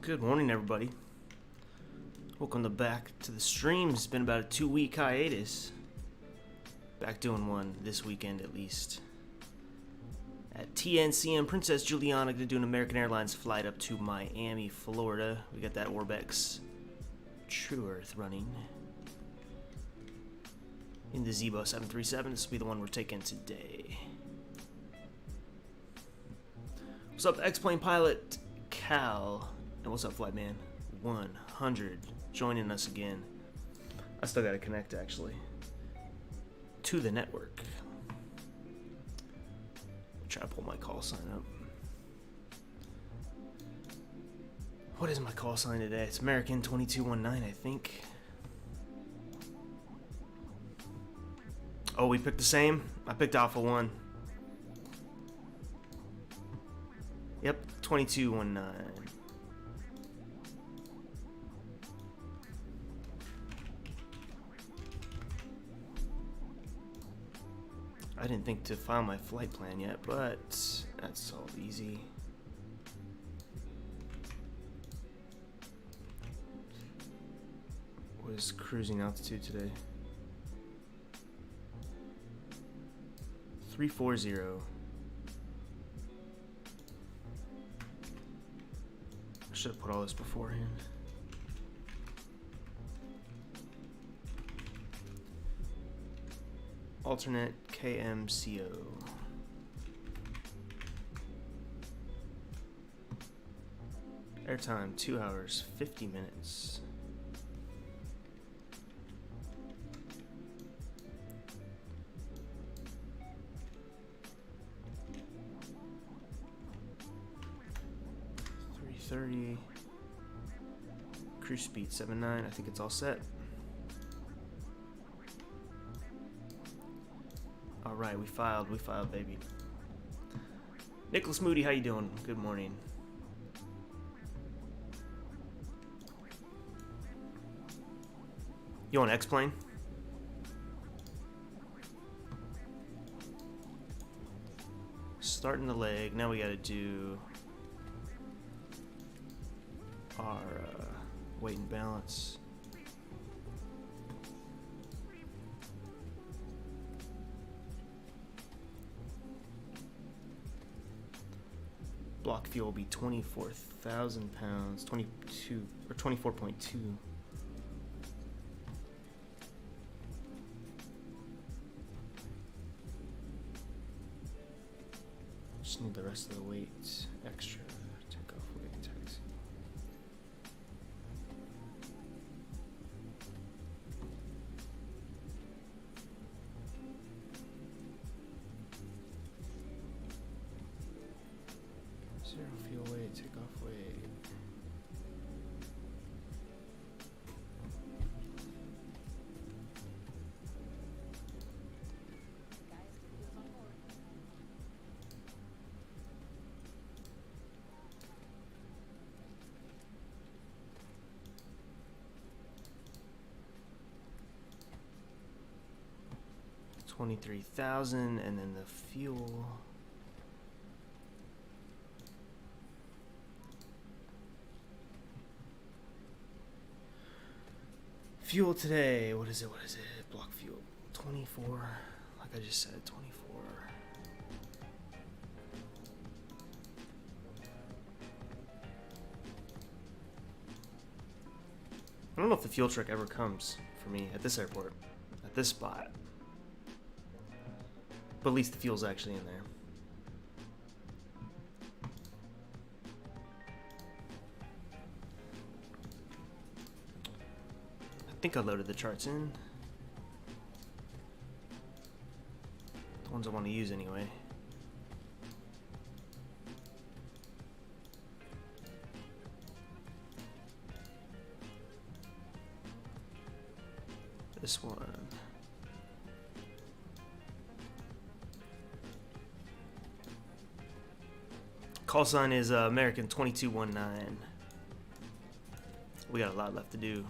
Good morning, everybody. Welcome back to the stream. It's been about a 2-week hiatus. Back doing one this weekend at least. At TNCM, Princess Juliana gonna do an American Airlines flight up to Miami, Florida. We got that Orbx True Earth running. In the Zibo 737, this will be the one we're taking today. What's up, X-Plane Pilot Cal? And what's up, Flightman 100, joining us again. I still gotta connect, actually, to the network. Try to pull my call sign up. What is my call sign today? It's American 2219, I think. Oh, we picked the same? I picked Alpha 1. Yep, 2219. I didn't think to file my flight plan yet, but that's all easy. What is cruising altitude today? 340. I should have put all this beforehand. Alternate KMCO. Airtime 2 hours 50 minutes. .330. Cruise speed 79. I think it's all set. Alright, we filed, baby. Nicholas Moody, how you doing? Good morning. You want X-Plane? Starting the leg, now we gotta do our weight and balance. Block fuel will be 24,000 pounds, 22 or 24.2. Just need the rest of the weight extra. Take off weight taxi. Zero fuel weight, take off weight. $23,000, and then the fuel. Fuel today, what is it? Block fuel, 24, like I just said, 24. I don't know if the fuel truck ever comes for me at this airport, at this spot. But at least the fuel's actually in there. I think I loaded the charts in. The ones I want to use anyway. This one. Call sign is American 2219. We got a lot left to do.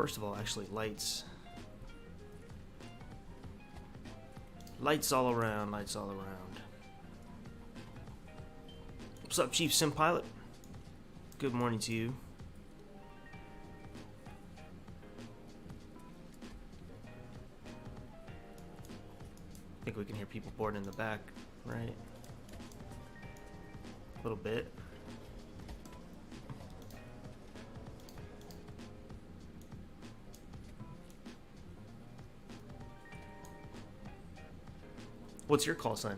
First of all, actually, lights. Lights all around, lights all around. What's up, Chief Sim Pilot? Good morning to you. I think we can hear people boarding in the back, right? A little bit. What's your call sign?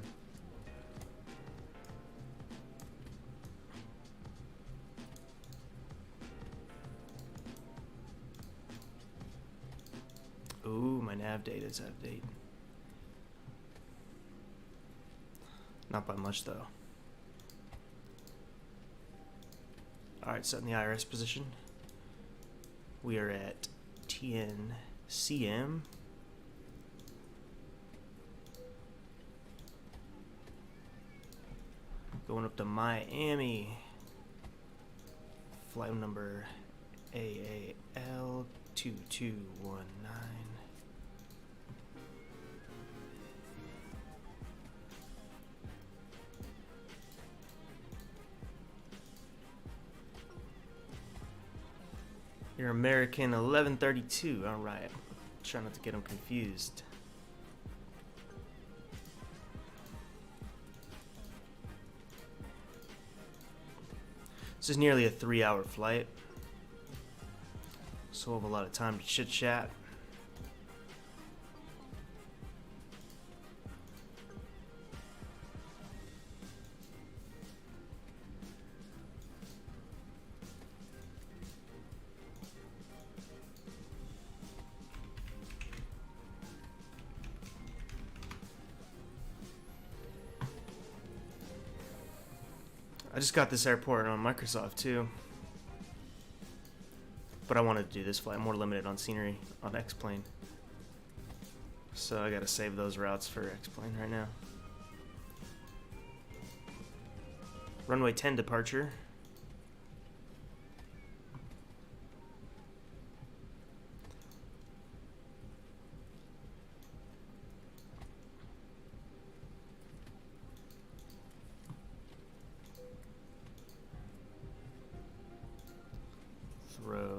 Ooh, my nav data's out of date. Not by much though. Alright, set in the IRS position. We are at TNCM. Going up to Miami. Flight number AAL2219. You're American 1132. All right. Try not to get them confused. This is nearly a 3-hour flight, so we'll have a lot of time to chit chat. I just got this airport on Microsoft too, but I wanted to do this flight. I'm more limited on scenery on X-Plane, so I gotta save those routes for X-Plane right now. Runway 10 departure.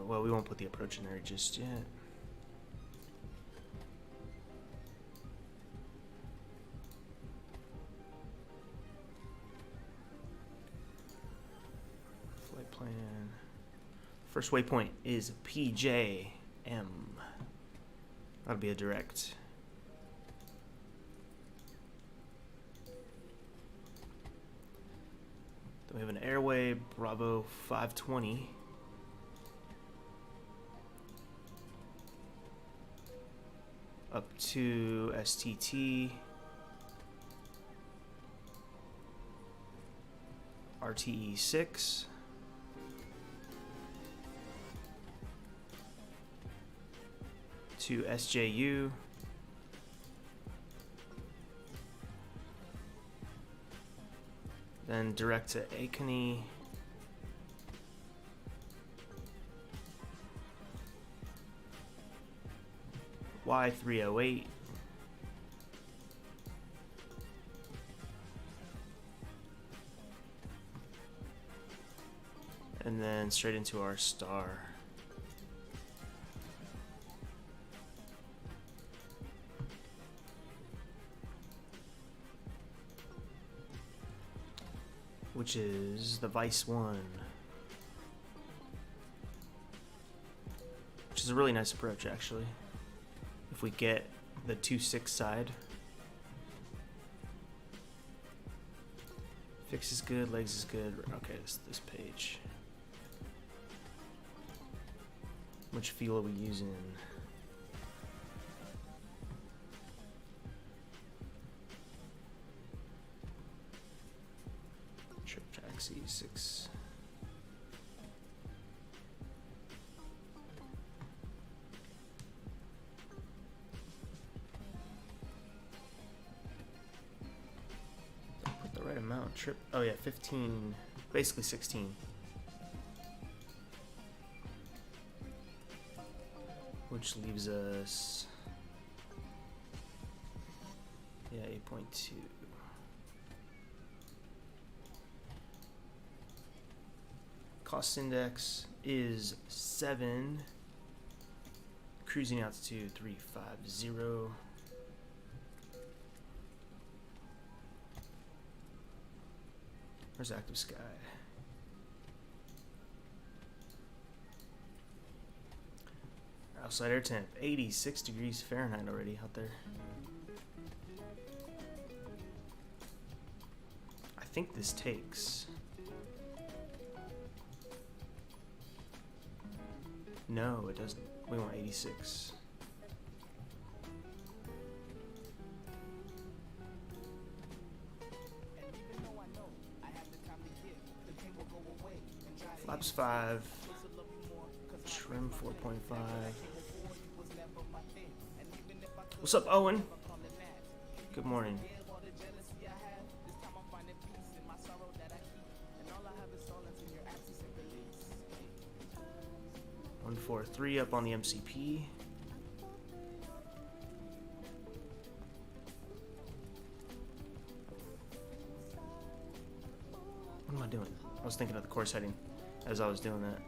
Well, we won't put the approach in there just yet. Flight plan. First waypoint is PJM. That'll be a direct. Then we have an airway Bravo 520. Up to STT, RTE 6, to SJU, then direct to ACONY, Y308, and then straight into our star. Which is the Vice 1. Which is a really nice approach actually. If we get the 2.6 side. Fix is good, legs is good. Okay, this page. How much fuel are we using? Trip taxi 6. Amount trip. Oh yeah, 15, basically 16. which leaves us, yeah, 8.2. Cost index is 7. Cruising altitude 350. Where's active sky? Outside air temp 86 degrees Fahrenheit already out there. I think this takes. No, it doesn't. We want 86. Flaps 5. Trim 4.5. What's up, Owen? Good morning. 143 up on the MCP. What am I doing? I was thinking of the course heading as I was doing that.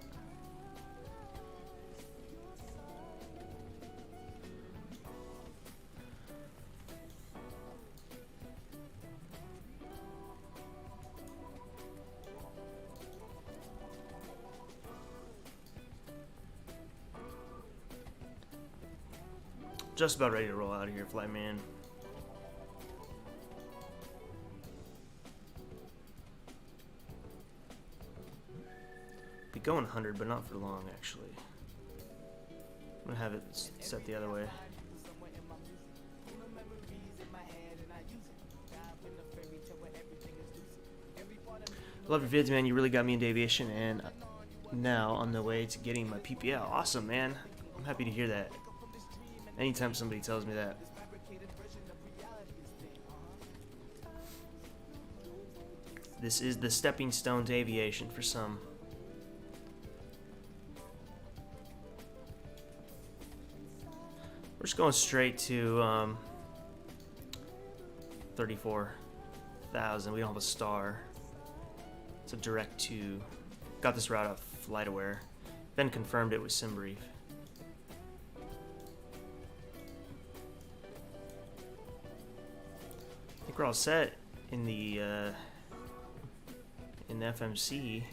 Just about ready to roll out of here, Flightman. Be going 100, but not for long, actually. I'm gonna have it set the other way. Love your vids, man. You really got me into aviation, and now on the way to getting my PPL. Awesome, man. I'm happy to hear that. Anytime somebody tells me that. This is the stepping stone to aviation for some. We're just going straight to 34,000. We don't have a star. It's a direct to. Got this route off FlightAware. Then confirmed it with SimBrief. I think we're all set in the FMC.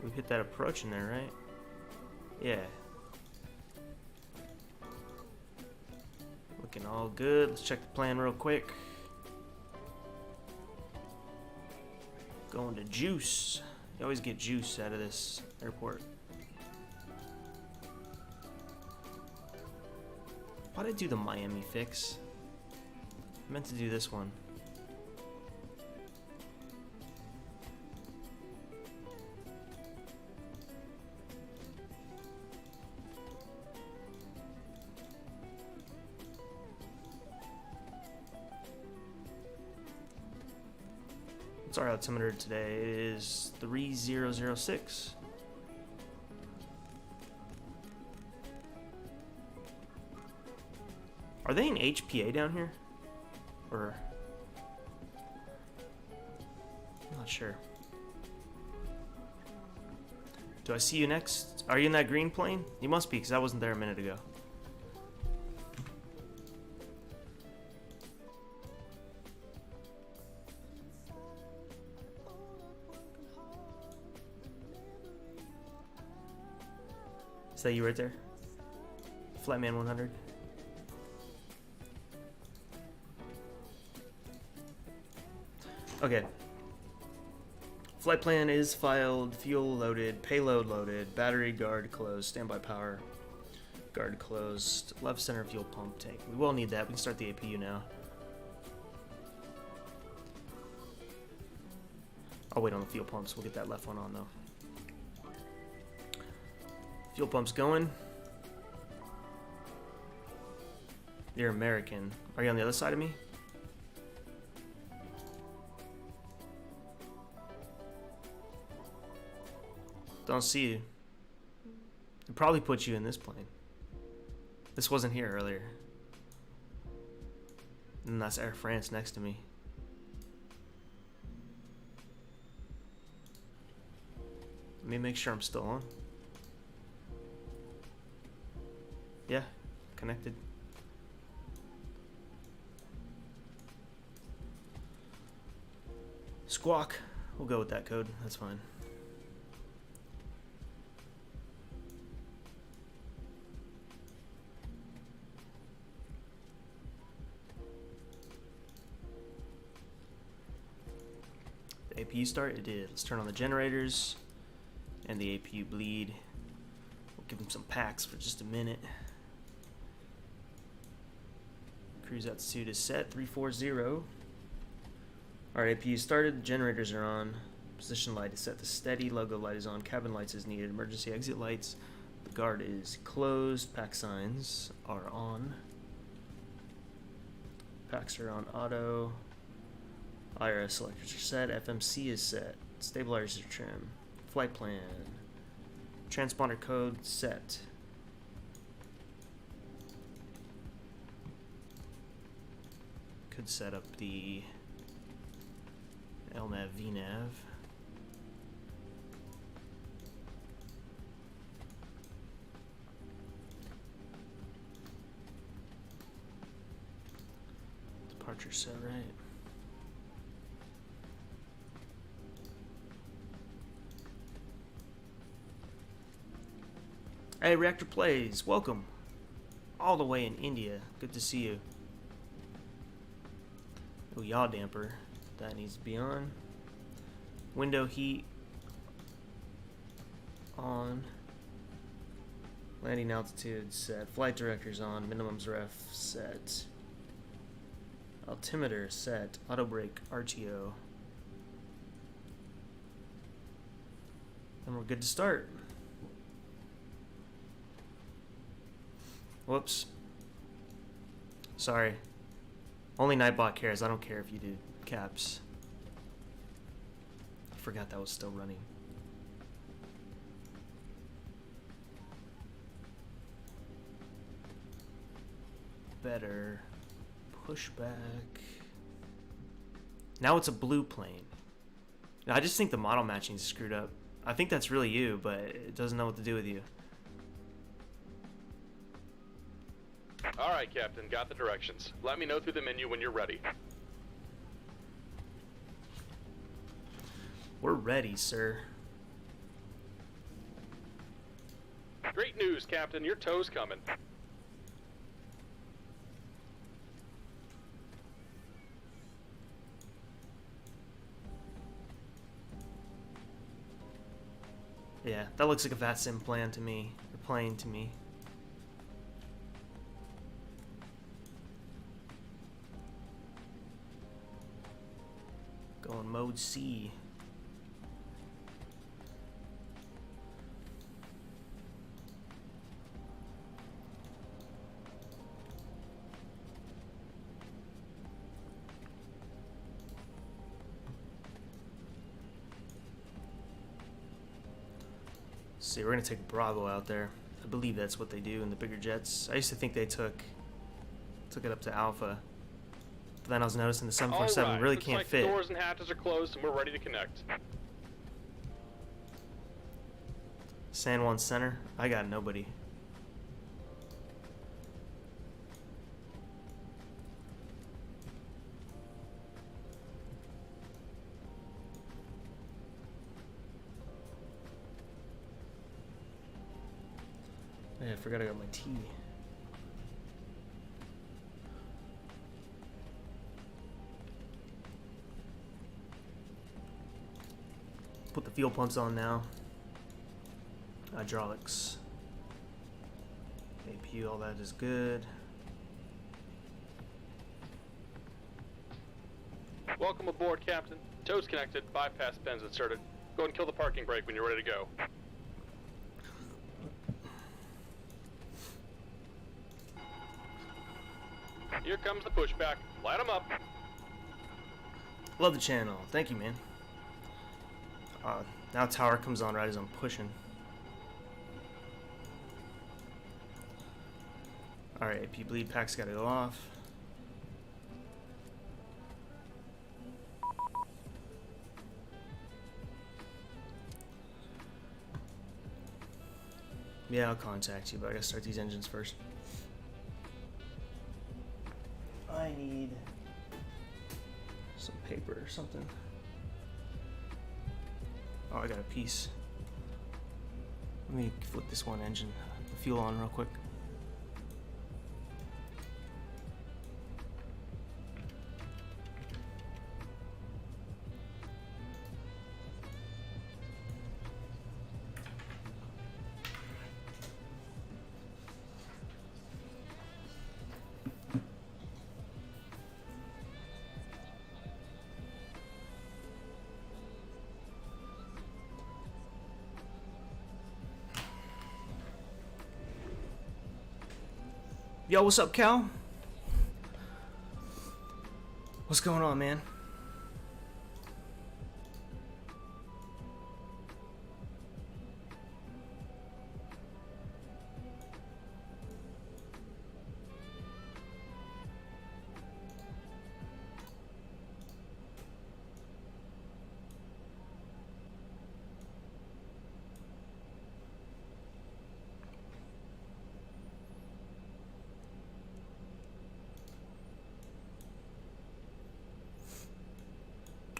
We've hit that approach in there, right? Yeah. Looking all good. Let's check the plan real quick. Going to juice. You always get juice out of this airport. Why'd I do the Miami fix? I meant to do this one. What's our altimeter today? It is 3006. Are they in HPA down here? Or I'm not sure. Do I see you next? Are you in that green plane? You must be, because I wasn't there a minute ago. Is that you right there? Flightman 100. Okay. Flight plan is filed, fuel loaded, payload loaded, battery guard closed, standby power guard closed, left center fuel pump tank. We will need that. We can start the APU now. I'll wait on the fuel pumps. We'll get that left one on though. Fuel pump's going. You're American. Are you on the other side of me? Don't see you. It probably puts you in this plane. This wasn't here earlier. And that's Air France next to me. Let me make sure I'm still on. Yeah, connected. Squawk. We'll go with that code. That's fine. The APU start? It did. Let's turn on the generators and the APU bleed. We'll give them some packs for just a minute. Cruise altitude is set, 340. Alright, APU started, the generators are on. Position light is set to steady, logo light is on, cabin lights is needed, emergency exit lights. The guard is closed, pack signs are on. Packs are on auto. IRS selectors are set, FMC is set, stabilizers are trim, flight plan, transponder code set. Could set up the LNAV VNAV. Departure set right. Hey, Reactor Plays, welcome. All the way in India. Good to see you. Oh, yaw damper. That needs to be on. Window heat on. Landing altitude set. Flight directors on. Minimums ref set. Altimeter set. Auto brake RTO. And we're good to start. Whoops. Sorry. Only Nightbot cares. I don't care if you do caps. I forgot that was still running. Better. Pushback. Now it's a blue plane. Now, I just think the model matching is screwed up. I think that's really you, but it doesn't know what to do with you. Alright, Captain, got the directions. Let me know through the menu when you're ready. We're ready, sir. Great news, Captain. Your tow's coming. Yeah, that looks like a VATSIM plan to me. Or plane to me. Going mode C. See, we're gonna take Bravo out there. I believe that's what they do in the bigger jets. I used to think they took it up to Alpha. But then I was noticing the 747 really can't fit. The doors and hatches are closed and we're ready to connect. San Juan Center. I got nobody. Yeah, I forgot I got my tea. Put the fuel pumps on now. Hydraulics. APU, all that is good. Welcome aboard, Captain. Tow's connected, bypass pins inserted. Go ahead and kill the parking brake when you're ready to go. Here comes the pushback. Light 'em up. Love the channel. Thank you, man. Now tower comes on right as I'm pushing. Alright, AP bleed pack's gotta go off. Yeah, I'll contact you, but I gotta start these engines first. I need some paper or something. Oh, I got a piece. Let me flip this one engine, the fuel on real quick. Yo, what's up, Cal? What's going on, man?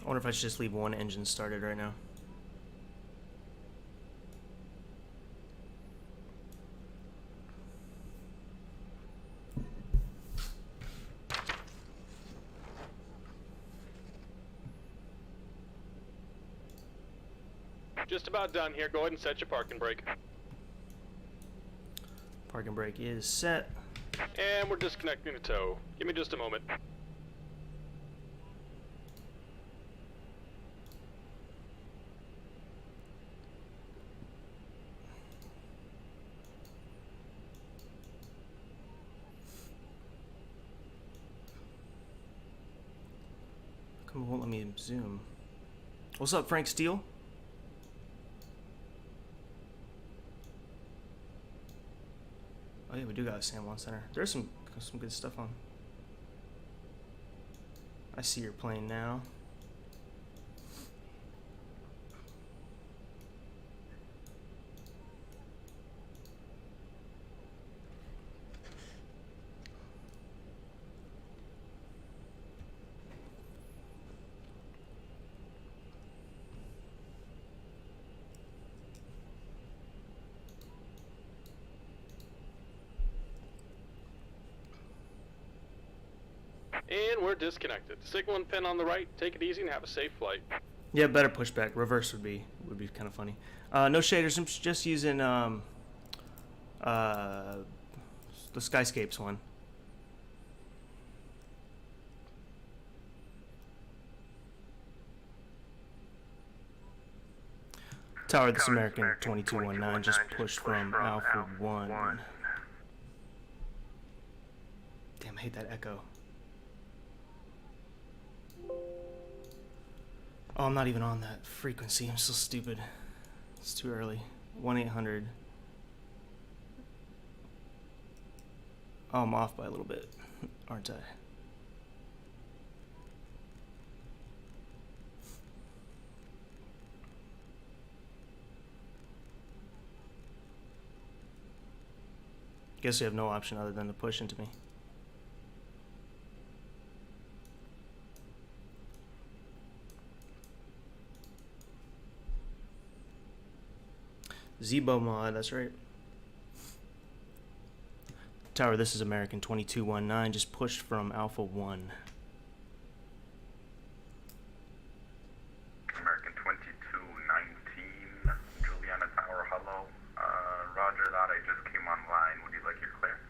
I wonder if I should just leave one engine started right now. Just about done here. Go ahead and set your parking brake. Parking brake is set. And we're disconnecting the tow. Give me just a moment. Come on, won't let me zoom. What's up, Frank Steele? Oh yeah, we do got a San Juan Center. There's some good stuff on. I see your plane now. And we're disconnected. Signal and pin on the right. Take it easy and have a safe flight. Yeah, better pushback. Reverse would be kind of funny. No shaders. I'm just using the Skyscapes one. Tower, this American 2219 just pushed from Alpha 1. Damn, I hate that echo. Oh, I'm not even on that frequency. I'm so stupid. It's too early. 1-800. Oh, I'm off by a little bit, aren't I? Guess we have no option other than to push into me. Zibo Mod, that's right. Tower, this is American 2219, just pushed from Alpha 1. American 2219, Juliana Tower, hello. Roger that, I just came online. Would you like your clearance?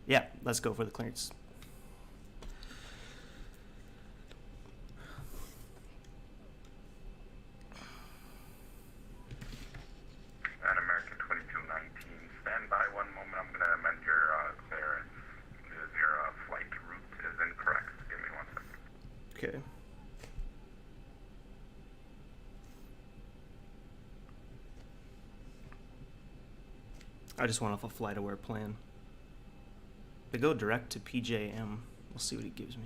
Yeah, let's go for the clearance. And American 2219, stand by one moment. I'm going to amend your clearance. Your flight route is incorrect. Give me 1 second. Okay. I just went off a FlightAware plan. They go direct to PJM. We'll see what it gives me.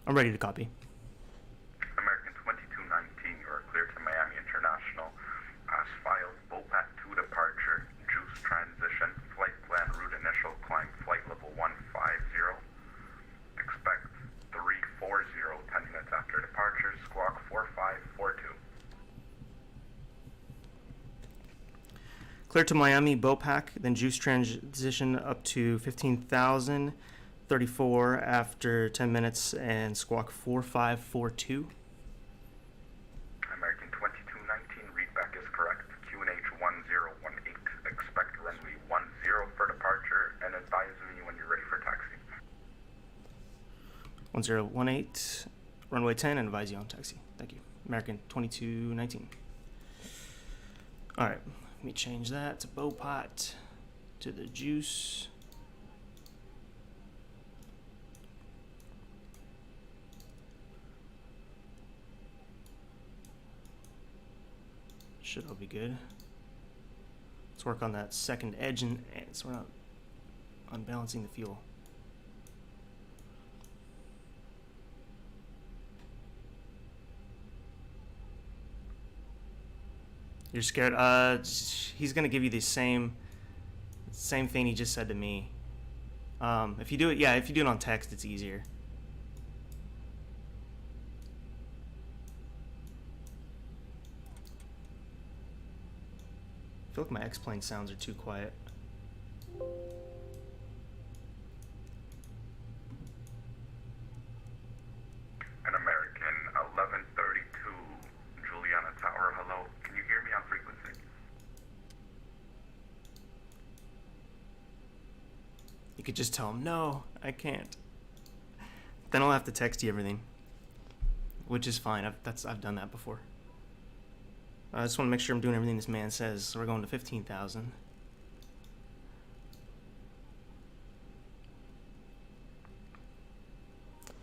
I'm ready to copy. American 2219, you are clear to Miami International. As filed, BOPAT 2 departure, juice transition, flight plan, route initial, climb flight level 150. Expect 340, 10 minutes after departure, squawk 4542. Clear to Miami, BOPAC, then juice transition up to 15,000. 34 after 10 minutes and squawk 4542. American 2219, readback is correct. QNH 1018, expect runway 10 for departure and advise me when you're ready for taxi. 1018, runway 10 and advise you on taxi. Thank you. American 2219. Alright, let me change that to BOPAT to the juice. Should all be good. Let's work on that second edge and so we're not unbalancing the fuel. You're scared? He's gonna give you the same thing he just said to me. If you do it, yeah, if you do it on text, it's easier. I feel like my X-plane sounds are too quiet. An American 1132, Juliana Tower, hello. Can you hear me on frequency? You could just tell him, no, I can't. Then I'll have to text you everything, which is fine. I've done that before. I just want to make sure I'm doing everything this man says. So we're going to 15,000.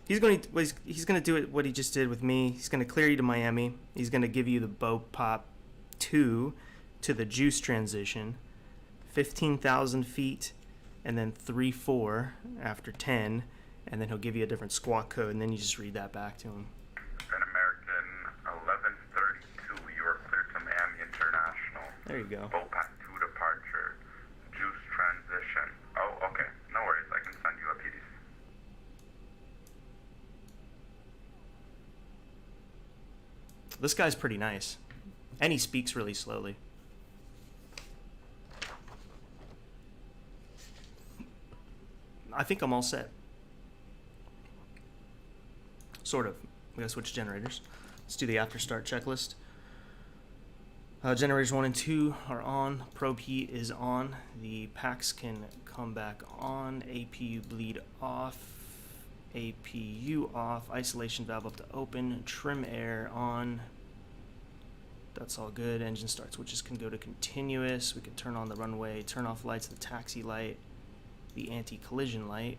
He's going to do it what he just did with me. He's going to clear you to Miami. He's going to give you the BOPAT 2 to the juice transition, 15,000 feet, and then 3-4 after 10, and then he'll give you a different squawk code, and then you just read that back to him. An American 1132, you are clear to Miami International. There you go. BOPAT 2 departure, juice transition. Oh, okay. No worries. I can send you a PDC. This guy's pretty nice. And he speaks really slowly. I think I'm all set. Sort of. We gotta switch generators. Let's do the after start checklist. Generators 1 and 2 are on. Probe heat is on. The packs can come back on. APU bleed off. APU off. Isolation valve up to open. Trim air on. That's all good. Engine start switches can go to continuous. We can turn on the runway, turn off lights, the taxi light, the anti-collision light.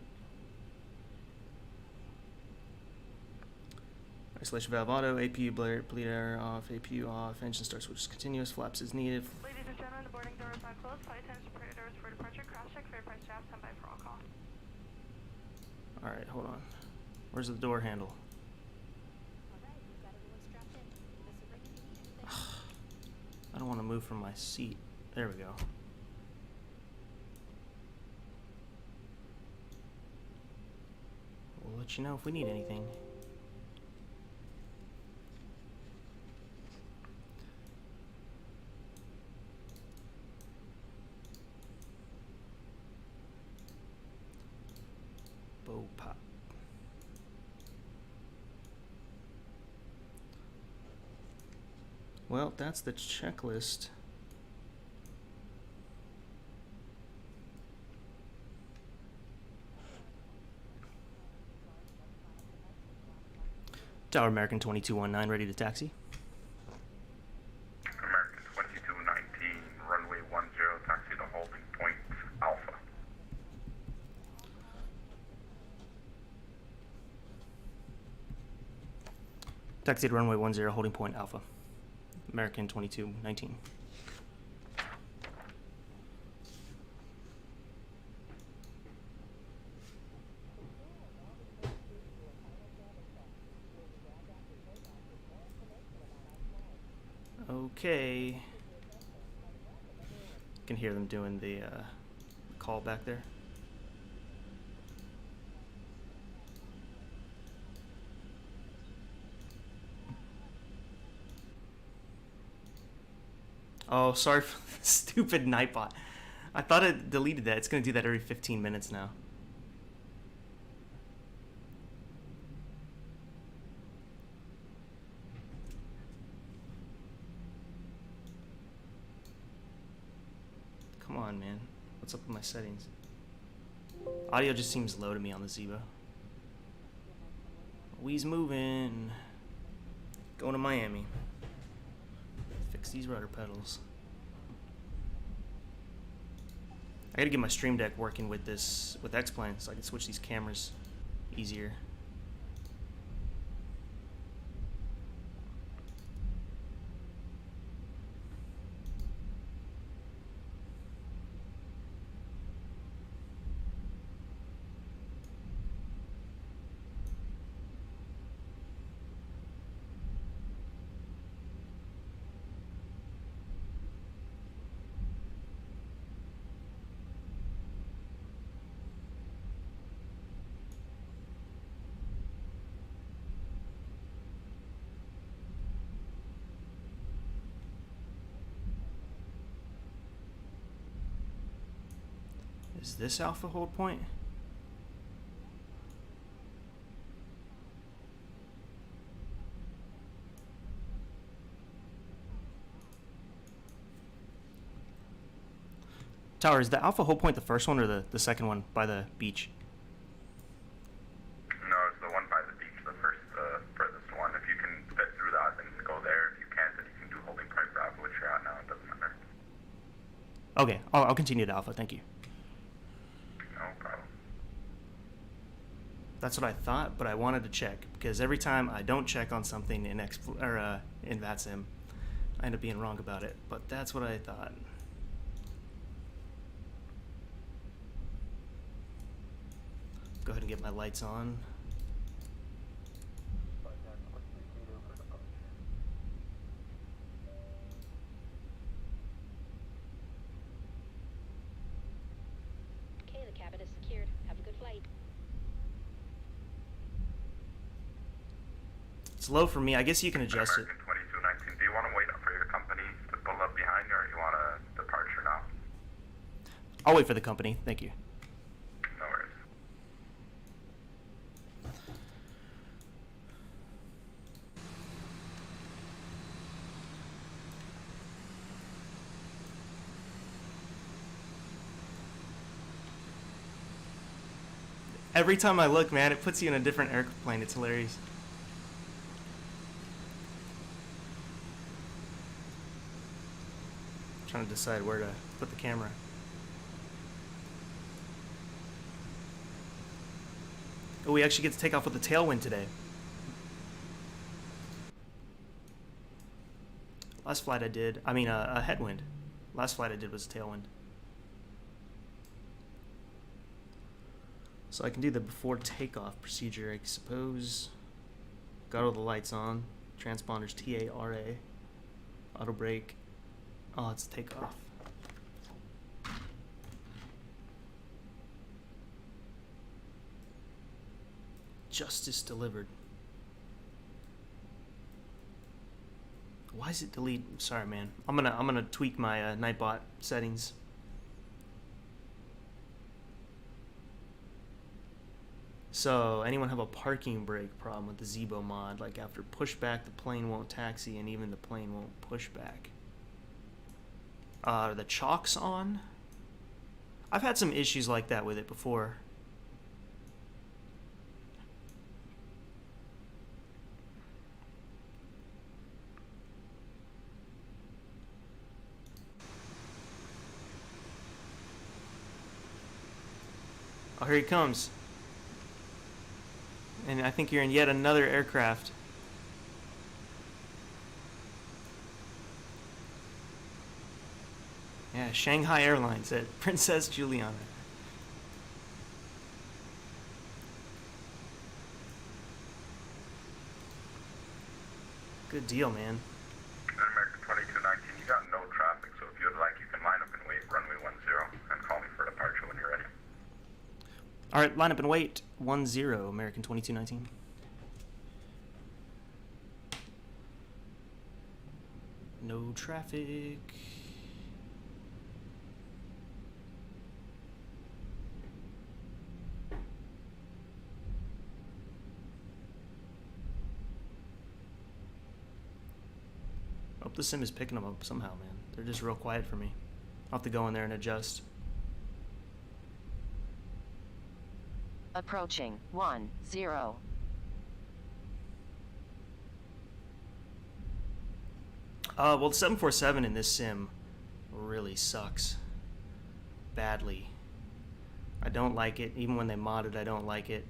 Isolation valve auto, APU bleed air off, APU off, engine start switches continuous, flaps as needed. Ladies and gentlemen, the boarding door is not closed. Flight attendants prepare doors for departure. Crash check, fair price draft, stand by for all call. Alright, hold on. Where's the door handle? I don't want to move from my seat. There we go. We'll let you know if we need anything. BOPAT. Well, that's the checklist. Tower American 2219, ready to taxi. American 2219, runway 10, taxi to holding point Alpha. Taxi to runway 10, holding point Alpha. American 2219. Okay. Can hear them doing the call back there. Oh, sorry for the stupid Nightbot. I thought it deleted that. It's going to do that every 15 minutes now. Come on, man. What's up with my settings? Audio just seems low to me on the Zibo. We's moving. Going to Miami. Fix these rudder pedals. I gotta get my Stream Deck working with this, with X-Plane, so I can switch these cameras easier. Is this Alpha hold point? Tower, is the Alpha hold point the first one or the second one by the beach? No, it's the one by the beach, the first, furthest one. If you can fit through that, then go there. If you can't, then you can do holding point Bravo, which you're at now. It doesn't matter. Okay, I'll continue to Alpha. Thank you. No problem. That's what I thought, but I wanted to check because every time I don't check on something in in VATSIM, I end up being wrong about it. But that's what I thought. Go ahead and get my lights on. Okay, the cabin is secured. Have a good flight. It's low for me. I guess you can adjust it. American 2219, do you want to wait up for your company to pull up behind you, or you want a departure now? I'll wait for the company. Thank you. No worries. Every time I look, man, it puts you in a different airplane. It's hilarious. Trying to decide where to put the camera. Oh, we actually get to take off with a tailwind today. Last flight I did, a headwind. Last flight I did was a tailwind. So I can do the before takeoff procedure, I suppose. Got all the lights on. Transponders TARA. Auto brake. Oh, it's takeoff. Justice delivered. Why is it delete? Sorry, man. I'm gonna tweak my Nightbot settings. So, anyone have a parking brake problem with the Zibo mod? Like, after pushback, the plane won't taxi, and even the plane won't push back. Are the chocks on? I've had some issues like that with it before. Oh, here he comes. And I think you're in yet another aircraft. Yeah, Shanghai Airlines at Princess Juliana. Good deal, man. American 2219, you got no traffic, so if you'd like, you can line up and wait runway 10 and call me for departure when you're ready. All right, line up and wait. 10, American 2219. No traffic. Hope the sim is picking them up somehow, man. They're just real quiet for me. I'll have to go in there and adjust. Approaching 10. Well, the 747 in this sim really sucks. Badly. I don't like it. Even when they mod it, I don't like it.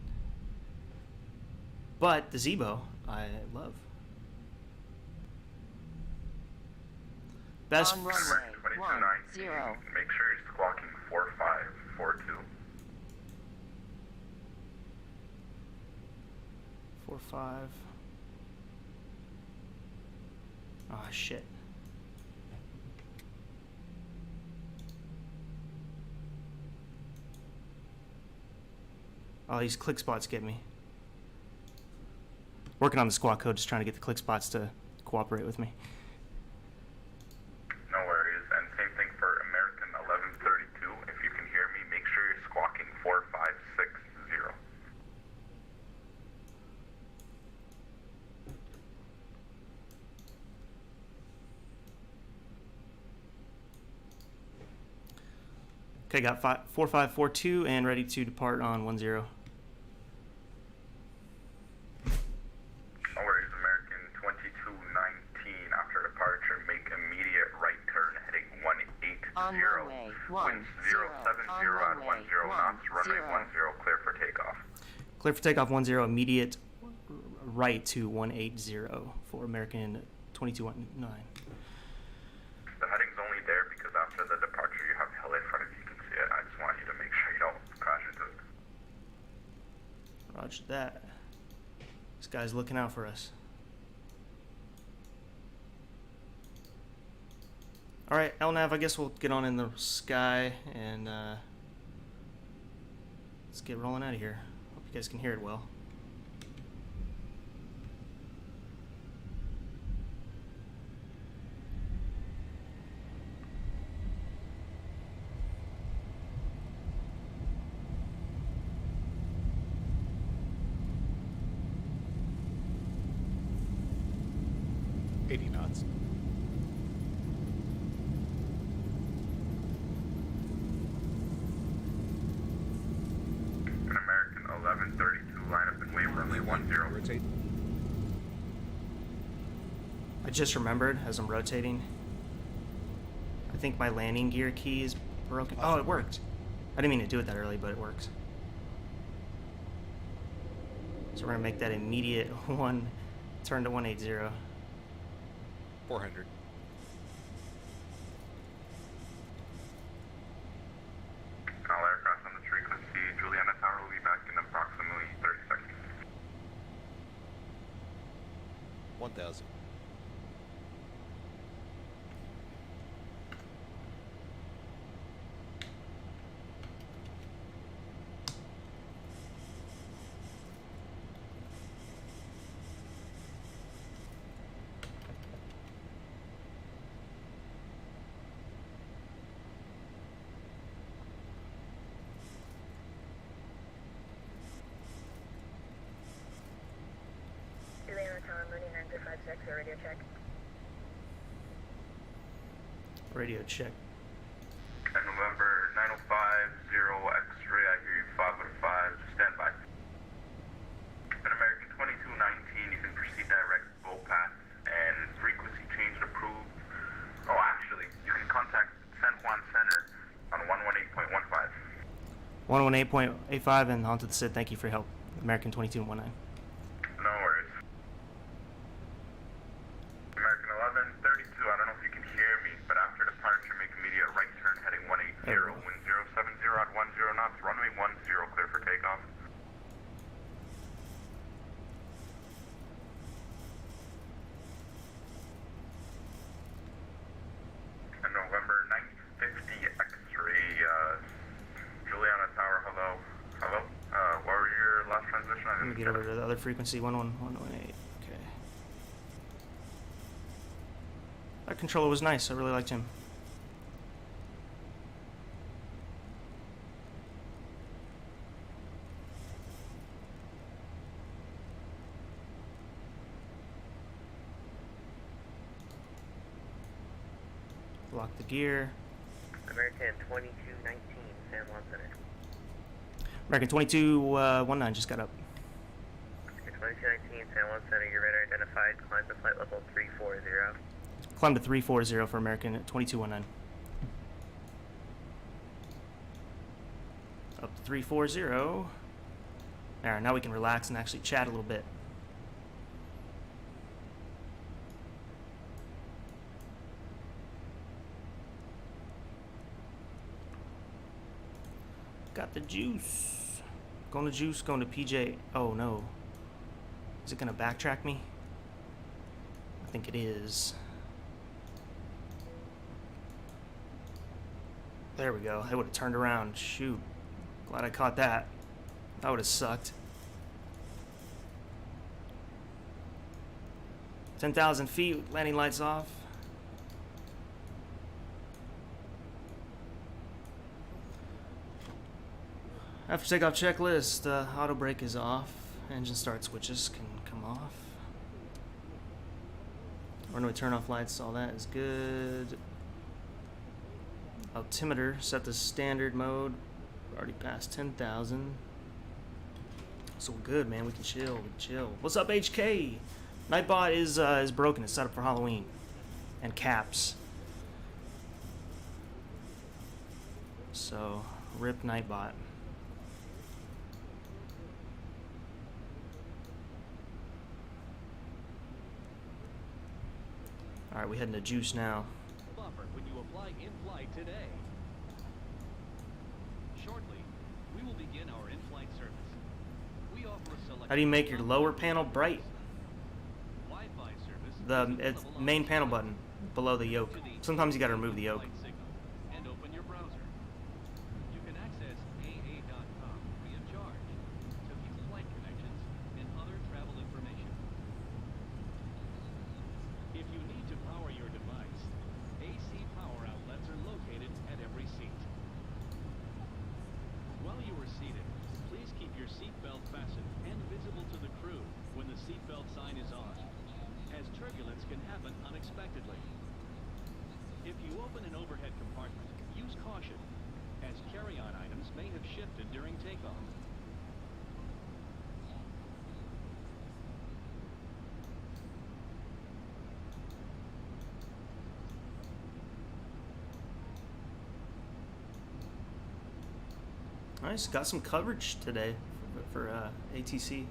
But the Zibo, I love. Best. On runway American 2219, 10. make sure you're squawking 4542. 4-5. Ah, shit. Oh, these click spots get me. Working on the squawk code, just trying to get the click spots to cooperate with me. No worries, and same thing for American 1132. If you can hear me, make sure you're squawking 4560. Okay, got 4542 and ready to depart on 10. No worries, American 2219. After departure, make immediate right turn heading 180. On runway 10. Wind 070 at 10 knots, runway 10, clear for takeoff. Clear for takeoff 10, immediate right to 180 for American 2219. The heading's only there because after the departure you have hill in front of you. You can see it. I just want you to make sure you don't crash into it. Roger that. This guy's looking out for us. Alright, LNAV, I guess we'll get on in the sky and let's get rolling out of here. Hope you guys can hear it well. Knots. An American 1132, line up and wait runway 10. Rotate. I just remembered as I'm rotating. I think my landing gear key is broken. Oh, it worked. I didn't mean to do it that early, but it works. So we're gonna make that immediate turn to 180. 400. All aircraft on this frequency, Juliana Tower will be back in approximately 30 seconds. 1000. radio check. Radio check. And November 9050 X-ray, I hear you 5 out of 5, stand by. An American 2219, you can proceed direct bow path and frequency change approved. Oh, actually, you can contact San Juan Center on 118.15. 118.85 and onto the SID. Thank you for your help. American 2219. No worries. American 1132, I don't know if you can hear me, but after departure, make immediate right turn heading 180, wind 070 at 10 knots, runway 10, clear for takeoff. And November 950 X-ray, Juliana Tower, hello. Hello? What were your last transition? Let me get over to the other frequency, 118. Okay. That controller was nice. I really liked him. Lock the gear. American 2219, San Juan Center. American 2219 just got up. 2219, San Juan Center, your radar identified, climb to flight level 340. Climb to 340 for American 2219. Up to 340. Alright, now we can relax and actually chat a little bit. Got the juice. Going to juice, going to PJ. Oh no. Is it going to backtrack me? I think it is. There we go. I would have turned around. Shoot. Glad I caught that. That would have sucked. 10,000 feet, landing lights off. After takeoff checklist, auto brake is off. Engine start switches can come off. Runway turn off lights, all that is good. Altimeter set to standard mode. Already passed 10,000. So we're good, man. We can chill. We can chill. What's up, HK? Nightbot is broken. It's set up for Halloween. And caps. So, rip Nightbot. Alright, we heading to juice now. Buffer when you apply in flight today. Shortly, we will begin our in-flight service. We offer a select. How do you make your lower panel bright? Wi-Fi service. The main panel button below the yoke. Sometimes you gotta remove the yoke. And open your browser. You can access AA.com free of charge to view flight connections and other travel information. If you need to power your device, AC power outlets are located at every seat. While you are seated, please keep your seatbelt fastened and visible to the crew when the seatbelt sign is on, as turbulence can happen unexpectedly. If you open an overhead compartment, use caution, as carry-on items may have shifted during takeoff. Nice, got some coverage today for ATC.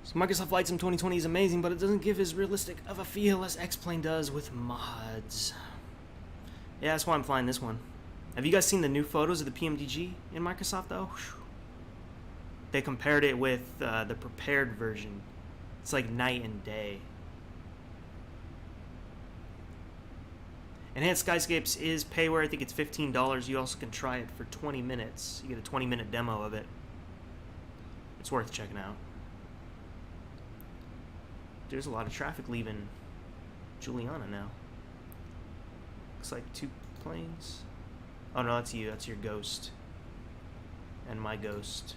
So Microsoft FlightSim 2020 is amazing, but it doesn't give as realistic of a feel as X-Plane does with mods. Yeah, that's why I'm flying this one. Have you guys seen the new photos of the PMDG in Microsoft, though? Whew. They compared it with the prepared version. It's like night and day. Enhanced Skyscapes is payware. I think it's $15. You also can try it for 20 minutes. You get a 20-minute demo of it. It's worth checking out. There's a lot of traffic leaving Juliana now. Looks like 2 planes. Oh no, that's you. That's your ghost. And my ghost.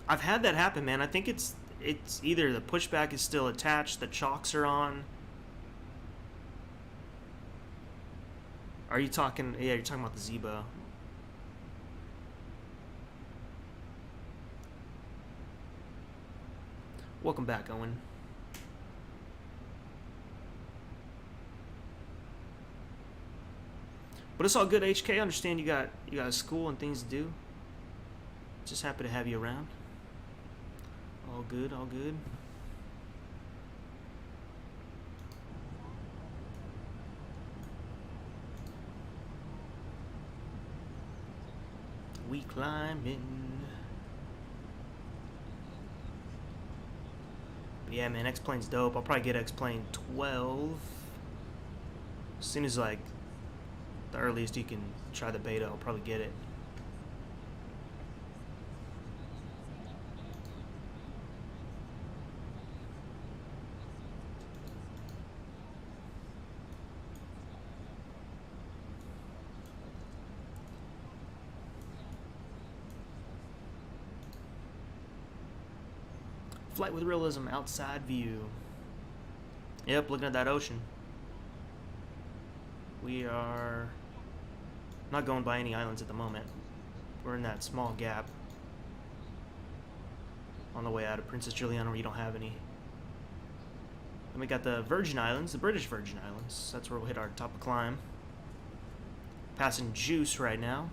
I've had that happen, man. I think it's either the pushback is still attached, the chocks are on. Are you talking? Yeah, you're talking about the Zibo. Welcome back, Owen. But it's all good, HK. I understand you got a school and things to do. Just happy to have you around. All good, all good. We climbing. But yeah, man, X-Plane's dope. I'll probably get X-Plane 12. As soon as, like, the earliest you can try the beta, I'll probably get it. Flight with realism, outside view. Yep, looking at that ocean. We are not going by any islands at the moment. We're in that small gap on the way out of Princess Juliana where you don't have any. Then we got the Virgin Islands, the British Virgin Islands. That's where we'll hit our top of climb. Passing Juice right now.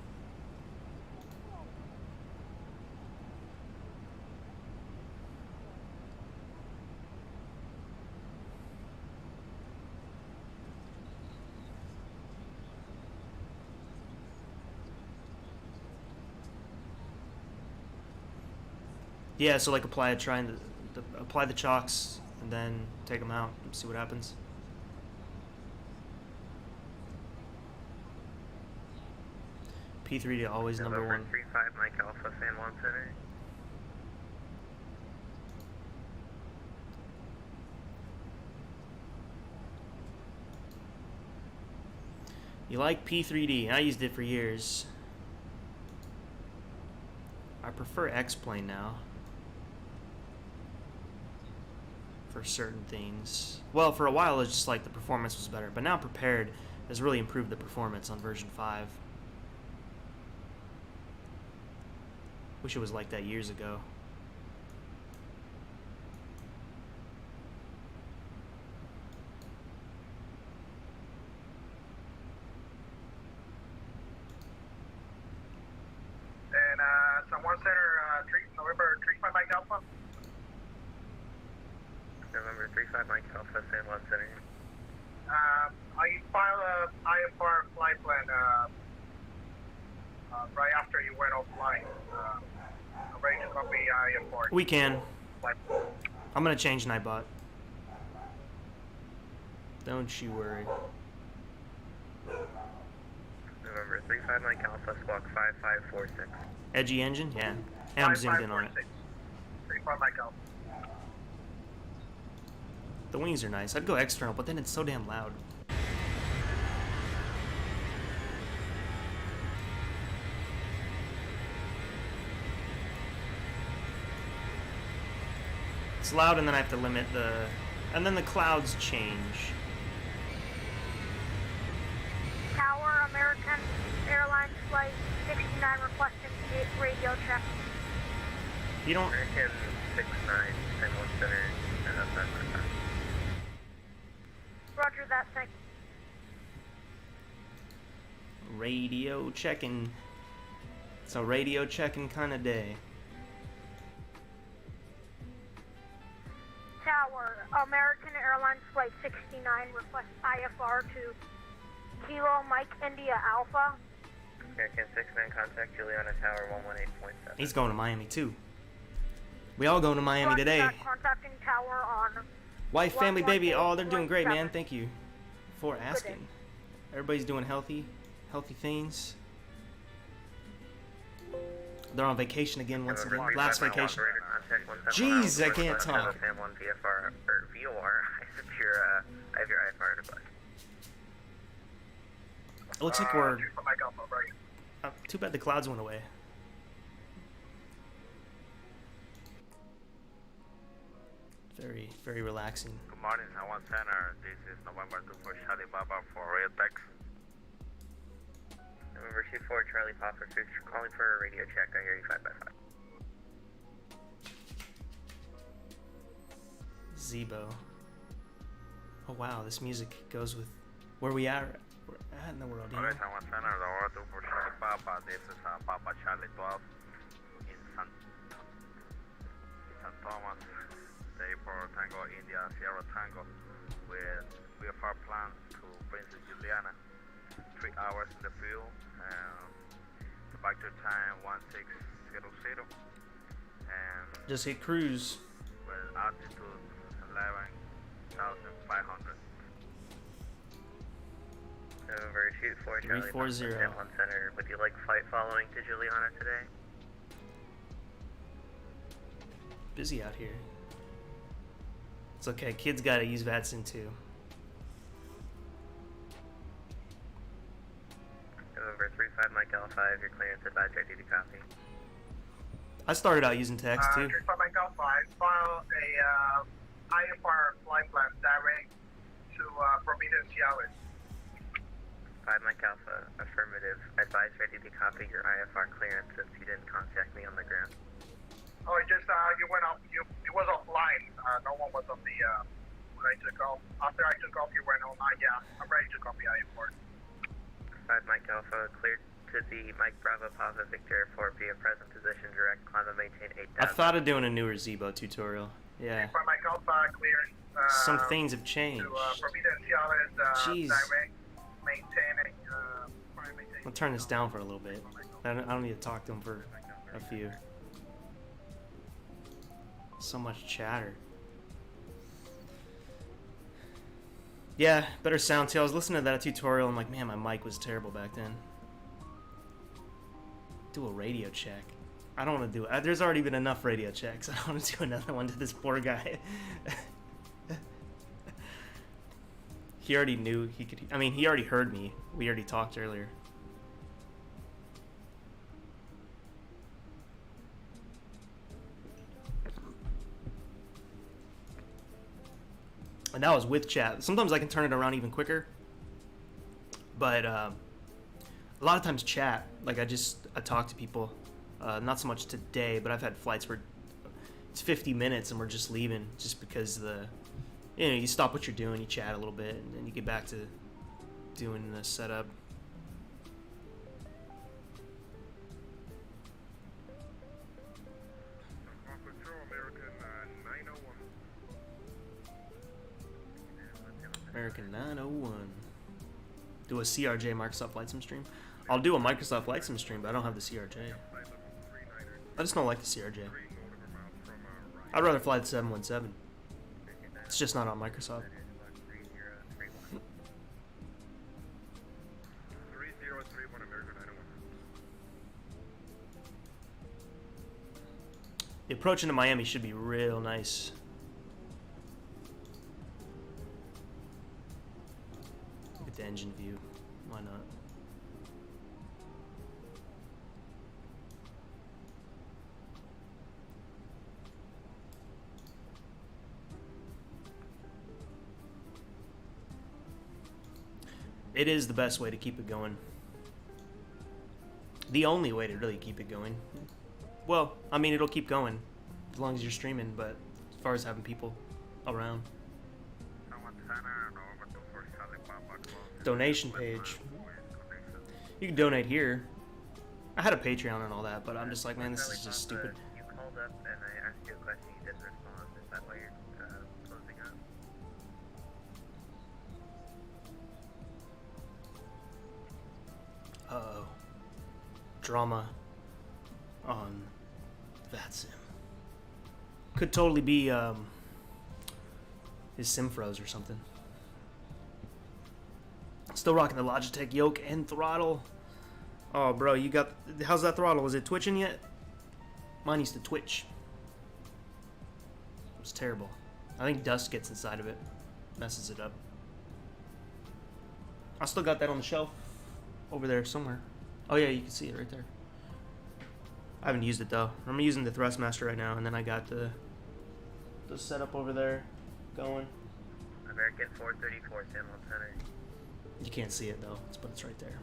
Yeah, so like apply the chocks and then take them out and see what happens. P3D always number one. 35 Mike Alpha San Juan Center. You like P3D? I used it for years. I prefer X-Plane now. For certain things. Well, for a while it was just like the performance was better, but now Prepared has really improved the performance on version 5. Wish it was like that years ago. And San Juan Center, November 35 Mike Alpha. November 35 Mike Alpha San Juan Center. I filed a IFR flight plan right after you went offline. I'm ready to copy IFR. We can. Flight. I'm gonna change Nightbot. Don't you worry. November 35 Mike Alpha Squawk 5546. Edgy engine? Yeah. And I'm zoomed in on it. 35 Mike Alpha. The wings are nice. I'd go external, but then it's so damn loud. It's loud, and then I have to limit the... And then the clouds change. Tower, American Airlines Flight 69 requesting radio check. You don't... American 69 San Juan Center. Roger that, thank you. Radio checking. It's a radio checking kind of day. Tower, Tower, American Airlines Flight 69 requests IFR to Kilo Mike India Alpha. American 69 contact Juliana Tower 118.7. He's going to Miami too. We all going to Miami today. Contacting tower on Wife, family, baby, oh, they're doing great, 118.7. man. Thank you for asking. Everybody's doing healthy things. They're on vacation again once again. Last vacation. Jeez, I can't talk. Sam 1 VFR, or VOR, I have your IFR to bus. It looks like we're... For Mike Alpha, right. Too bad the clouds went away. Very, very relaxing. Good morning, Taiwan Center. This is November 2 for Charlie Baba for RTX. November 24 Charlie Papa 6, calling for a radio check. I hear you 5x5. Zibo. Oh wow, this music goes with where we are in the world. You know? Okay, Taiwan Center, November 2 for Charlie Papa. This is Papa Charlie 12 in San Thomas. For Tango India Sierra Tango with VFR plans to Princess Juliana. 3 hours in the field and the factor time 1600 and just hit cruise with altitude 11,500. November 24 Charlie 340. Papa 1 Center. Would you like flight following to Juliana today? Busy out here. It's okay, kids gotta use VATSIM too. November 35 Mike Alpha, your clearance advised, ready to copy. I started out using text too. 35 Mike Alpha, I file a IFR flight plan direct to Providence, Cialis. 5 Mike Alpha, affirmative. Advise ready to copy your IFR clearance since you didn't contact me on the ground. Oh, it just you went off. You was offline. No one was on the when I took off. After I took off, you went online. Yeah, I'm ready to copy IFR. 5 Mike Alpha, cleared to the Mike Bravo Papa Victor Airport via present position, direct climb and maintain 8,000. I thought of doing a newer Zibo tutorial. Yeah. 5 Mike Alpha, cleared. Some things have changed. To Providence, Cialis, Jeez. direct maintaining. I'll turn this down for a little bit. I don't need to talk to him for a few. So much chatter. Yeah, better sound too. I was listening to that tutorial. I'm like, man, my mic was terrible back then. Do a radio check. I don't want to do it. There's already been enough radio checks. I don't want to do another one to this poor guy. He already knew he could. I mean, he already heard me. We already talked earlier. And that was with chat. Sometimes I can turn it around even quicker. But a lot of times chat, like I talk to people. Not so much today, but I've had flights where it's 50 minutes and we're just leaving just because you stop what you're doing, you chat a little bit, and then you get back to doing the setup. American 901. Do a CRJ Microsoft Flight Sim stream. I'll do a Microsoft Flight Sim stream, but I don't have the CRJ. I just don't like the CRJ. I'd rather fly the 717. It's just not on Microsoft. The approach into Miami should be real nice. Look at the engine view. Why not? It is the best way to keep it going. The only way to really keep it going. Well, I mean, it'll keep going as long as you're streaming, but as far as having people around. Donation page. You can donate here. I had a Patreon and all that, but I'm just like, man, this is just stupid. You called up and I asked you a question, you didn't respond. Is that why you're closing Uh-oh. Drama on VATSIM. Could totally be his sim froze or something. Still rocking the Logitech yoke and throttle. Oh, bro, you got... How's that throttle? Is it twitching yet? Mine used to twitch. It was terrible. I think dust gets inside of it. Messes it up. I still got that on the shelf. Over there somewhere. Oh, yeah, you can see it right there. I haven't used it, though. I'm using the Thrustmaster right now, and then I got the setup over there going. American 434, San Juan Center. You can't see it, though, but it's right there.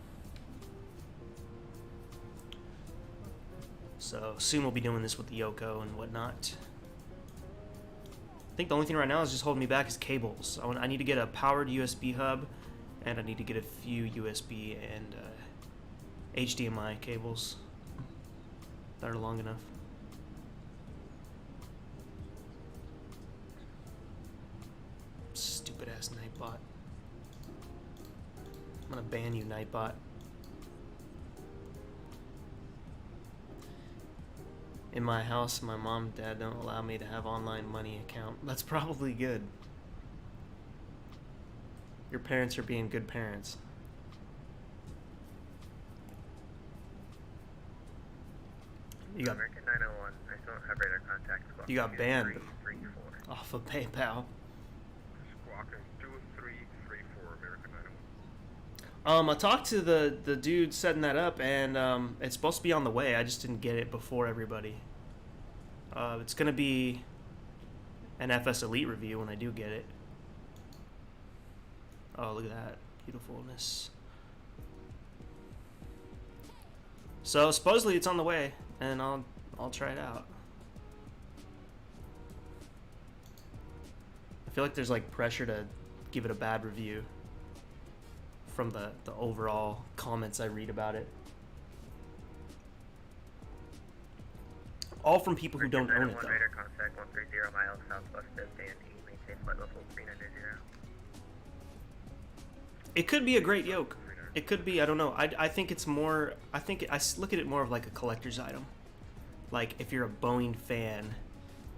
So soon we'll be doing this with the Yoko and whatnot. I think the only thing right now is just holding me back is cables. I need to get a powered USB hub, and I need to get a few USB and HDMI cables that are long enough. Stupid ass Nightbot. I'm gonna ban you, Nightbot. In my house, my mom and dad don't allow me to have online money account. That's probably good. Your parents are being good parents. You got American 901. I still don't have radar contact. You got banned 2334. off of PayPal. Squawking 2334, American 901. I talked to the dude setting that up, and it's supposed to be on the way. I just didn't get it before everybody. It's gonna be an FSElite review when I do get it. Oh, look at that beautifulness. So supposedly it's on the way, and I'll try it out. I feel like there's like pressure to give it a bad review from the overall comments I read about it. All from people who don't own it, though. Radar contact 130 miles southwest of Dan E. Maintain flight level 390. It could be a great yoke. It could be, I don't know. I think it's more, I look at it more of like a collector's item. Like, if you're a Boeing fan,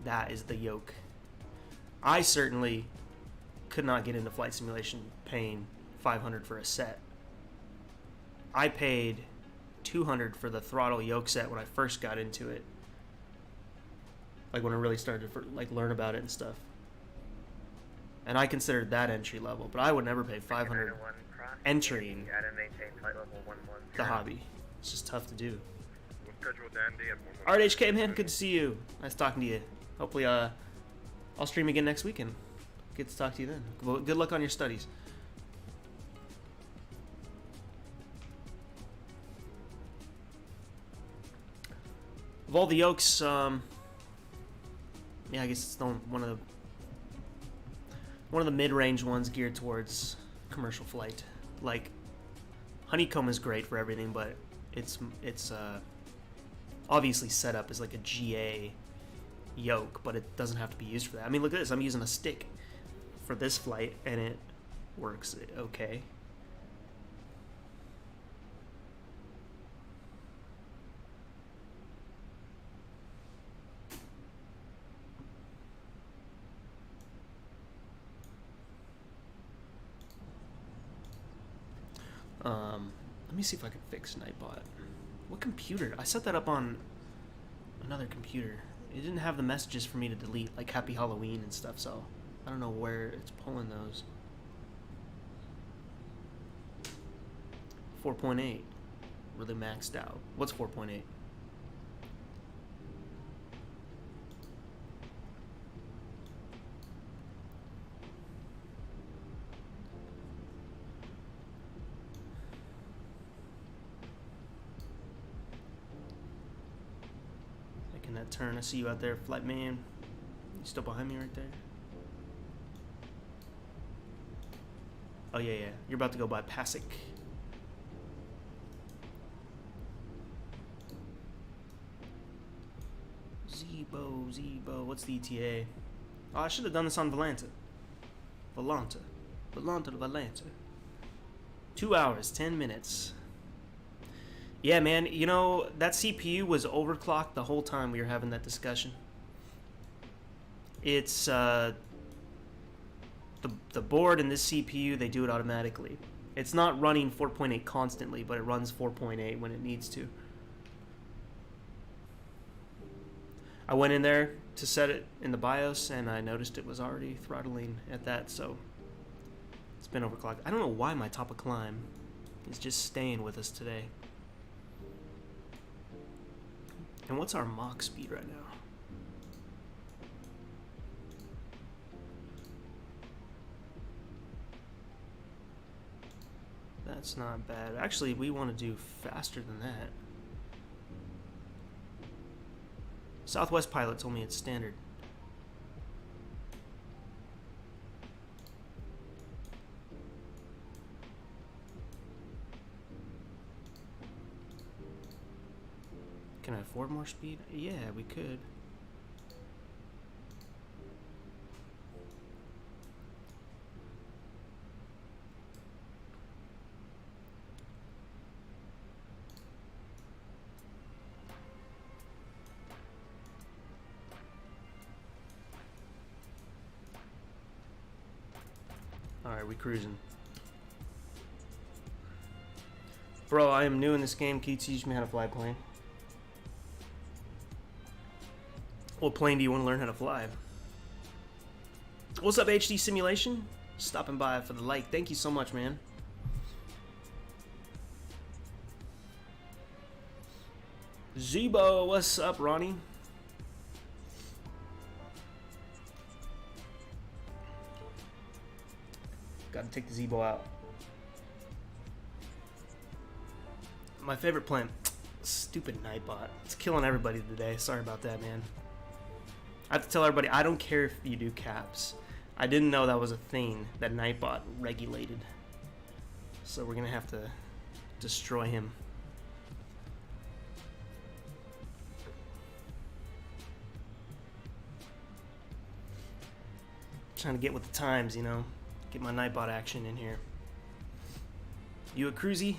that is the yoke. I certainly could not get into flight simulation paying $500 for a set. I paid $200 for the throttle yoke set when I first got into it. Like when I really started to learn about it and stuff. And I considered that entry level, but I would never pay $500 entering the hobby. It's just tough to do. Alright, HK man, good to see you. Nice talking to you. Hopefully I'll stream again next weekend. Get to talk to you then. Good luck on your studies. Of all the yokes, yeah, I guess it's one of the mid-range ones geared towards commercial flight. Like, Honeycomb is great for everything, but it's obviously set up as like a GA yoke, but it doesn't have to be used for that. I mean, look at this. I'm using a stick for this flight, and it works okay. Let me see if I can fix Nightbot. What computer? I set that up on another computer. It didn't have the messages for me to delete, like Happy Halloween and stuff, so I don't know where it's pulling those. 4.8. Really maxed out. What's 4.8? That turn. I see you out there, flight man. You still behind me right there? Oh yeah, yeah. You're about to go by Pasek. Zibo. What's the ETA? Oh, I should have done this on Volanta. 2 hours, 10 minutes. Yeah, man, you know, that CPU was overclocked the whole time we were having that discussion. It's, the board and this CPU, they do it automatically. It's not running 4.8 constantly, but it runs 4.8 when it needs to. I went in there to set it in the BIOS, and I noticed it was already throttling at that, so it's been overclocked. I don't know why my top of climb is just staying with us today. And what's our Mach speed right now? That's not bad. Actually, we want to do faster than that. Southwest Pilot told me it's standard. Can I afford more speed? Yeah, we could. Alright, we cruising. Bro, I am new in this game. Can you teach me how to fly a plane? What plane do you want to learn how to fly? What's up, HD Simulation? Stopping by for the like. Thank you so much, man. Zibo, what's up, Ronnie? Gotta take the Zibo out. My favorite plane. Stupid Nightbot. It's killing everybody today. Sorry about that, man. I have to tell everybody, I don't care if you do caps. I didn't know that was a thing that Nightbot regulated. So we're gonna have to destroy him. Trying to get with the times, you know. Get my Nightbot action in here. You a cruisy?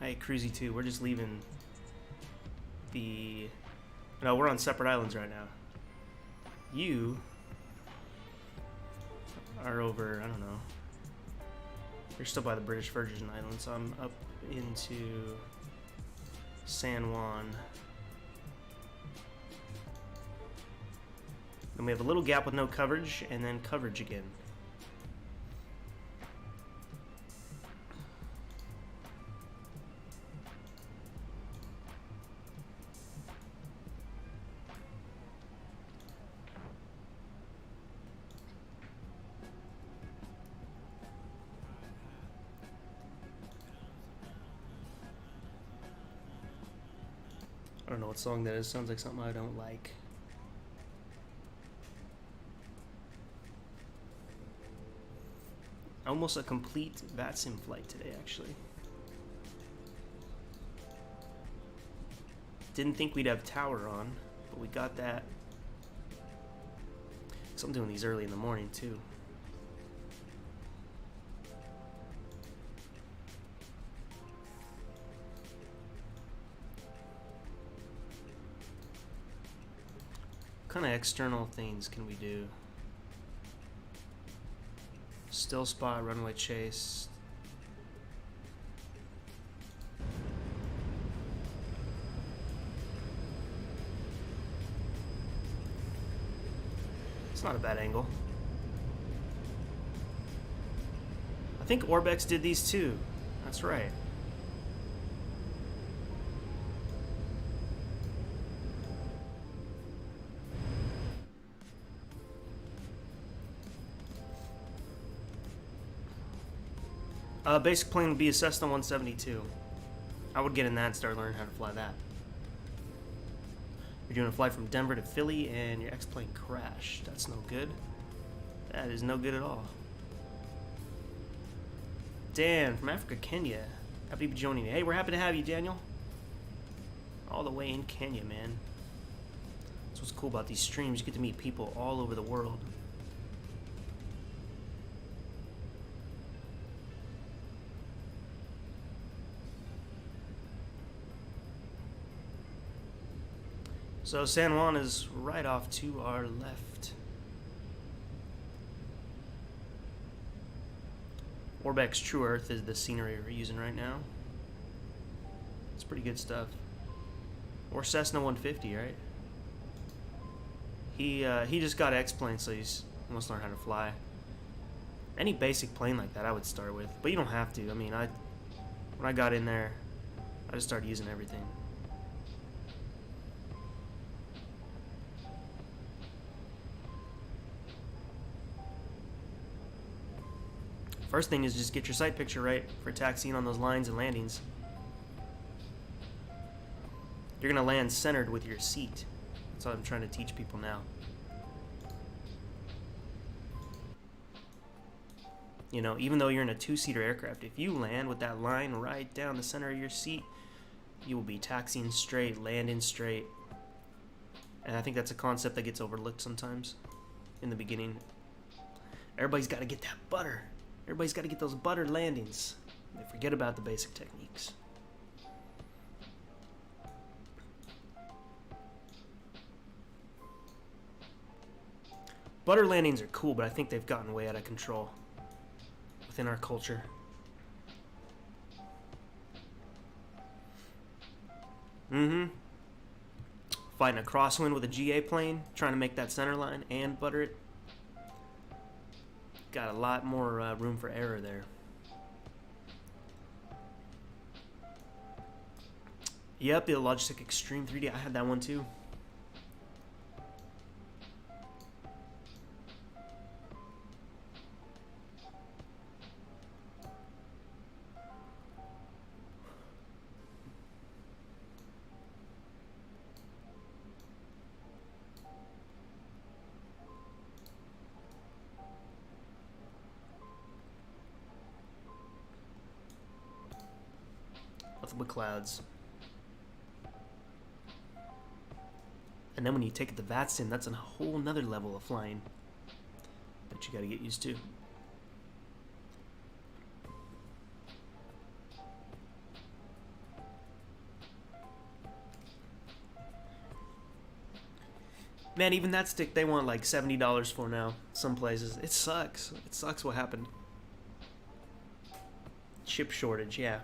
I a cruisy too. We're just leaving the... No, we're on separate islands right now. You are over, I don't know. You're still by the British Virgin Islands, so I'm up into San Juan. Then we have a little gap with no coverage, and then coverage again. I don't know what song that is. Sounds like something I don't like. Almost a complete VATSIM flight today, actually. Didn't think we'd have tower on, but we got that. So I'm doing these early in the morning, too. What kind of external things can we do? Still spot, runway chase. It's not a bad angle. I think Orbx did these too. That's right. Basic plane would be a Cessna 172. I would get in that and start learning how to fly that. You're doing a flight from Denver to Philly and your X-plane crashed. That's no good. That is no good at all. Dan from Africa, Kenya. Happy to be joining you. Hey, we're happy to have you, Daniel. All the way in Kenya, man. That's what's cool about these streams. You get to meet people all over the world. So San Juan is right off to our left. Orbx True Earth is the scenery we're using right now. It's pretty good stuff. Or Cessna 150, right? He just got X-plane, so he wants to learn how to fly. Any basic plane like that I would start with, but you don't have to. I mean, when I got in there, I just started using everything. First thing is just get your sight picture right for taxiing on those lines and landings. You're gonna land centered with your seat. That's what I'm trying to teach people now. You know, even though you're in a two-seater aircraft, if you land with that line right down the center of your seat, you will be taxiing straight, landing straight. And I think that's a concept that gets overlooked sometimes in the beginning. Everybody's got to get that butter. Everybody's got to get those butter landings. They forget about the basic techniques. Butter landings are cool, but I think they've gotten way out of control within our culture. Fighting a crosswind with a GA plane, trying to make that center line and butter it. Got a lot more room for error there. Yep, the Logitech Extreme 3D. I had that one too. Nothing but clouds. And then when you take it to VATSIM, that's a whole nother level of flying that you gotta get used to. Man, even that stick they want like $70 for now. Some places. It sucks. It sucks what happened. Chip shortage, yeah.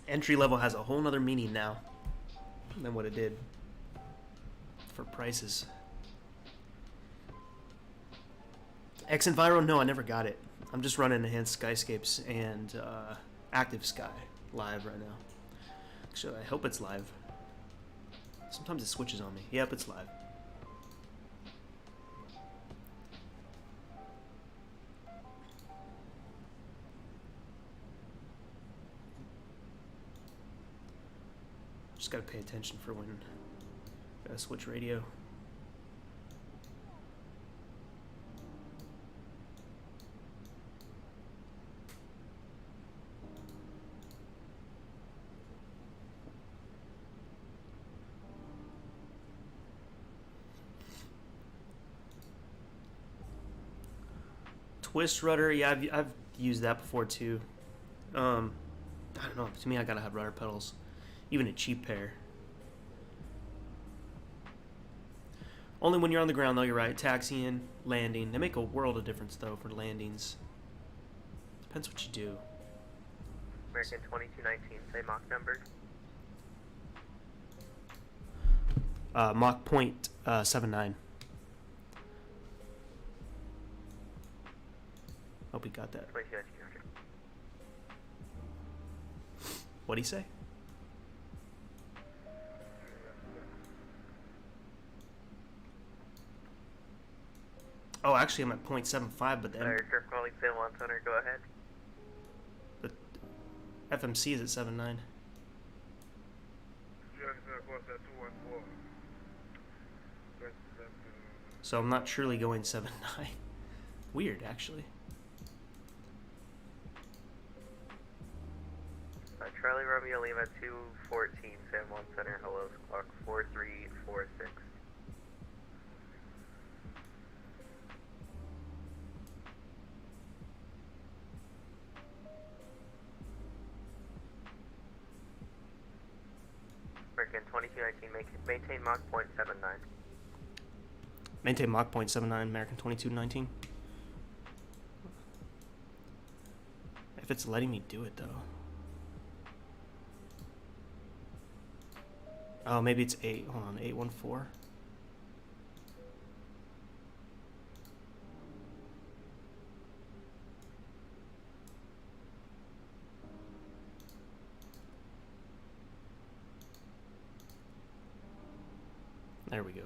Entry level has a whole nother meaning now than what it did for prices. X-Enviro? No, I never got it. I'm just running enhanced Skyscapes and Active Sky live right now. Actually, I hope it's live. Sometimes it switches on me. Yep, it's live. Just gotta pay attention for when gotta switch radio. Twist rudder, yeah, I've used that before too. I don't know. To me, I gotta have rudder pedals. Even a cheap pair. Only when you're on the ground though, you're right. Taxiing, landing. They make a world of difference though for landings. Depends what you do. American 2219, say Mach number. Mach point 79. Hope he got that. 2219. What'd he say? Oh, actually, I'm at 0.75, but the Aircraft calling San Juan Center, go ahead. The FMC is at 7.9. So I'm not truly going 7.9. Weird, actually. Charlie Romeo Lima 214, San Juan Center, hello, clock 4346. American 2219, maintain Mach .79. Maintain Mach .79, American 2219. If it's letting me do it, though. Oh, maybe it's 8. Hold on, 814. There we go.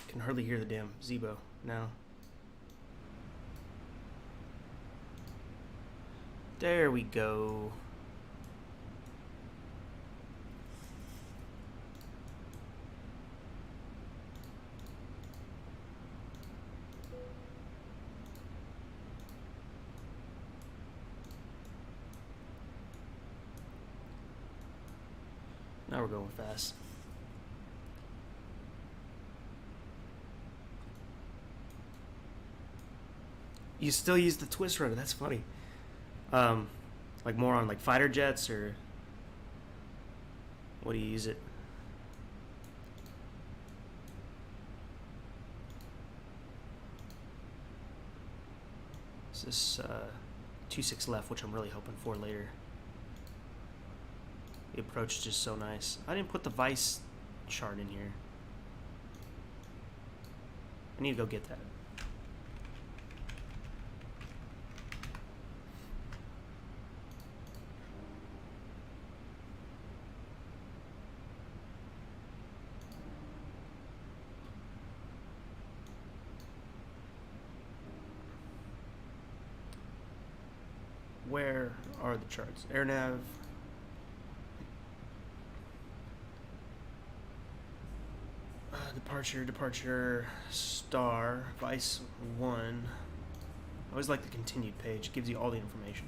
Can hardly hear the damn Zibo now. There we go. Now we're going fast. You still use the twist rudder, that's funny. Like more on like fighter jets, or what do you use it? Is this 2.6 left, which I'm really hoping for later. The approach is just so nice. I didn't put the vice chart in here. I need to go get that. Where are the charts? AirNav. Departure, star, vice 1. I always like the continued page. It gives you all the information.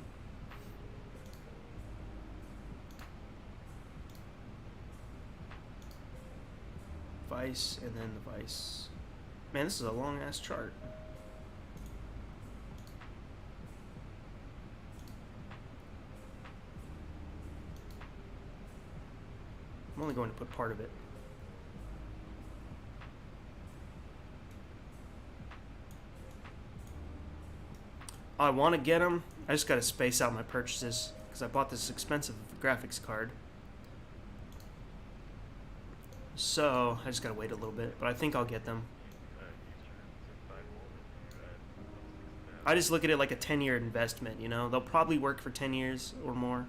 Vice, and then the vice. Man, this is a long ass chart. I'm only going to put part of it. I want to get them. I just got to space out my purchases because I bought this expensive graphics card. So I just got to wait a little bit, but I think I'll get them. I just look at it like a 10-year investment, you know? They'll probably work for 10 years or more.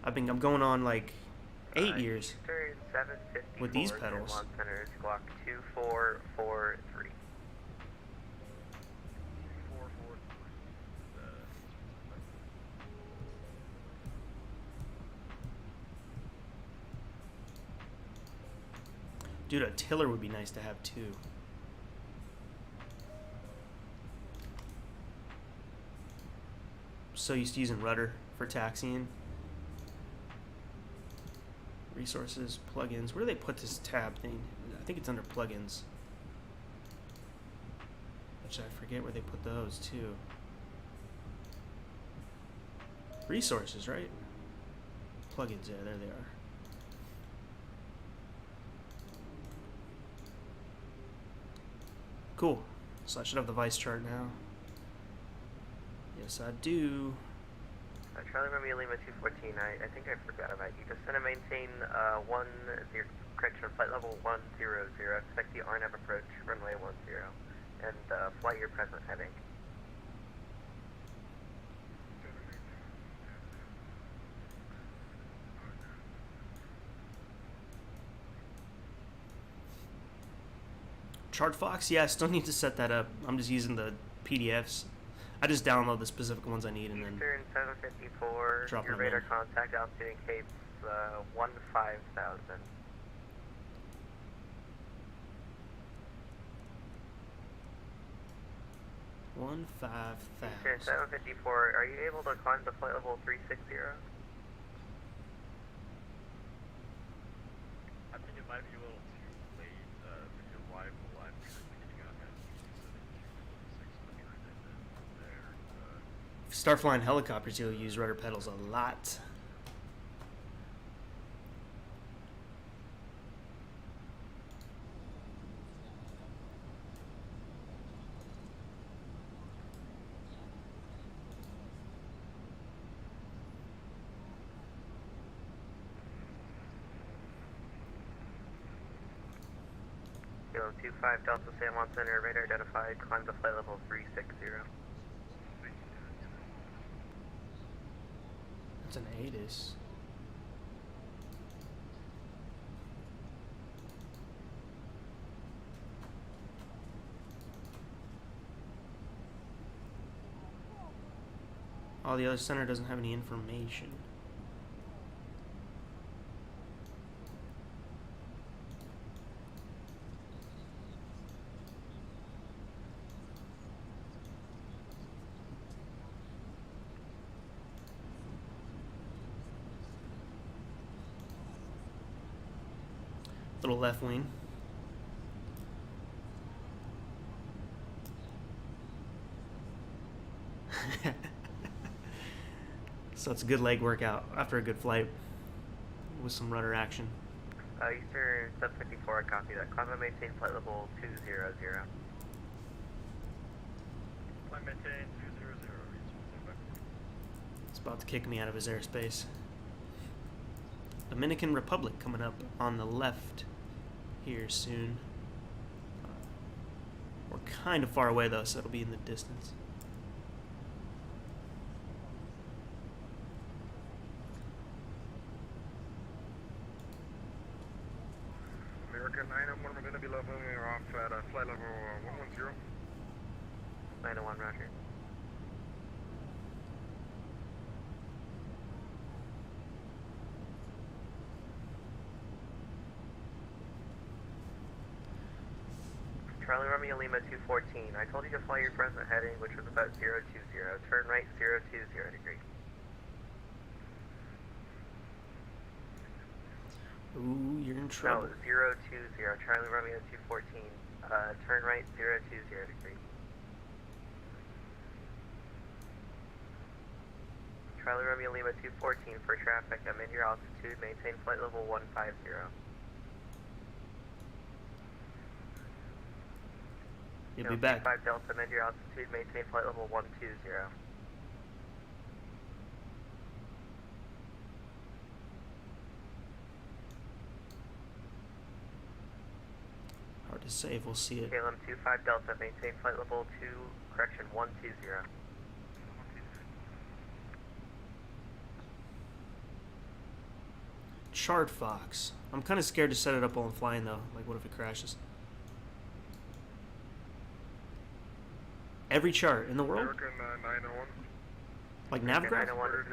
I'm going on like 8 years with these pedals. Glock 2443. Dude, a tiller would be nice to have too. So used to using Rudder for taxiing. Resources, plugins. Where do they put this tab thing? I think it's under plugins. Which I forget where they put those too. Resources, right? Plugins, yeah, there they are. Cool. So I should have the vice chart now. Yes, I do. Charlie Romeo Lima 214, I think I forgot about you. Just going to maintain correction, flight level 100. Expect the RNAV approach, runway 10, and fly your present heading. ChartFox? Yeah, I still need to set that up. I'm just using the PDFs. I just download the specific ones I need and then Eastern 754, drop your them radar in. contact altitude in Cape 15,000. Eastern 754, are you able to climb to flight level 360? I think it might be a little too late for your live currently getting on at 600 and then from there. Start flying helicopters, you'll use rudder pedals a lot. Kilo 25 Delta San Juan Center, radar identified, climb to flight level 360. That's an ATIS. Oh, the other center doesn't have any information. Little left wing. So it's a good leg workout after a good flight with some rudder action. Eastern sub 54, copy that. Climb and maintain flight level 200. Climb maintain 200. It's about to kick me out of his airspace. Dominican Republic coming up on the left here soon. We're kind of far away though, so it'll be in the distance. American 901, we're going to be leveling off at flight level 110. 901, roger. Charlie Romeo Lima 214. I told you to fly your present heading, which was about 020. Turn right 020 degree. Ooh, you're in trouble. No, 020. Charlie Romeo 214. Turn right 020 degree. Charlie Romeo Lima 214 for traffic. I'm in your altitude. Maintain flight level 150. You'll be back. 5 Delta, amend your altitude, maintain flight level 120. Hard to say if we'll see it. KLM 25 Delta, maintain flight level 120. Chart Fox. I'm kind of scared to set it up while I'm flying though. Like, what if it crashes? Every chart in the world? American 901. Like Navgraph? 901,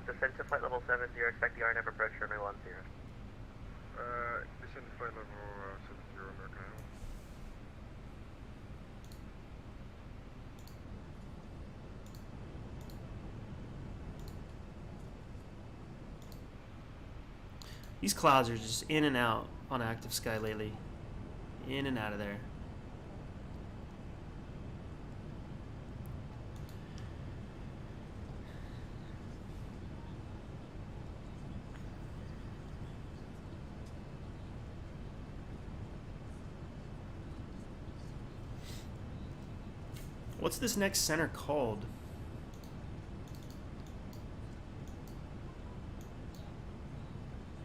descend to flight level 70, expect the RNAV approach runway 10. Descend to flight level 70, American 901. These clouds are just in and out on active sky lately. In and out of there. What's this next center called?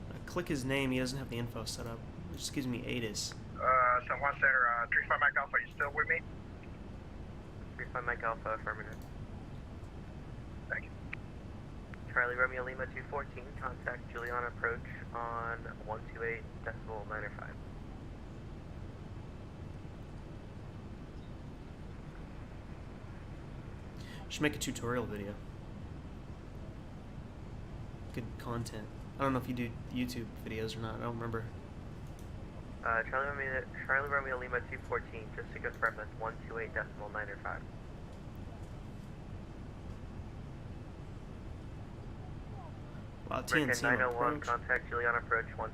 I click his name, he doesn't have the info set up. It just gives me ATIS. San Juan Center, 35 Mike Alpha, you still with me? 35 Mike Alpha, affirmative. Thank you. Charlie Romeo Lima 214, contact Juliana approach on 128.905. Should make a tutorial video. Good content. I don't know if you do YouTube videos or not. I don't remember. Charlie Romeo Lima 214, just to confirm that's 128.905. Wow, American TNCM 901, approach. contact Juliana approach 128.905.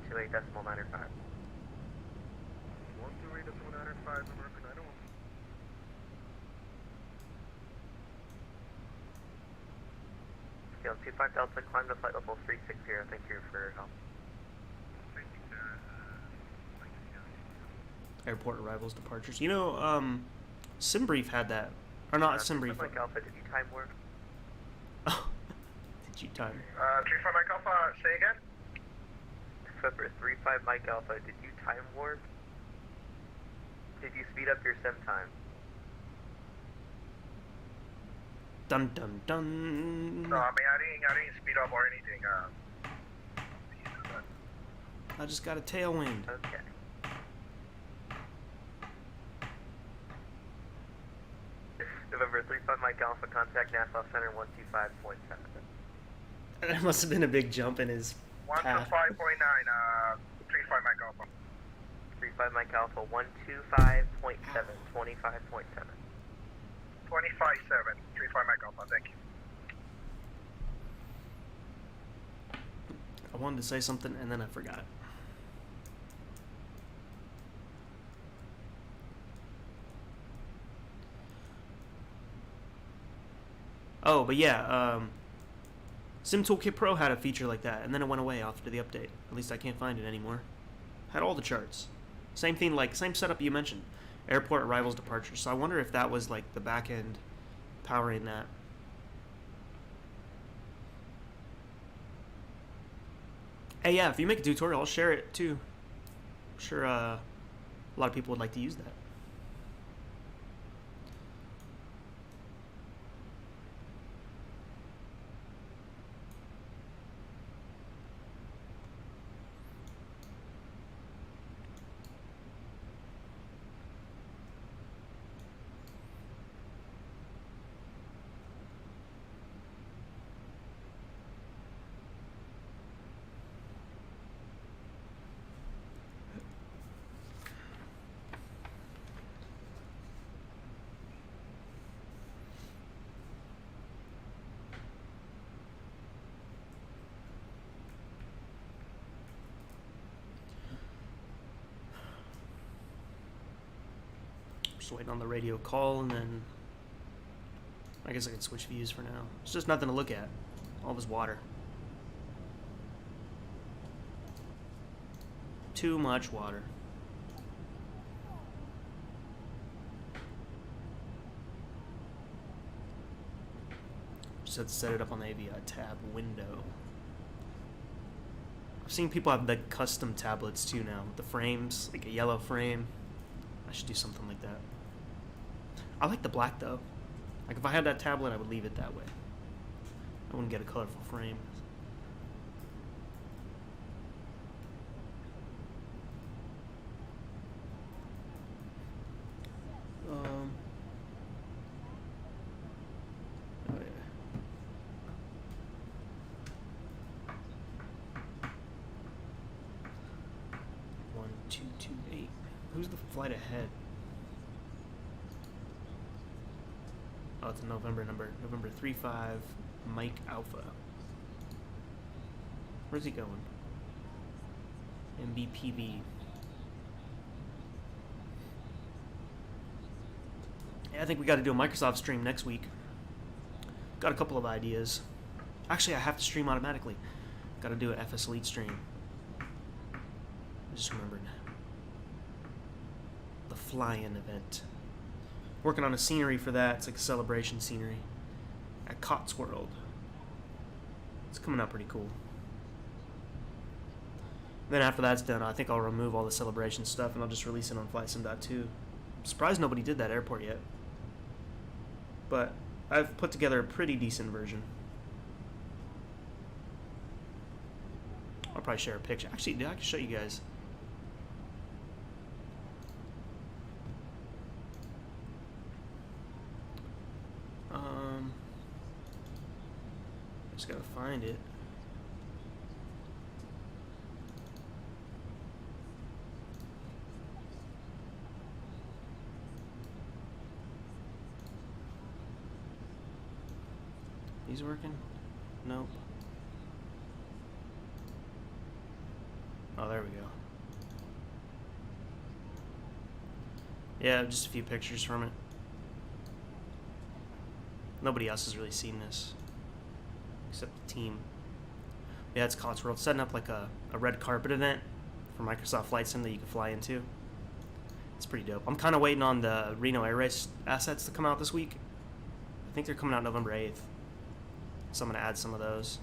128.905, American 901. 128.905, 125 Delta, climb to flight level 360. Thank you for your help. Airport arrivals, departures. You know, SimBrief had that. Or not SimBrief. Mike Alpha, did you time warp? Oh, did you time? 35 Mike Alpha, say again? Flipper 35 Mike Alpha, did you time warp? Did you speed up your sim time? Dun dun dun. No, I mean, I didn't speed up or anything. I just got a tailwind. Okay. November 35 Mike Alpha, contact Nassau Center 125.7. That must have been a big jump in his path. 125.9, 35 Mike Alpha. 35 Mike Alpha, 125.7, 25.7. 25.7, 35 Mike Alpha, thank you. I wanted to say something and then I forgot. Oh, but yeah, Sim Toolkit Pro had a feature like that, and then it went away after the update. At least I can't find it anymore. Had all the charts. Same thing, like, same setup you mentioned. Airport arrivals, departures. So I wonder if that was, like, the back end powering that. Hey, yeah, if you make a tutorial, I'll share it, too. I'm sure a lot of people would like to use that. Just waiting on the radio call, and then I guess I can switch views for now. It's just nothing to look at. All this water. Too much water. Just have to set it up on the AVI tab window. I've seen people have the custom tablets too now, with the frames, like a yellow frame. I should do something like that. I like the black though. Like if I had that tablet, I would leave it that way. I wouldn't get a colorful frame. Oh yeah. 1228. Who's the flight ahead? Oh, it's a November number. November 35, Mike Alpha. Where's he going? MBPV. Yeah, I think we got to do a Microsoft stream next week. Got a couple of ideas. Actually, I have to stream automatically. Got to do an FSElite stream. I just remembered. The fly-in event. Working on a scenery for that. It's like a celebration scenery at Cotsworld. It's coming out pretty cool. Then after that's done, I think I'll remove all the celebration stuff and I'll just release it on FlightSim.2. I'm surprised nobody did that airport yet. But I've put together a pretty decent version. I'll probably share a picture. Actually, I can show you guys. Just gotta find it. He's working? Nope. Oh, there we go. Yeah, just a few pictures from it. Nobody else has really seen this. except the team. Yeah, it's Cotswold, setting up like a red carpet event for Microsoft Flight Sim that you can fly into. It's pretty dope. I'm kind of waiting on the Reno Air Race assets to come out this week. I think they're coming out November 8th. So I'm going to add some of those.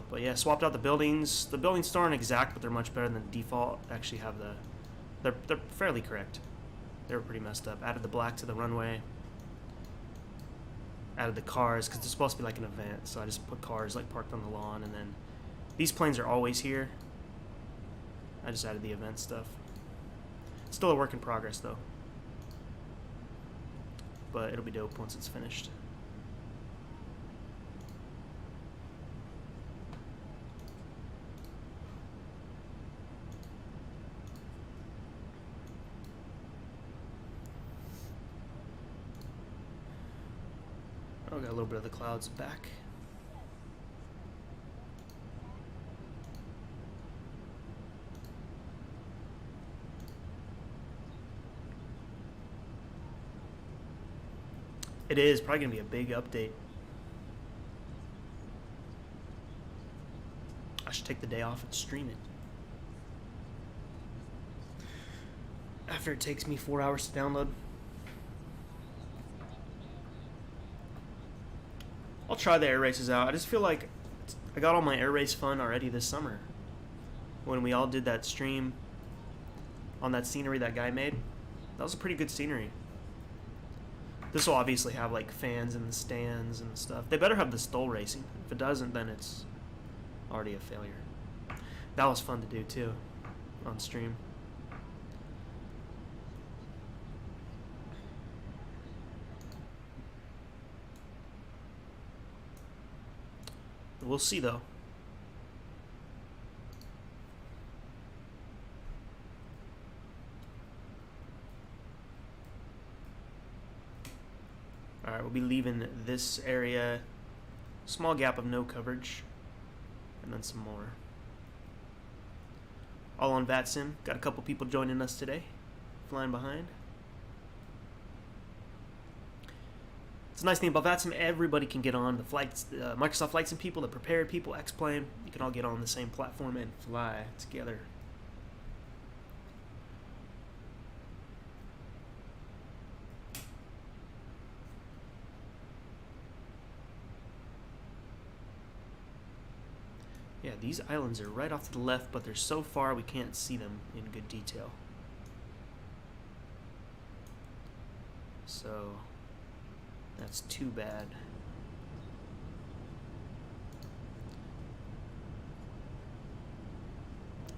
But yeah, swapped out the buildings. The buildings still aren't exact, but they're much better than default. Actually have the... They're fairly correct. They were pretty messed up. Added the black to the runway. Added the cars, because it's supposed to be like an event. So I just put cars like parked on the lawn. And then these planes are always here. I just added the event stuff. Still a work in progress though. But it'll be dope once it's finished. Oh, got a little bit of the clouds back. It is probably gonna be a big update. I should take the day off and stream it. After it takes me 4 hours to download. I'll try the air races out. I just feel like I got all my air race fun already this summer. When we all did that stream on that scenery that guy made. That was a pretty good scenery. This will obviously have like fans in the stands and stuff. They better have the stole racing. If it doesn't, then it's already a failure. That was fun to do too on stream. We'll see though. Alright, we'll be leaving this area. Small gap of no coverage. And then some more. All on VATSIM. Got a couple people joining us today. Flying behind. It's a nice thing about VATSIM. Everybody can get on. The flights, Microsoft Flight Sim people, the prepared people, X-Plane. You can all get on the same platform and fly together. Yeah, these islands are right off to the left, but they're so far we can't see them in good detail. So, that's too bad.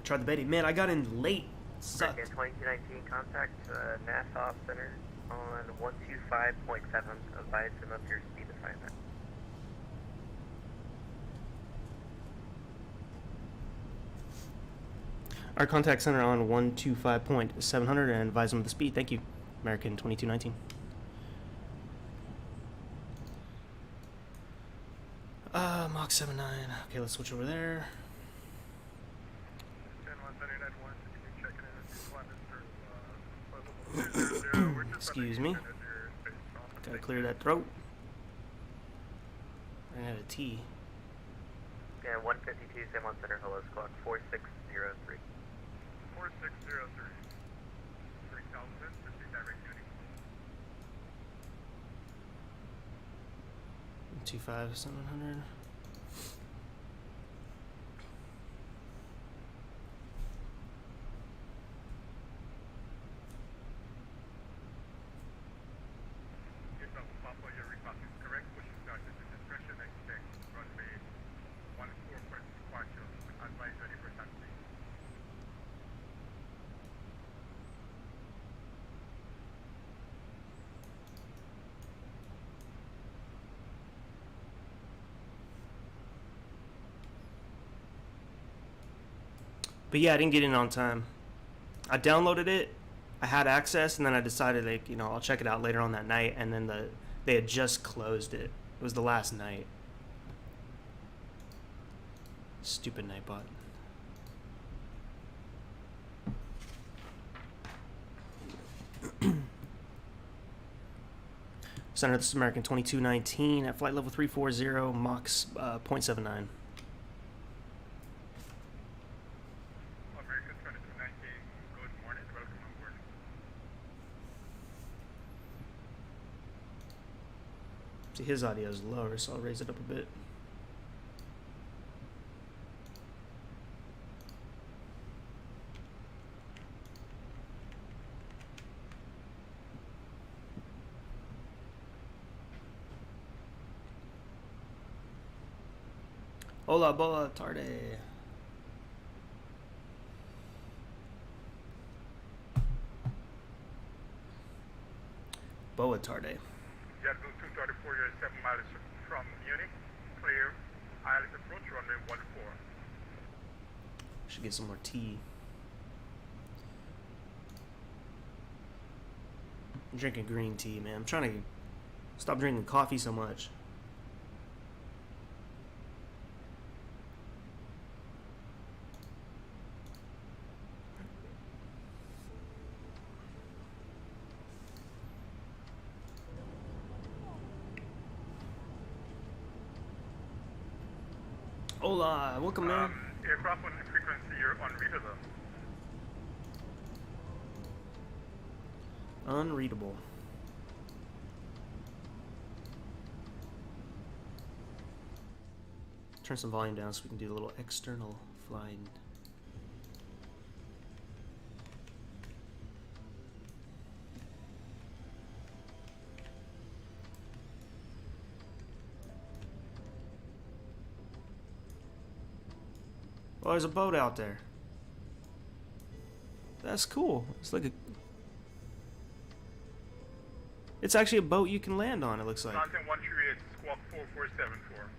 Tried the Betty. Man, I got in late. Sucked. 2219 contact NASA Center on 125.7. Advise him of your speed assignment. Our contact center on 125.700 and advise them of the speed. Thank you. American 2219. Mach 79. Okay, let's switch over there. Excuse me. Gotta clear that throat. I had a T. Yeah, 152, San Juan Center, hello, squawk 4603. 4603. 3000, proceed direct duty. 25700. Papa, your recall is correct. Pushing start at the discretion. Expect runway 14 for departure. Advise ready for taxi. But yeah, I didn't get in on time. I downloaded it, I had access, and then I decided, like, you know, I'll check it out later on that night, and then they had just closed it. It was the last night. Stupid Nightbot. Center, this is American 2219 at flight level 340, Mach 0.79. American 2219, good morning, welcome on board. See, his audio is lower, so I'll raise it up a bit. Hola, boa tarde. Boa tarde. JetBlue 234, you're 7 miles from Munich. Clear. ILS approach, runway 14. Should get some more tea. I'm drinking green tea, man. I'm trying to stop drinking coffee so much. Hola, welcome, man. Aircraft on frequency, you're unreadable. Unreadable. Turn some volume down so we can do a little external flying. Oh, there's a boat out there. That's cool. It's like a... It's actually a boat you can land on, it looks like. Mountain 138, squawk 4474.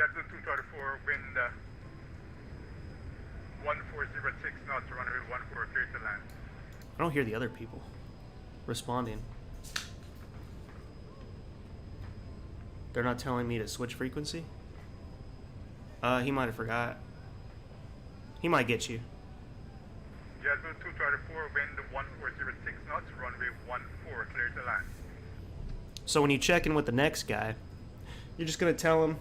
JetBlue 234, wind 1406 knots, runway 14, clear to land. I don't hear the other people responding. They're not telling me to switch frequency? He might have forgot. He might get you. JetBlue 234, wind 1406 knots, runway 14, clear to land. So when you check in with the next guy, you're just going to tell him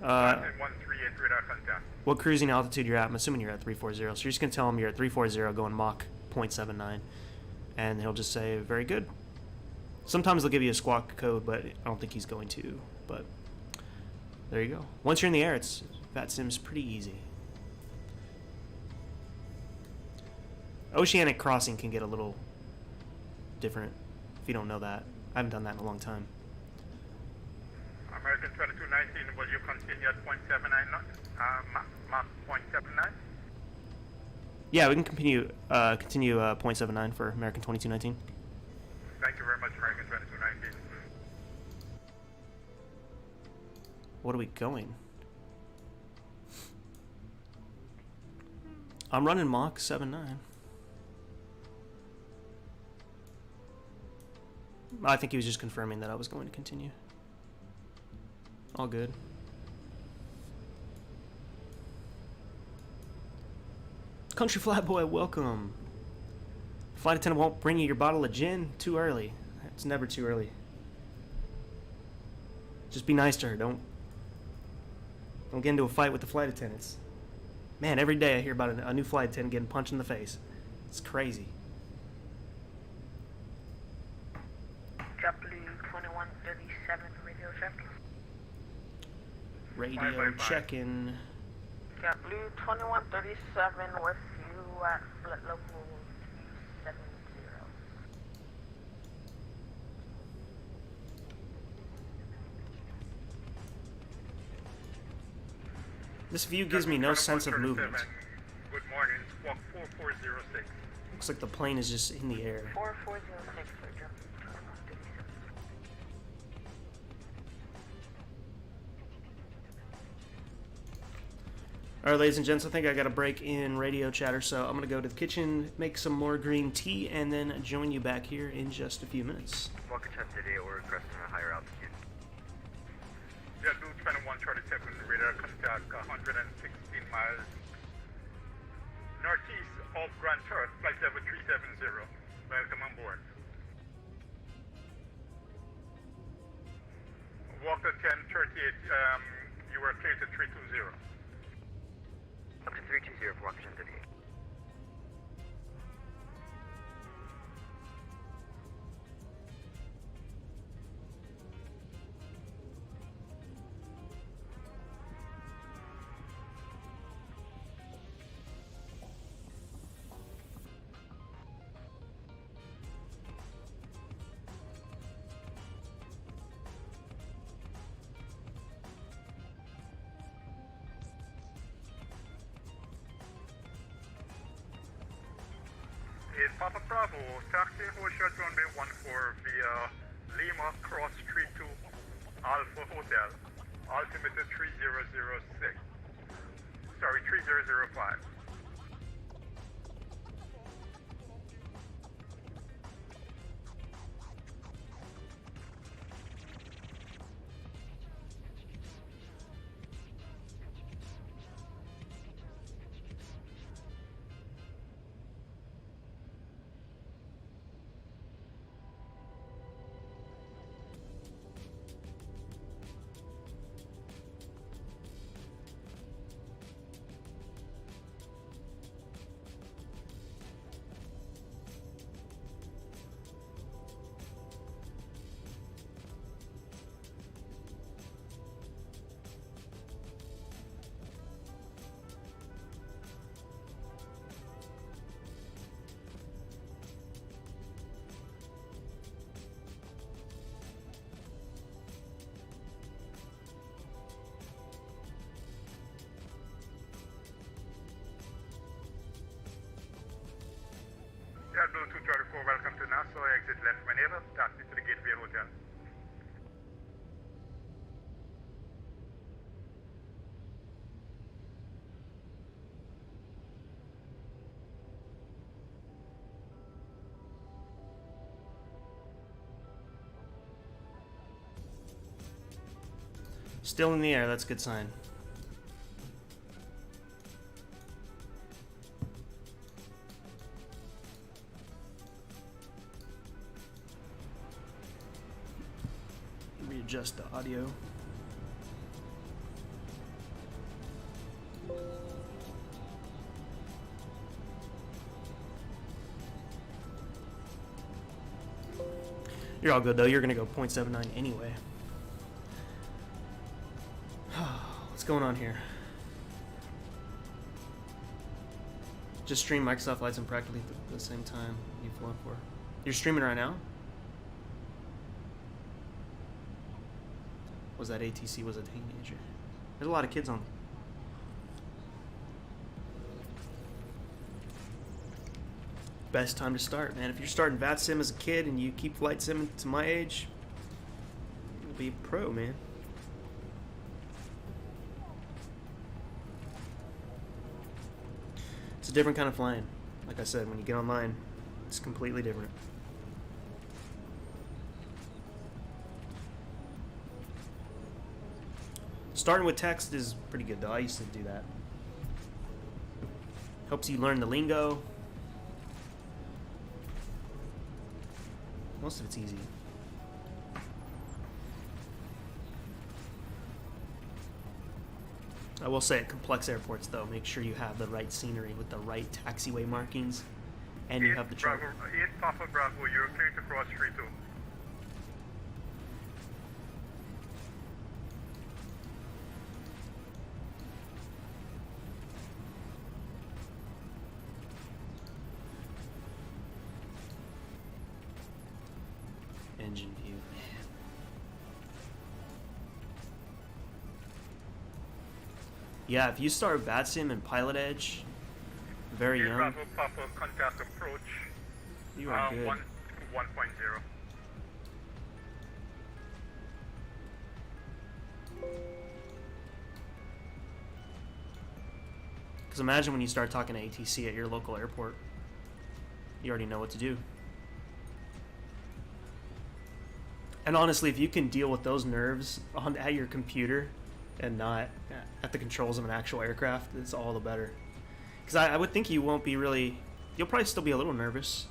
Mountain 138, radar contact. what cruising altitude you're at. I'm assuming you're at 340. So you're just going to tell him you're at 340 going Mach 0.79. And he'll just say, very good. Sometimes they'll give you a squawk code, but I don't think he's going to. But there you go. Once you're in the air, it's VATSIM's pretty easy. Oceanic crossing can get a little different if you don't know that. I haven't done that in a long time. American 2219, will you continue at 0.79 knots? Mach 0.79? Yeah, we can continue 0.79 for American 2219. Thank you very much, American 2219. What are we going? I'm running Mach 79. I think he was just confirming that I was going to continue. All good. Country Flat Boy, welcome. Flight attendant won't bring you your bottle of gin too early. It's never too early. Just be nice to her. Don't get into a fight with the flight attendants. Man, every day I hear about a new flight attendant getting punched in the face. It's crazy. JetBlue 2137 radio check. Radio check-in. JetBlue 2137 with you at flight level 270. This view gives me no sense of movement. Good morning, squawk 4406. Looks like the plane is just in the air. 4406 for JetBlue 2137. Alright, ladies and gents, I think I got a break in radio chatter, so I'm going to go to the kitchen, make some more green tea, and then join you back here in just a few minutes. Walker Chap today, we're requesting a higher altitude. Yeah, Blue 2137, radar contact 116 miles northeast of Grand Turk, flight level 370. Welcome on board. Walker 1038, you are clear to 320. Up to 320 for Walker 1038. Is Papa Bravo, taxi Hotel runway 14 via Lima Cross 32 Alpha Hotel, altimeter 3006. Sorry, 3005. Yeah, Blue 234, welcome to Nassau, exit left Manila, taxi to the Gateway Hotel. Still in the air, that's a good sign. Readjust the audio. You're all good though, you're gonna go 0.79 anyway. What's going on here? Just stream Microsoft Flight Sim practically at the same time you flew for. You're streaming right now? Was that ATC was a teenager? There's a lot of kids on. Best time to start, man. If you're starting VATSIM as a kid and you keep flight sim to my age, you'll be a pro, man. It's a different kind of flying. Like I said, when you get online, it's completely different. Starting with text is pretty good though. I used to do that. Helps you learn the lingo. Most of it's easy. I will say at complex airports though, make sure you have the right scenery with the right taxiway markings and you have the chart. 8 Papa Bravo, you're clear to cross 32. Engine view, man. Yeah, if you start VATSIM and Pilot Edge very young, Bravo Papa, contact approach. You are good. 1.0. Because imagine when you start talking to ATC at your local airport, you already know what to do. And honestly, if you can deal with those nerves at your computer and not at the controls of an actual aircraft, it's all the better. Because I would think you won't be really... You'll probably still be a little nervous,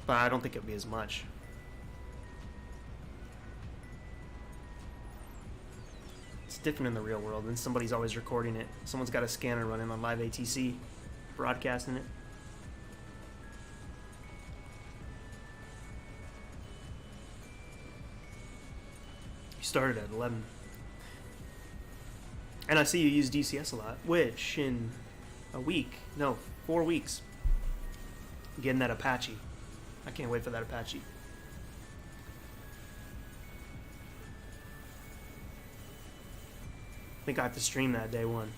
but I don't think it'll be as much. It's different in the real world, and somebody's always recording it. Someone's got a scanner running on live ATC, broadcasting it. You started at 11. And I see you use DCS a lot, which in a week, no, 4 weeks, getting that Apache. I can't wait for that Apache. I think I have to stream that day one.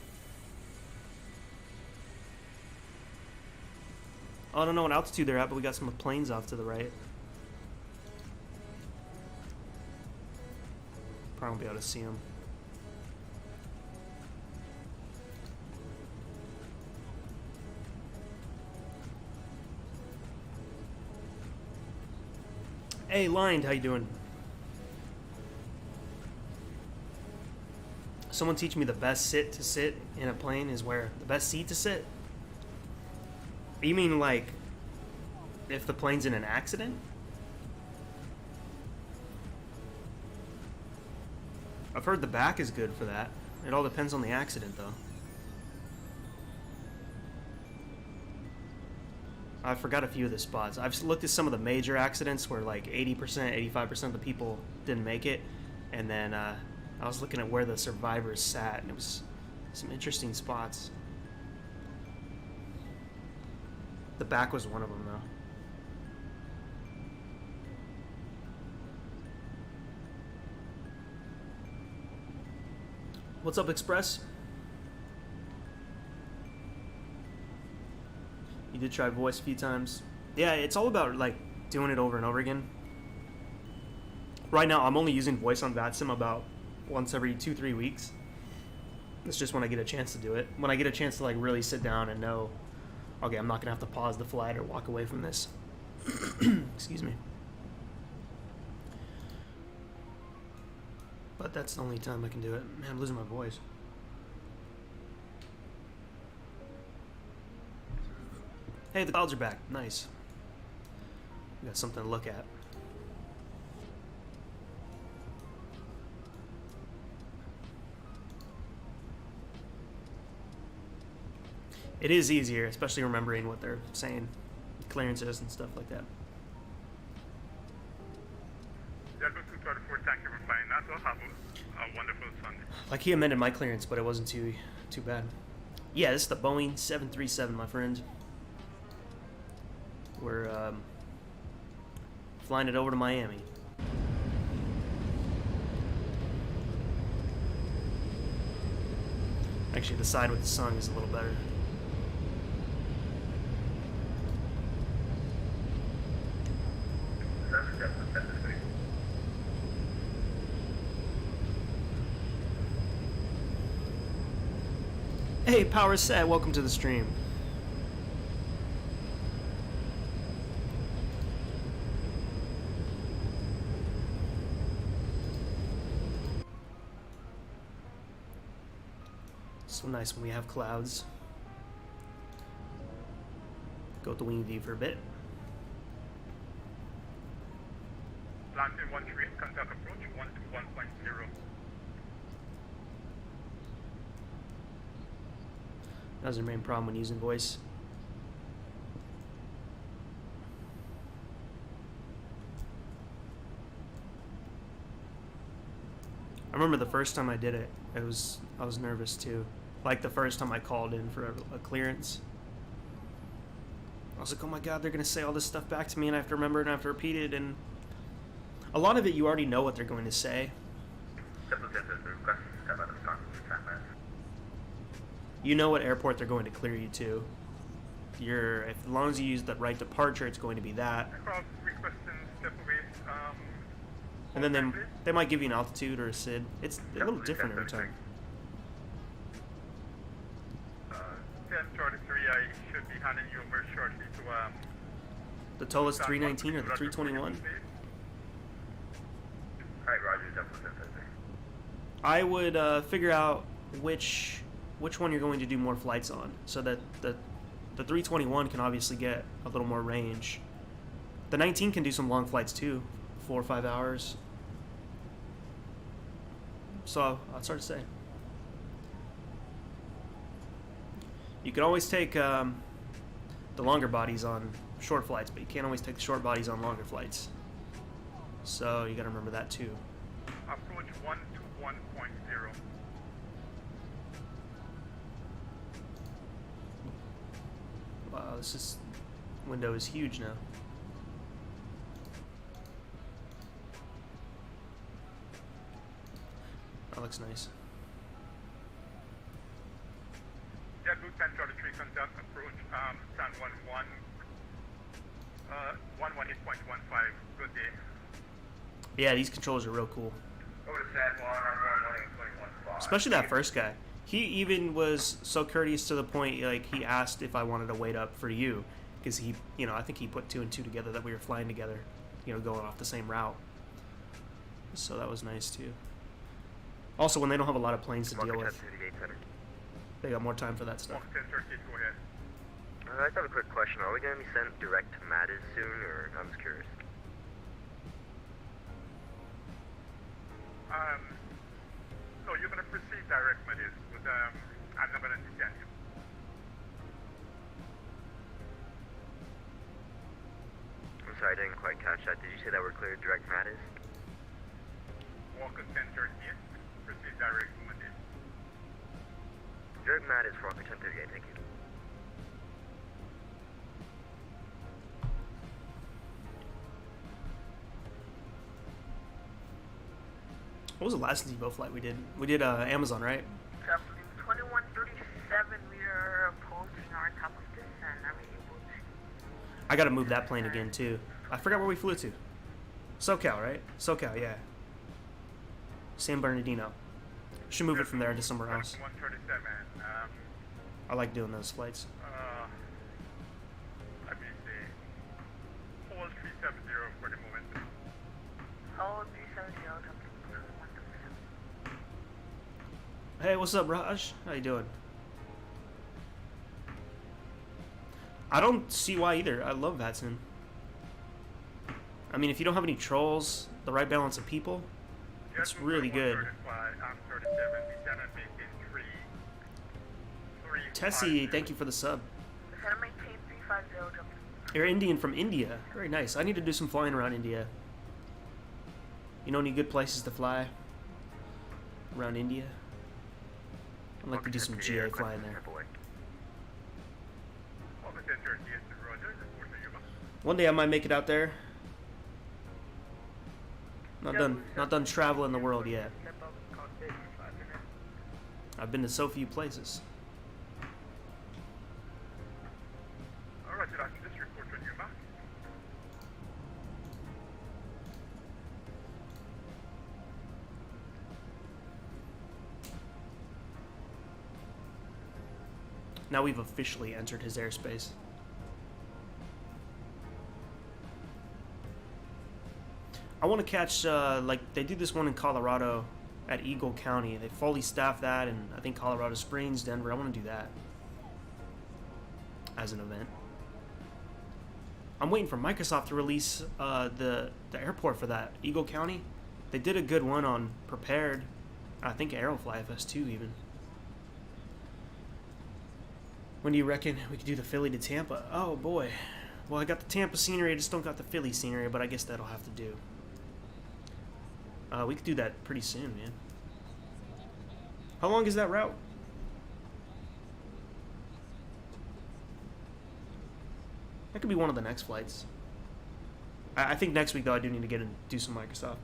I don't know what altitude they're at, but we got some planes off to the right. Probably won't be able to see them. Hey, Lined, how you doing? Someone teach me the best sit to sit in a plane is where? The best seat to sit? You mean like if the plane's in an accident? I've heard the back is good for that. It all depends on the accident though. I forgot a few of the spots. I've looked at some of the major accidents where like 80%, 85% of the people didn't make it. And then I was looking at where the survivors sat, and it was some interesting spots. The back was one of them though. What's up, Express? You did try voice a few times. Yeah, it's all about like doing it over and over again. Right now, I'm only using voice on VATSIM about once every 2-3 weeks. It's just when I get a chance to do it. When I get a chance to like really sit down and know, okay, I'm not gonna have to pause the flight or walk away from this. Excuse me. But that's the only time I can do it. Man, I'm losing my voice. Hey, the clouds are back. Nice. We got something to look at. It is easier, especially remembering what they're saying, clearances and stuff like that. Thank you for flying NATO. Have a wonderful Sunday. Like he amended my clearance, but it wasn't too bad. Yeah, this is the Boeing 737, my friend. We're flying it over to Miami. Actually, the side with the sun is a little better. Hey, Power Set, welcome to the stream. So nice when we have clouds. Go with the wing view for a bit. Landing 13, contact approach 121.0. That was the main problem when using voice. I remember the first time I did it, I was nervous too. Like the first time I called in for a clearance. I was like, oh my god, they're gonna say all this stuff back to me and I have to remember it and I have to repeat it, and a lot of it you already know what they're going to say. You know what airport they're going to clear you to. As long as you use the right departure, it's going to be that. And then they might give you an altitude or a SID. It's a little different every time. handing you over shortly to The tallest 319 or the 321? Alright, Roger, definitely. I would figure out which one you're going to do more flights on, so that the 321 can obviously get a little more range. The 19 can do some long flights too, 4 or 5 hours. So that's hard to say. You can always take the longer bodies on short flights, but you can't always take the short bodies on longer flights. So you got to remember that too. Approach 121.0. Wow, window is huge now. That looks nice. JetBlue 1033 contact approach San 11 118.15. Good day. Yeah, these controllers are real cool. Over to San Juan, I'm 118.15. Especially that first guy. He even was so courteous to the point, like, he asked if I wanted to wait up for you. Because he, I think he put 2 and 2 together that we were flying together, going off the same route. So that was nice, too. Also, when they don't have a lot of planes to deal with, they got more time for that stuff. Go ahead. I just have a quick question. Are we going to be sent direct to MADIZ soon, or I'm just curious? No, you're going to proceed direct MADIZ, but I'm not going to detain you. I'm sorry, I didn't quite catch that. Did you say that we're cleared direct MADIZ? Walker 1038, proceed direct to MADIZ. Direct MADIZ for Walker 1038, thank you. What was the last Zibo flight we did? We did Amazon, right? 2137, we are approaching our top of descent. Are we able to... I gotta move that plane again, too. I forgot where we flew to. SoCal, right? SoCal, yeah. San Bernardino. Should move it from there into somewhere else. 137, I like doing those flights. let me see. Hold 370 for the moment. Hold 370, jumping 2137. Hey, what's up, Raj? How you doing? I don't see why either. I love VATSIM. I mean, if you don't have any trolls, the right balance of people, it's really good. Tessie, thank you for the sub. Descend maintain 350, jumping. You're Indian from India. Very nice. I need to do some flying around India. You know any good places to fly around India? I'd like to do some GA flying there. One day I might make it out there. Not done traveling the world yet. I've been to so few places. Alright, I can just report on your back. Now we've officially entered his airspace. I want to catch, like, they do this one in Colorado at Eagle County. They fully staff that, and I think Colorado Springs, Denver. I want to do that as an event. I'm waiting for Microsoft to release the airport for that, Eagle County. They did a good one on Prepared. I think Aerofly FS2 even. When do you reckon we could do the Philly to Tampa? Oh boy. Well, I got the Tampa scenery, I just don't got the Philly scenery, but I guess that'll have to do. We could do that pretty soon, man. How long is that route? That could be one of the next flights. I think next week, though, I do need to get and do some Microsoft.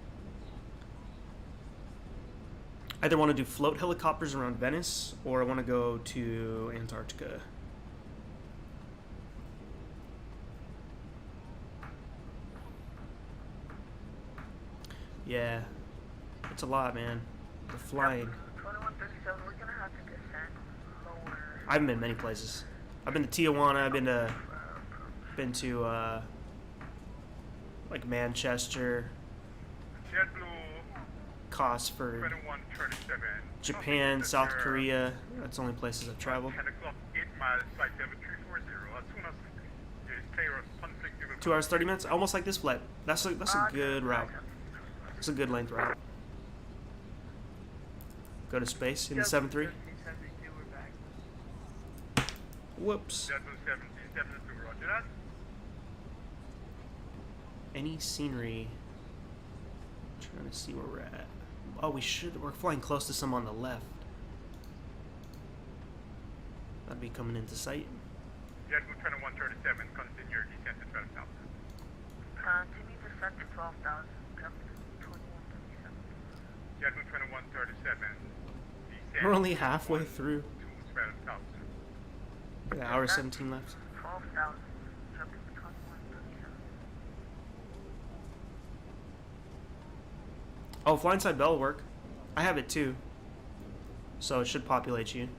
I either want to do float helicopters around Venice, or I want to go to Antarctica. Yeah, it's a lot, man. The flying. 2137, we're gonna have to descend lower. I haven't been many places. I've been to Tijuana. I've been to like Manchester, Cosford, 2137. Japan, South Korea. That's the only places I've traveled. 10 o'clock, 8 miles, flight level 340. As soon as there is clear of conflict, you will 2 hours 30 minutes, almost like this flight. That's a good route. It's a good length route. Go to space in the 7-3. Whoops. Jet blue 1772, roger that. Any scenery? Trying to see where we're at. Oh, we're flying close to some on the left. That'd be coming into sight. Jet blue 2137, continue descent to 12,000. Continue descent to 12,000. Captain 2137. Jet blue 2137, descent. We're only halfway through. To 12,000. An hour 17 left. 12,000. Captain 2137. Oh, flying-side bell will work. I have it too. So it should populate you.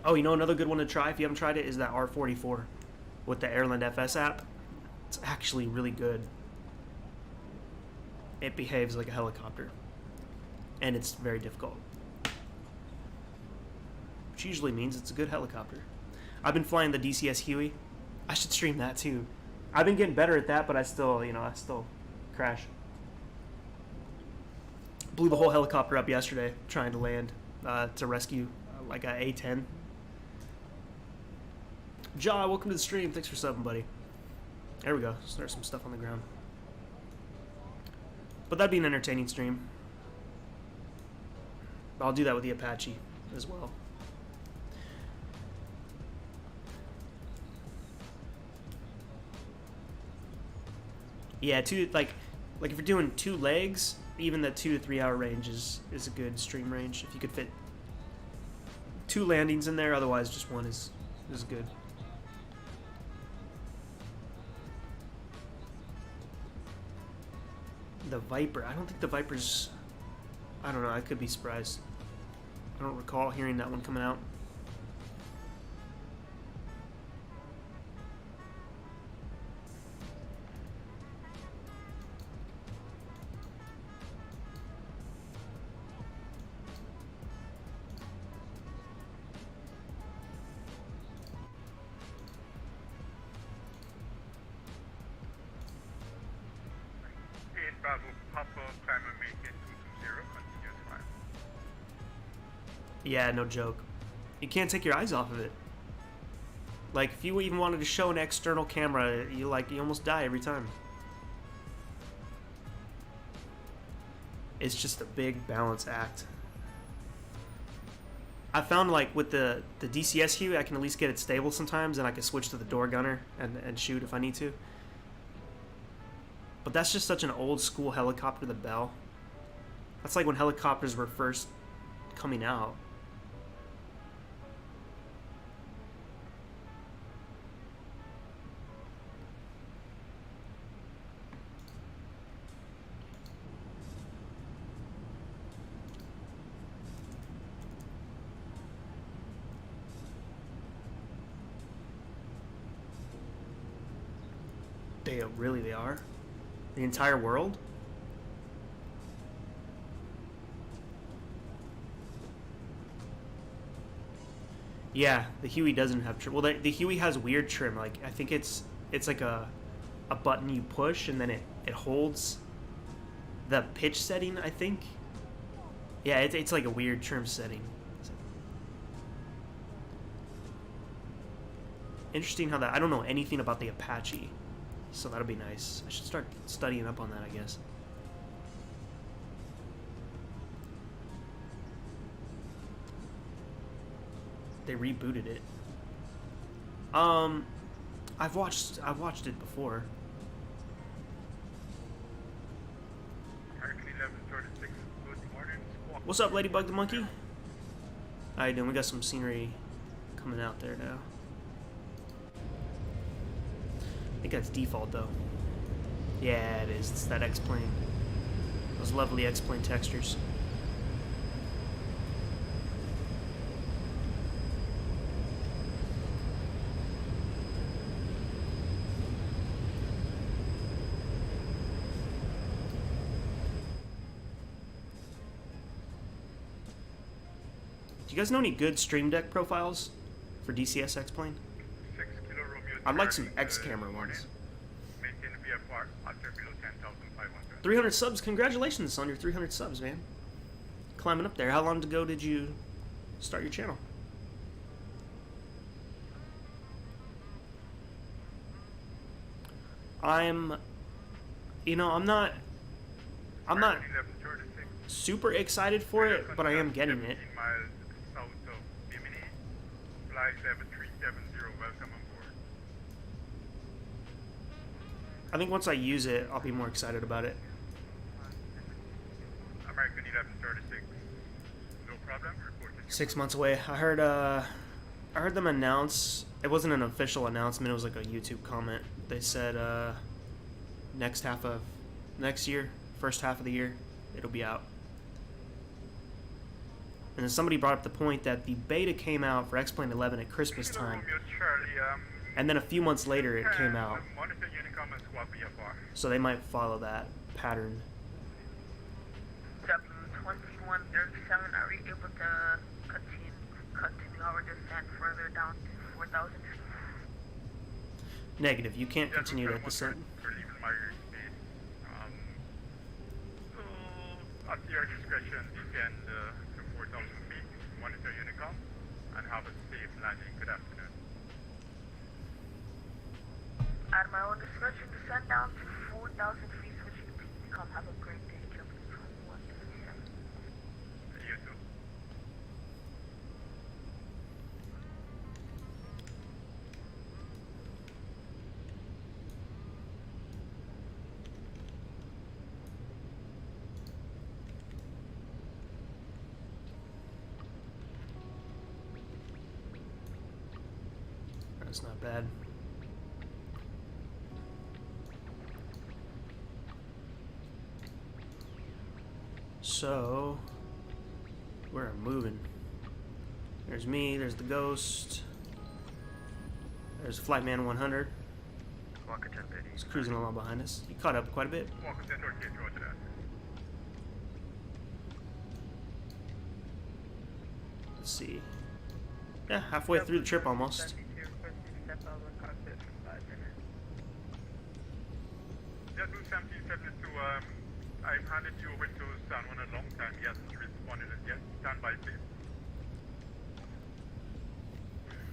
Oh, you know another good one to try if you haven't tried it is that R44 with the Airland FS app. It's actually really good. It behaves like a helicopter. And it's very difficult. Which usually means it's a good helicopter. I've been flying the DCS Huey. I should stream that too. I've been getting better at that, but I still crash. Blew the whole helicopter up yesterday trying to land to rescue like a A-10. Ja, welcome to the stream. Thanks for subbing, buddy. There we go. Start some stuff on the ground. But that'd be an entertaining stream. I'll do that with the Apache as well. Yeah, like if you're doing 2 legs, even the 2 to 3 hour range is a good stream range. If you could fit 2 landings in there, otherwise just 1 is good. The Viper, I don't think the Viper's, I don't know, I could be surprised. I don't recall hearing that one coming out. Yeah, no joke. You can't take your eyes off of it. Like, if you even wanted to show an external camera, you almost die every time. It's just a big balance act. I found, like, with the DCS Huey, I can at least get it stable sometimes, and I can switch to the door gunner and shoot if I need to. But that's just such an old school helicopter, the Bell. That's like when helicopters were first coming out. They are? The entire world? Yeah, the Huey doesn't have trim. Well, the Huey has weird trim. Like, I think it's like a button you push and then it holds the pitch setting, I think. Yeah, it's like a weird trim setting. Interesting how that, I don't know anything about the Apache. So that'll be nice. I should start studying up on that, I guess. They rebooted it. I've watched it before. What's up, Ladybug the Monkey? How you doing? We got some scenery coming out there now. I think that's default though. Yeah, it is. It's that X-plane. Those lovely X-plane textures. you guys know any good stream deck profiles for DCS X-Plane? 6 Kilo Romeo. I'd like some X-camera ones. Maintain VFR after below 10,500. 300 subs. Congratulations on your 300 subs, man. Climbing up there. How long ago did you start your channel? I'm not super excited for it, but I am getting it. Miles south of Bimini. Flight 7370, welcome on board. I think once I use it, I'll be more excited about it. American 1136. No problem. Reporting. 6 months away. I heard them announce. It wasn't an official announcement. It was like a YouTube comment. They said next half of next year, first half of the year, it'll be out. And then somebody brought up the point that the beta came out for X-Plane 11 at Christmas time, and then a few months later it came out. So they might follow that pattern. 2137, are we able to continue our descent further down to 4,000 feet? Negative, you can't continue that descent. At your discretion, descend to 4,000 feet, monitor Unicom, and have a safe landing. Good afternoon. At my own discretion, descend down to 4,000 feet, switching to Unicom. Have a great day, Captain 2137. You too. That's not bad. So, we're moving. There's me, there's the Ghost. There's Flightman 100. He's cruising along behind us. He caught up quite a bit. Let's see. Yeah, halfway through the trip almost. I've handed you over to San Juan a long time. He hasn't responded as yet. Stand by, please.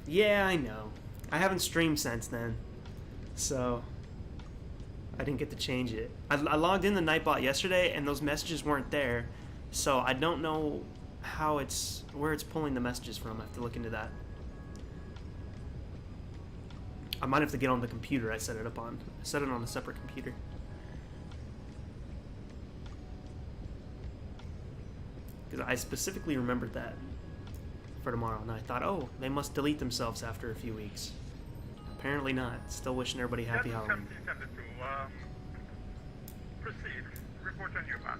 Yeah, I know. I haven't streamed since then, so I didn't get to change it. I logged in the Nightbot yesterday, and those messages weren't there, so I don't know how where it's pulling the messages from. I have to look into that. I might have to get on the computer I set it up on. I set it on a separate computer. Because I specifically remembered that for tomorrow, and I thought, oh, they must delete themselves after a few weeks. Apparently not. Still wishing everybody happy Halloween. Proceed. Report on your map.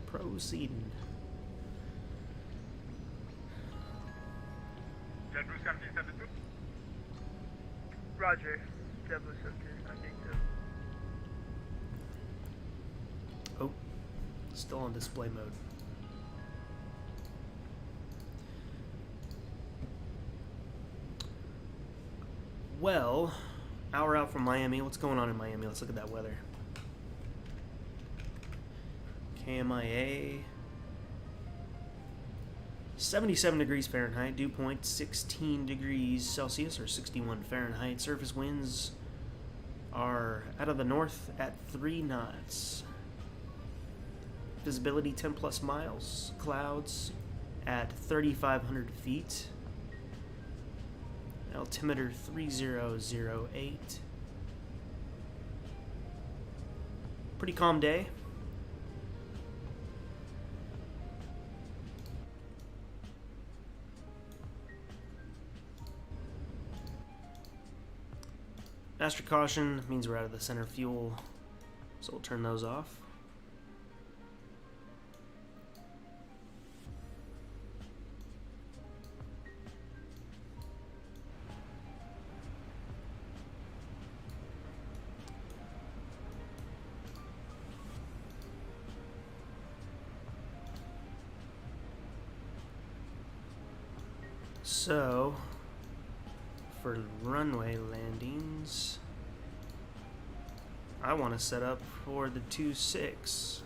Proceeding. JetBlue 1772. Roger. JetBlue 1772. Oh, still on display mode. Well, hour out from Miami. What's going on in Miami? Let's look at that weather. KMIA. 77 degrees Fahrenheit. Dew point 16 degrees Celsius or 61 Fahrenheit. Surface winds are out of the north at 3 knots. Visibility 10 plus miles. Clouds at 3,500 feet. Altimeter 3008. Pretty calm day. Master caution means we're out of the center fuel, so we'll turn those off. So, for runway landings, I want to set up for the 2.6.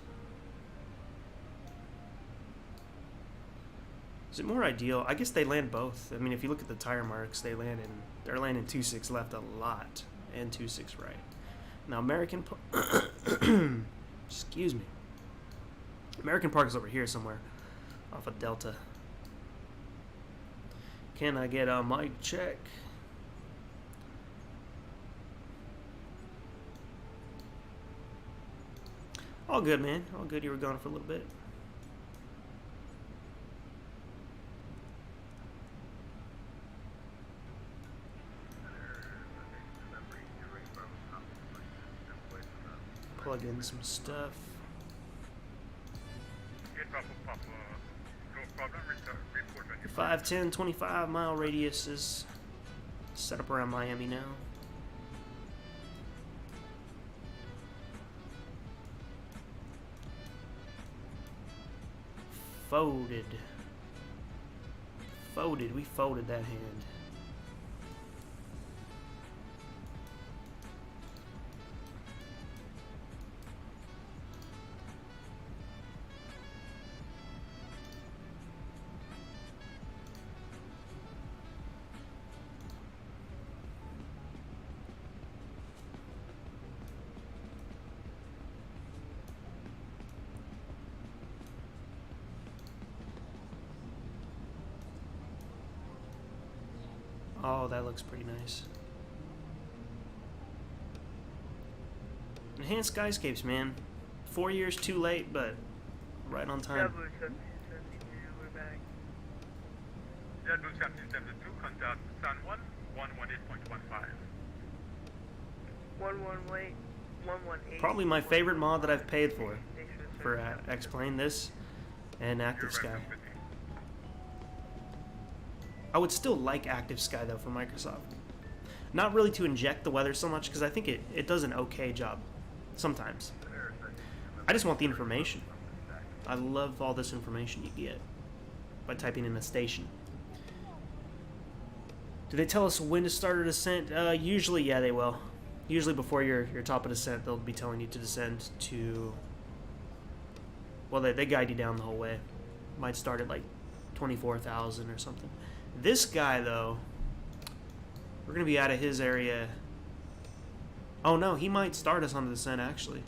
Is it more ideal? I guess they land both. I mean, if you look at the tire marks, they're landing 2.6 left a lot and 2.6 right. Now, American, excuse me. American Park is over here somewhere, off of Delta. Can I get a mic check? All good, man. All good. You were gone for a little bit. Plug in some stuff. 5, 10, 25 mile radius is set up around Miami now. Folded. We folded that hand. Oh, that looks pretty nice. Enhanced Skyscapes, man. 4 years too late, but right on time. We're back. JetBlue 1772, contact San Juan 118.15. 118. Probably my favorite mod that I've paid for X-Plane, this and Active Sky. I would still like Active Sky though from Microsoft. Not really to inject the weather so much because I think it does an okay job sometimes. I just want the information. I love all this information you get by typing in a station. Do they tell us when to start a descent? Usually, yeah, they will. Usually before your top of descent, they'll be telling you to descend to... Well, they guide you down the whole way. Might start at like 24,000 or something. This guy, though, we're going to be out of his area. Oh, no, he might start us on the descent, actually,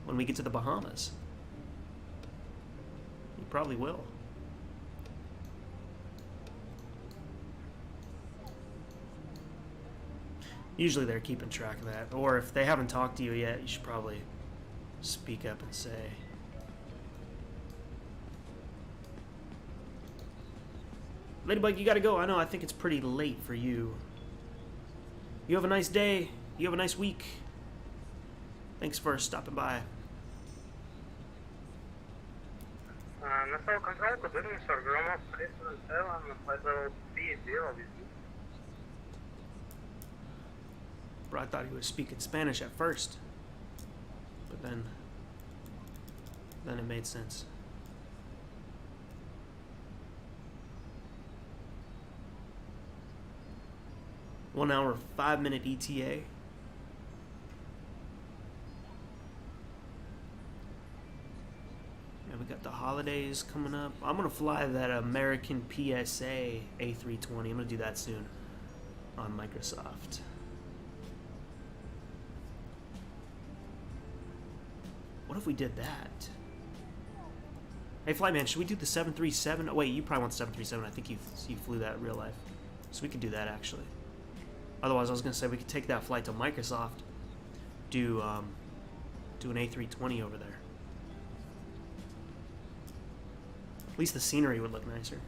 when we get to the Bahamas. He probably will. Usually they're keeping track of that. Or if they haven't talked to you yet, you should probably speak up and say... Ladybug, you gotta go. I know, I think it's pretty late for you. You have a nice day. You have a nice week. Thanks for stopping by. Bro, I thought he was speaking Spanish at first. But then it made sense. 1 hour, 5-minute ETA. Yeah, we got the holidays coming up. I'm gonna fly that American PSA A320. I'm gonna do that soon on Microsoft. What if we did that? Hey, Flightman, should we do the 737? Oh, wait, you probably want the 737. I think you flew that in real life. So we could do that, actually. Otherwise, I was going to say we could take that flight to Microsoft, do an A320 over there. At least the scenery would look nicer.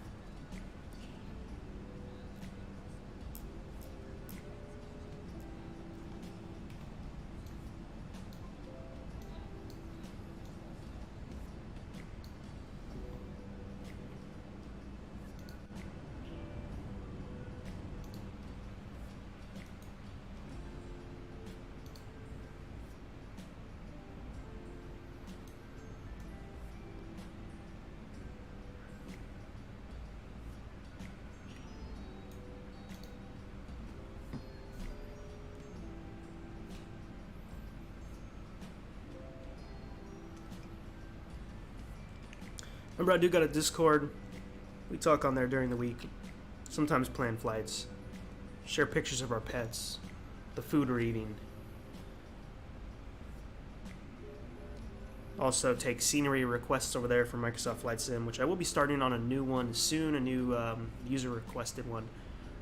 Remember, I do got a Discord. We talk on there during the week. Sometimes plan flights. Share pictures of our pets. The food we're eating. Also take scenery requests over there from Microsoft Flight Sim, which I will be starting on a new one soon, a new user requested one,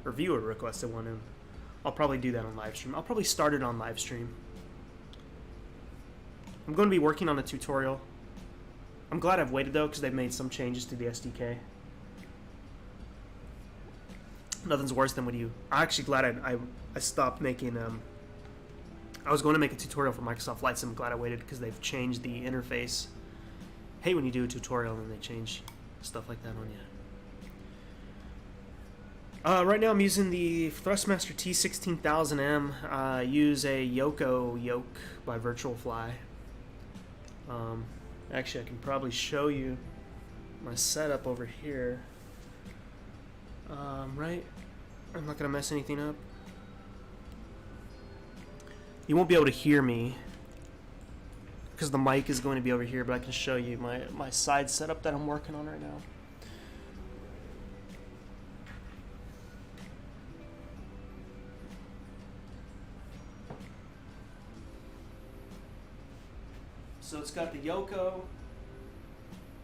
or viewer requested one, and I'll probably do that on live stream. I'll probably start it on live stream. I'm going to be working on a tutorial. I'm glad I've waited though, because they've made some changes to the SDK. Nothing's worse than when you... I'm actually glad I stopped making... I was going to make a tutorial for Microsoft Flight Sim. I'm glad I waited because they've changed the interface. Hate when you do a tutorial and they change stuff like that on you. Right now I'm using the Thrustmaster T16000M. I use a Yoko yoke by Virtual Fly. Actually, I can probably show you my setup over here. Right? I'm not going to mess anything up. You won't be able to hear me because the mic is going to be over here, but I can show you my side setup that I'm working on right now. So it's got the Yoko,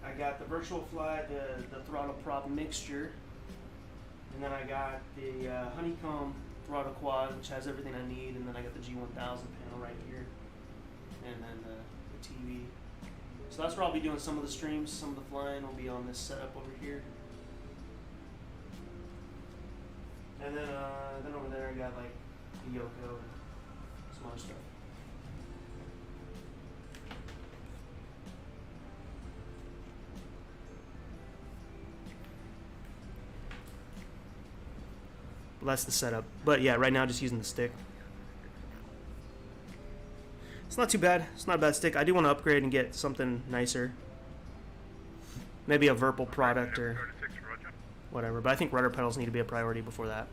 I got the Virtual Fly, the throttle prop mixture, and then I got the Honeycomb throttle quad, which has everything I need, and then I got the G1000 panel right here, and then the TV. So that's where I'll be doing some of the streams. Some of the flying will be on this setup over here. And then over there I got like the Yoko and some other stuff. Well, that's the setup. But yeah, right now just using the stick. It's not too bad. It's not a bad stick. I do want to upgrade and get something nicer. Maybe a Virpil product or whatever. But I think rudder pedals need to be a priority before that.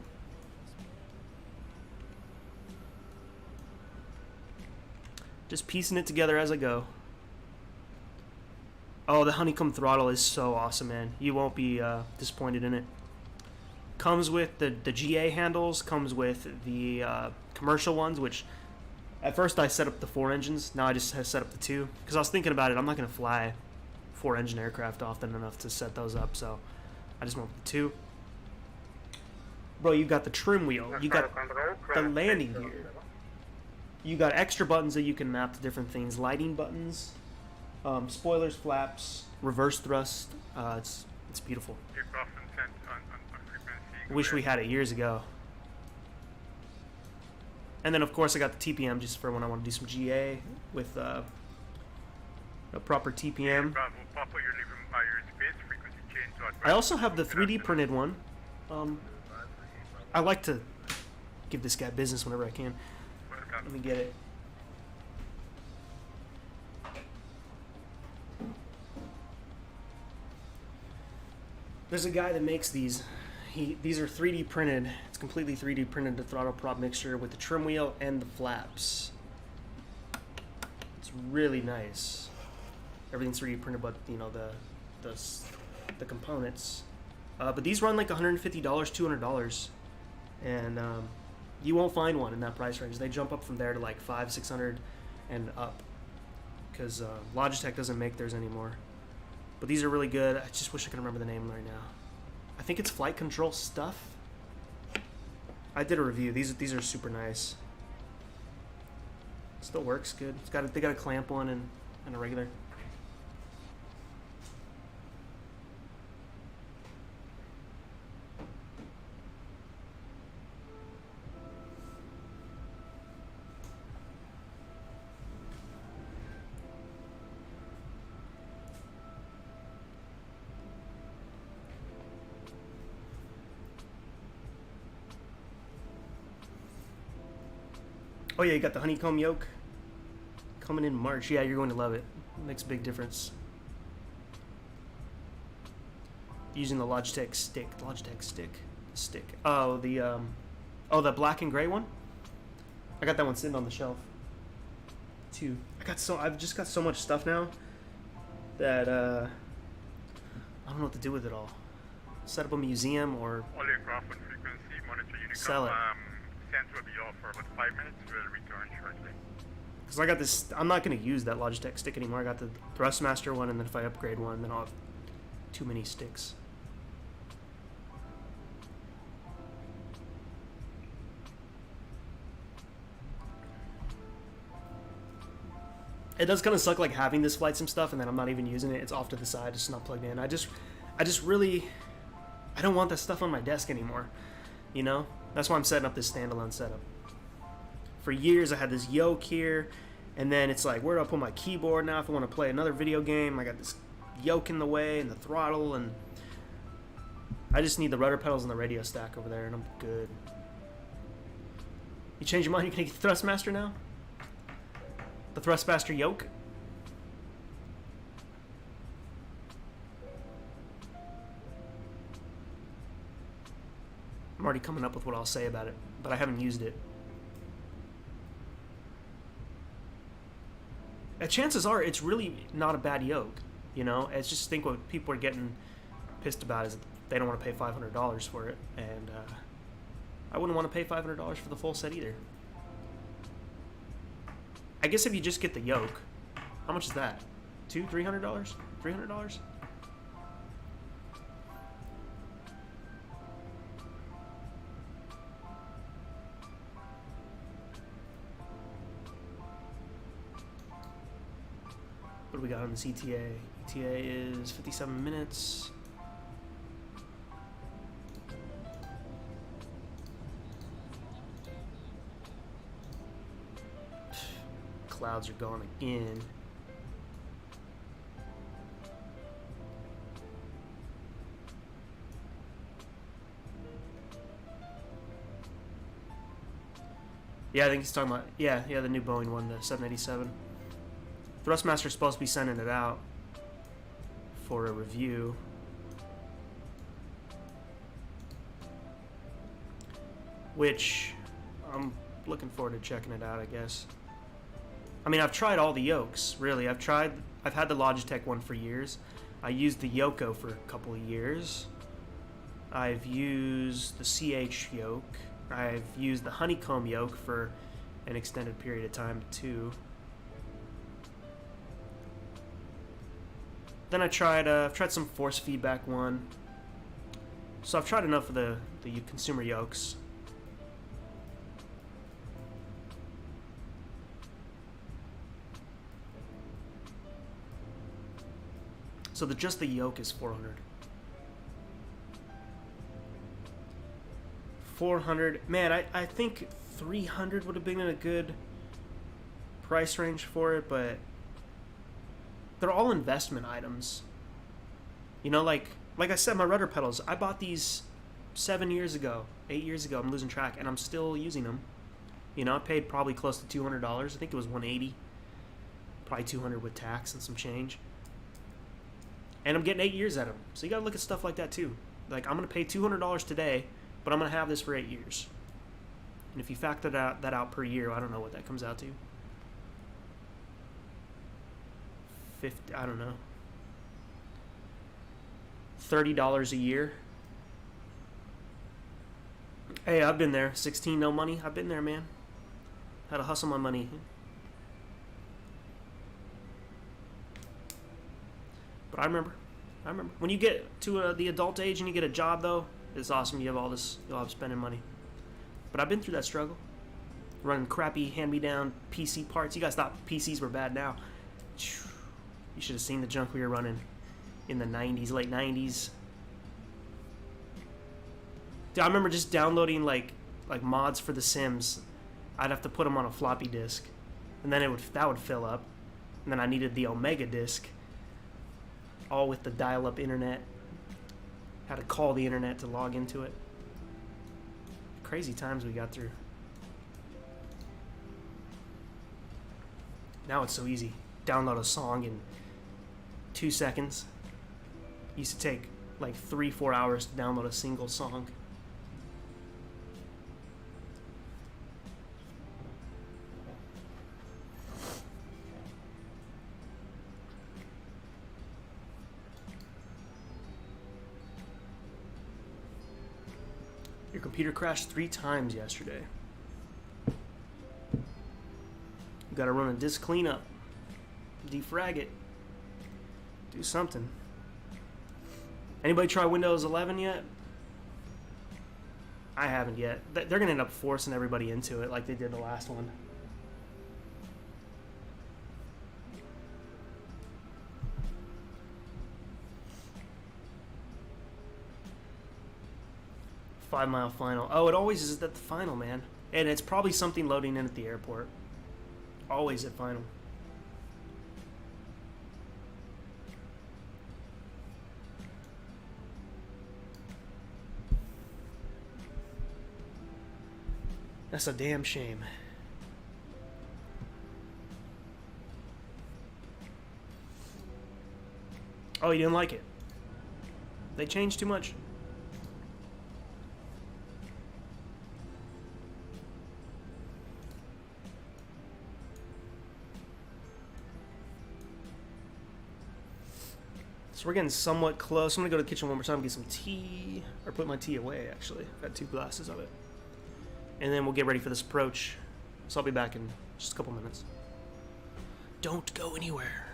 Just piecing it together as I go. Oh, the Honeycomb throttle is so awesome, man. You won't be disappointed in it. Comes with the GA handles, comes with the commercial ones, which at first I set up the 4 engines. Now I just have set up the 2. Because I was thinking about it, I'm not going to fly 4 engine aircraft often enough to set those up, so I just went with the 2. Bro, you got the trim wheel, you got the landing gear, you got extra buttons that you can map to different things, lighting buttons, spoilers, flaps, reverse thrust. It's beautiful. Wish we had it years ago. And then of course I got the TPM just for when I want to do some GA with a proper TPM. I also have the 3D printed one. I like to give this guy business whenever I can. Let me get it. There's a guy that makes these. These are 3D printed. It's completely 3D printed, the throttle prop mixture with the trim wheel and the flaps. It's really nice. Everything's 3D printed, but you know the components. But these run like $150, $200, and you won't find one in that price range. They jump up from there to like $500, $600 and up, because Logitech doesn't make theirs anymore. But these are really good. I just wish I could remember the name right now. I think it's Flight Control Stuff. I did a review. These are super nice. Still works good. They got a clamp one and a regular. Oh yeah, you got the honeycomb yoke coming in March. Yeah, you're going to love it. It makes a big difference. Using the Logitech stick. Stick. Oh, the black and gray one? I got that one sitting on the shelf too. I've just got so much stuff now that I don't know what to do with it all. Set up a museum or All aircraft on frequency, monitor Unicom. sell it. Sent will be off for about 5 minutes. We'll return shortly. Because I got this, I'm not going to use that Logitech stick anymore. I got the Thrustmaster one, and then if I upgrade one, then I'll have too many sticks. It does kind of suck like having this FlightSim stuff and then I'm not even using it. It's off to the side, just not plugged in. I just really, I don't want that stuff on my desk anymore. You know? That's why I'm setting up this standalone setup. For years I had this yoke here, and then it's like, where do I put my keyboard now if I want to play another video game? I got this yoke in the way and the throttle, and I just need the rudder pedals and the radio stack over there and I'm good. You change your mind, you can get the Thrustmaster now? The Thrustmaster yoke? I'm already coming up with what I'll say about it, but I haven't used it. Chances are it's really not a bad yoke, you know? It's just, think what people are getting pissed about is they don't want to pay $500 for it, and I wouldn't want to pay $500 for the full set either. I guess if you just get the yoke, how much is that? $300? $300? What do we got on this ETA? ETA is 57 minutes. Clouds are gone again. Yeah, I think he's talking about, yeah, the new Boeing one, the 787. Thrustmaster's supposed to be sending it out for a review. Which, I'm looking forward to checking it out, I guess. I mean, I've tried all the yokes, really. I've had the Logitech one for years. I used the Yoko for a couple of years. I've used the CH yoke. I've used the Honeycomb yoke for an extended period of time, too. Then I've tried some force feedback one. So I've tried enough of the consumer yokes. So just the yoke is $400. $400. Man, I think $300 would have been in a good price range for it, but they're all investment items. You know, like I said, my rudder pedals, I bought these 7 years ago, 8 years ago. I'm losing track, and I'm still using them. You know, I paid probably close to $200. I think it was $180. Probably $200 with tax and some change. And I'm getting 8 years out of them. So you gotta look at stuff like that too. Like, I'm gonna pay $200 today, but I'm gonna have this for 8 years. And if you factor that out per year, I don't know what that comes out to. 50, I don't know. $30 a year. Hey, I've been there. 16, no money. I've been there, man. Had to hustle my money. But I remember. When you get to the adult age and you get a job, though, it's awesome. You have all this, you'll have spending money. But I've been through that struggle. Running crappy hand-me-down PC parts. You guys thought PCs were bad now. You should have seen the junk we were running in the 90s, late 90s. Dude, I remember just downloading like mods for The Sims. I'd have to put them on a floppy disk, and then that would fill up. And then I needed the Omega disk, all with the dial-up internet. Had to call the internet to log into it. Crazy times we got through. Now it's so easy. Download a song in 2 seconds. Used to take like 3-4 hours to download a single song. Your computer crashed 3 times yesterday. You gotta run a disk cleanup. Defrag it. Do something. Anybody try Windows 11 yet? I haven't yet. They're gonna end up forcing everybody into it like they did the last one. Five-mile final. Oh, it always is at the final, man. And it's probably something loading in at the airport. Always at final. That's a damn shame. Oh, you didn't like it? They changed too much. So we're getting somewhat close. I'm gonna go to the kitchen one more time and get some tea. Or put my tea away, actually. I've got 2 glasses of it. And then we'll get ready for this approach. So I'll be back in just a couple minutes. Don't go anywhere.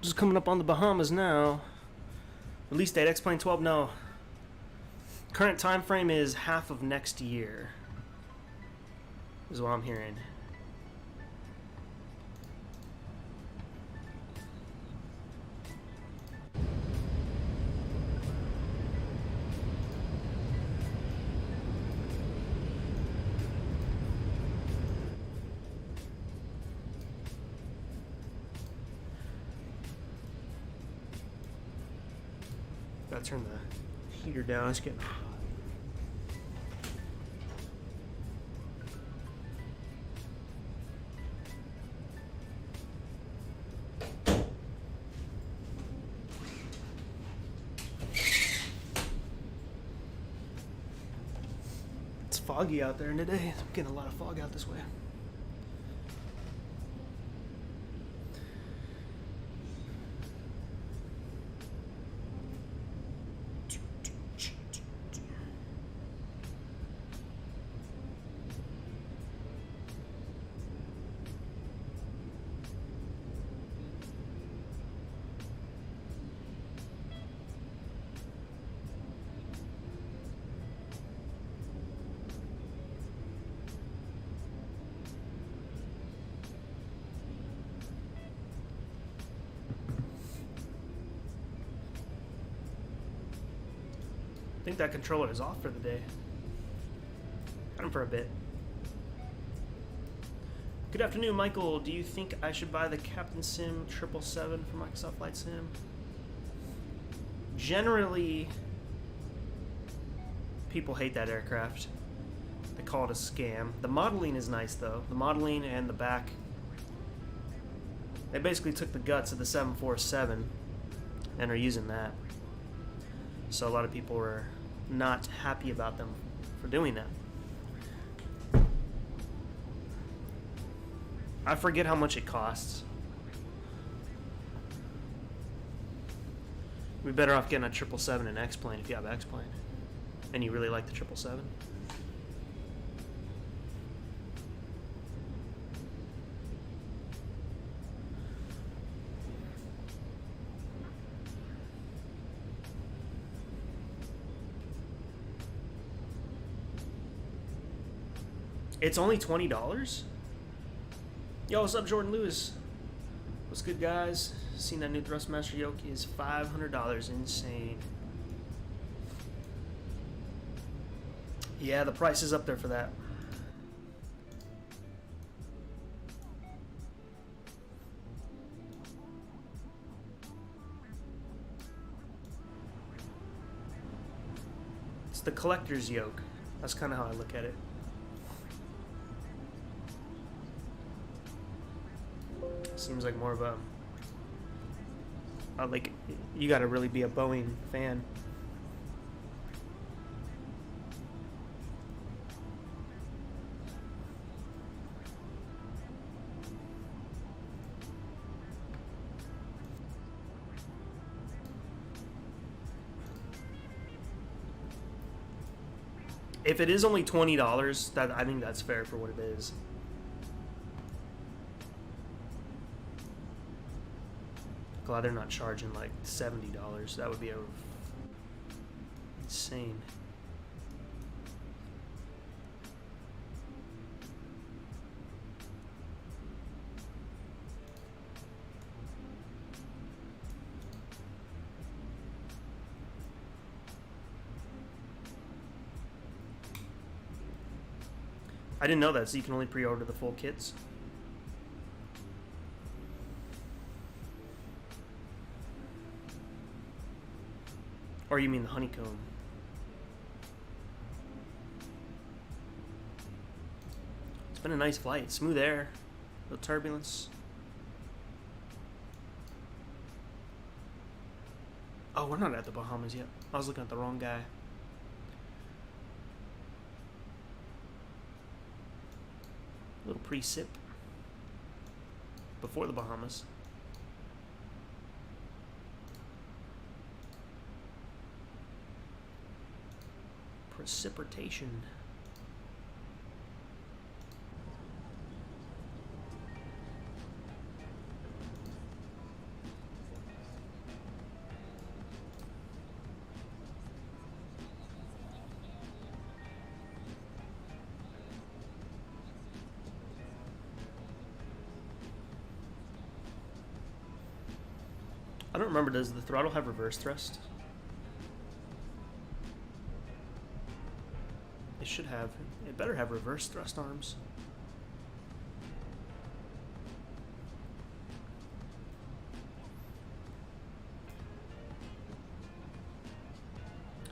Just coming up on the Bahamas now. Release date X-Plane 12, no. Current time frame is half of next year. Is what I'm hearing. Gotta turn the heater down, it's getting hot. It's foggy out there today. I'm getting a lot of fog out this way. I think that controller is off for the day. Got him for a bit. Good afternoon, Michael. Do you think I should buy the Captain Sim 777 for Microsoft Flight Sim? Generally, people hate that aircraft. They call it a scam. The modeling is nice, though. The modeling and the back. They basically took the guts of the 747 and are using that. So a lot of people were not happy about them for doing that. I forget how much it costs. We'd be better off getting a 777 and X-Plane if you have X-Plane and you really like the 777. It's only $20? Yo, what's up, Jordan Lewis? What's good, guys? Seen that new Thrustmaster Yoki is $500. Insane. Yeah, the price is up there for that. It's the collector's yoke. That's kind of how I look at it. Seems like more of a like you gotta really be a Boeing fan. If it is only $20, that I think that's fair for what it is. Glad they're not charging like $70. That would be insane. I didn't know that, so you can only pre-order the full kits. Or you mean the honeycomb? It's been a nice flight. Smooth air. No turbulence. Oh, we're not at the Bahamas yet. I was looking at the wrong guy. A little pre-sip before the Bahamas. Precipitation. remember, does the throttle have reverse thrust? It should have. It better have reverse thrust arms.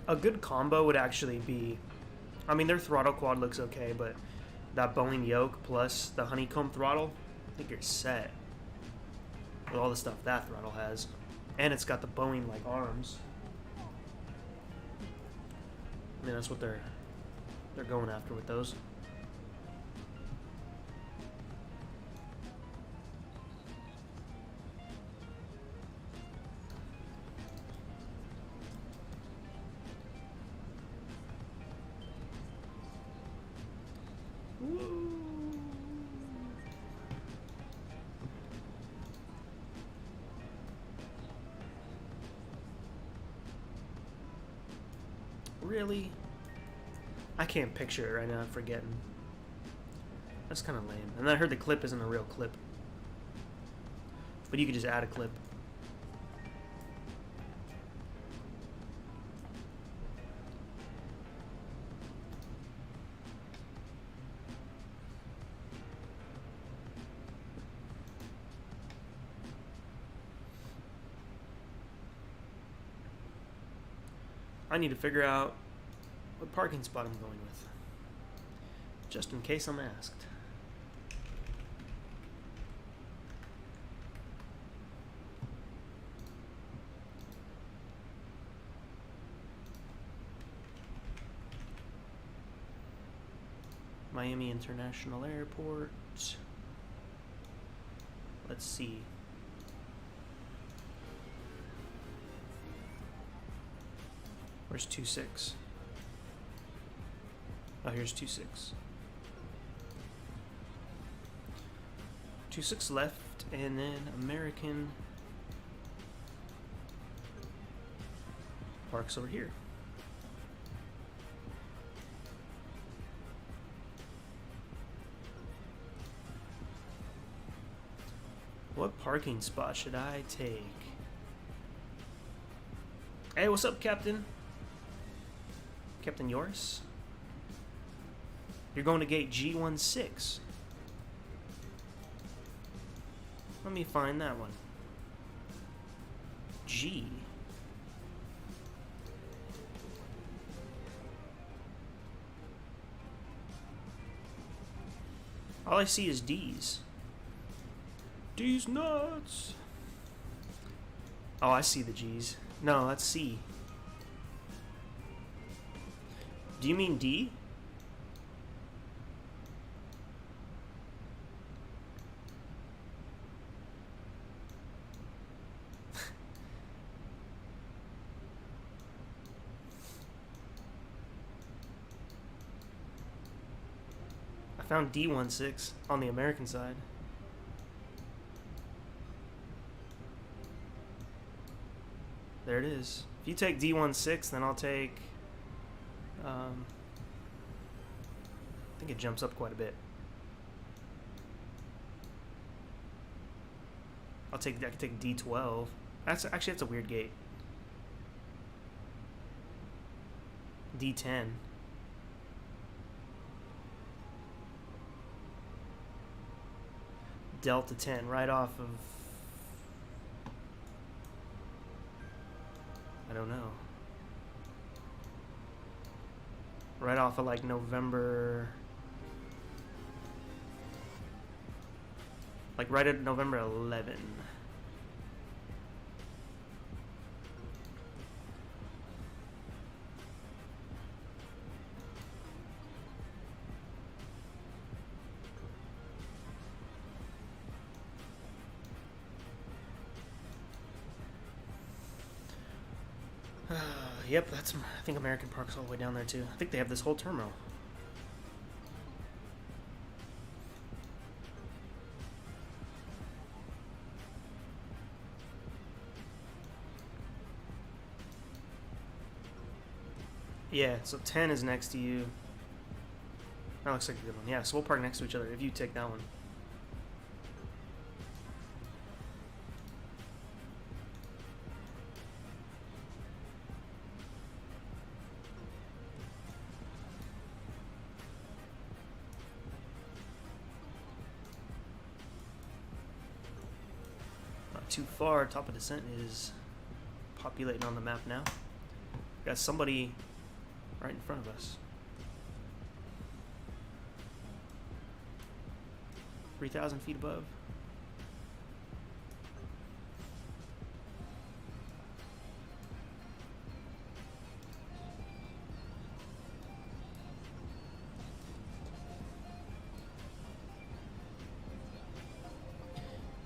A good combo would actually be, I mean, their throttle quad looks okay, but that Boeing yoke plus the honeycomb throttle, I think you're set with all the stuff that throttle has. And it's got the Boeing like arms. I mean, that's what they're going after with those. Really? I can't picture it right now, I'm forgetting. That's kind of lame. And I heard the clip isn't a real clip. But you could just add a clip. I need to figure out what parking spot I'm going with, just in case I'm asked. Miami International Airport. Let's see. Where's 26? Oh, here's 26. 26 left, and then American parks over here. What parking spot should I take? Hey, what's up, Captain? Captain Yoris? You're going to gate G16. Let me find that one. G. All I see is D's. D's nuts. Oh, I see the G's. No, that's C. Do you mean D? I found D16 on the American side. There it is. If you take D16, then I'll take... I think it jumps up quite a bit. I can take D12. That's a weird gate. D10. Delta 10, right off of... I don't know. Right off of like November... Like right at November 11. Yep, that's. I think American Park's all the way down there too. I think they have this whole terminal. Yeah, so 10 is next to you. That looks like a good one. Yeah, so we'll park next to each other if you take that one. too far. Top of descent is populating on the map now. Got somebody right in front of us. 3,000 feet above.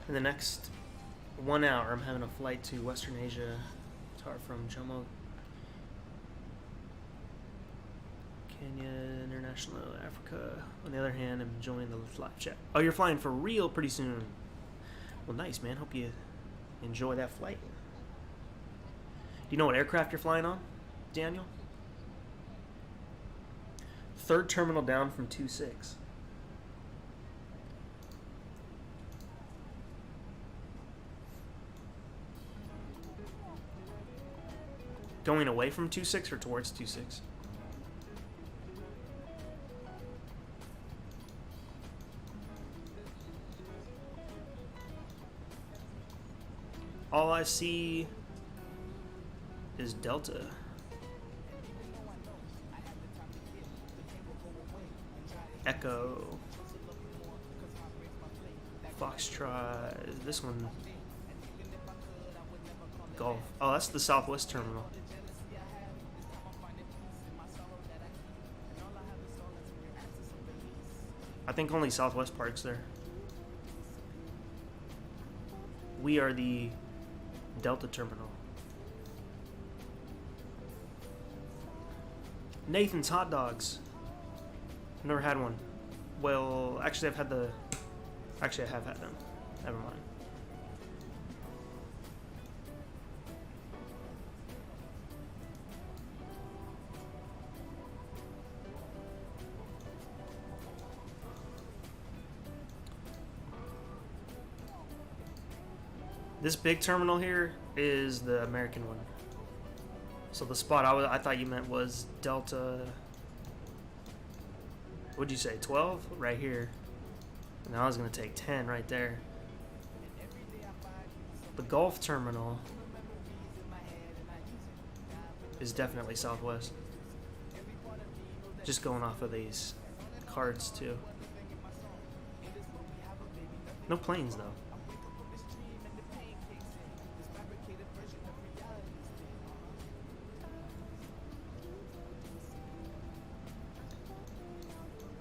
In the next 1 hour, I'm having a flight to Western Asia, from Jomo, Kenya, International, Africa. On the other hand, I'm enjoying the live chat. Oh, you're flying for real pretty soon. Well, nice, man. Hope you enjoy that flight. Do you know what aircraft you're flying on, Daniel? Third terminal down from 2-6. Going away from 2-6 or towards 2-6? All I see is Delta. Echo. Foxtrot. Is this one? Golf. Oh, that's the Southwest terminal. I think only Southwest parks there. We are the Delta terminal. Nathan's Hot Dogs. I've never had one. Well, actually, I have had them. Never mind. This big terminal here is the American one. So the spot I thought you meant was Delta. What'd you say? 12 right here. And I was gonna take 10 right there. The Gulf terminal is definitely Southwest. Just going off of these cards too. No planes though.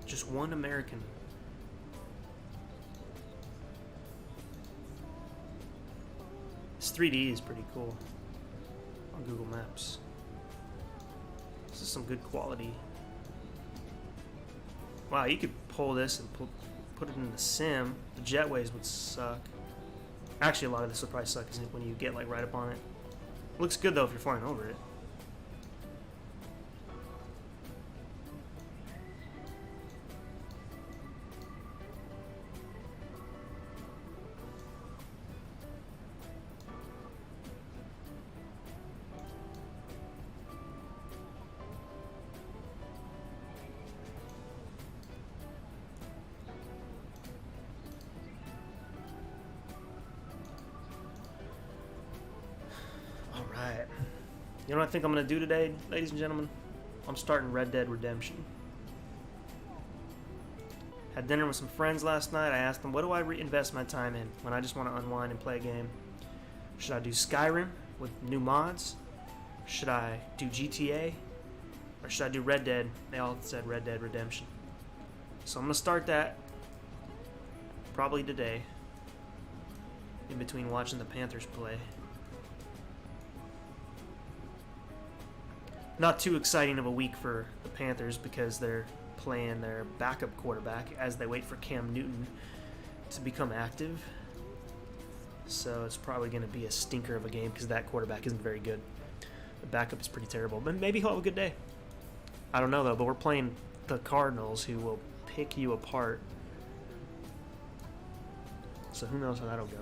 Just one American. This 3D is pretty cool on Google Maps. This is some good quality. Wow, you could pull this and put it in the sim. The jetways would suck. Actually, a lot of this would probably suck when you get like right up on it. Looks good though if you're flying over it. You know what I think I'm going to do today, ladies and gentlemen? I'm starting Red Dead Redemption. Had dinner with some friends last night. I asked them, what do I reinvest my time in when I just want to unwind and play a game? Should I do Skyrim with new mods? Should I do GTA? Or should I do Red Dead? They all said Red Dead Redemption. So I'm going to start that probably today, in between watching the Panthers play. Not too exciting of a week for the Panthers because they're playing their backup quarterback as they wait for Cam Newton to become active. So it's probably going to be a stinker of a game because that quarterback isn't very good. The backup is pretty terrible, but maybe he'll have a good day. I don't know though, but we're playing the Cardinals, who will pick you apart. So who knows how that'll go.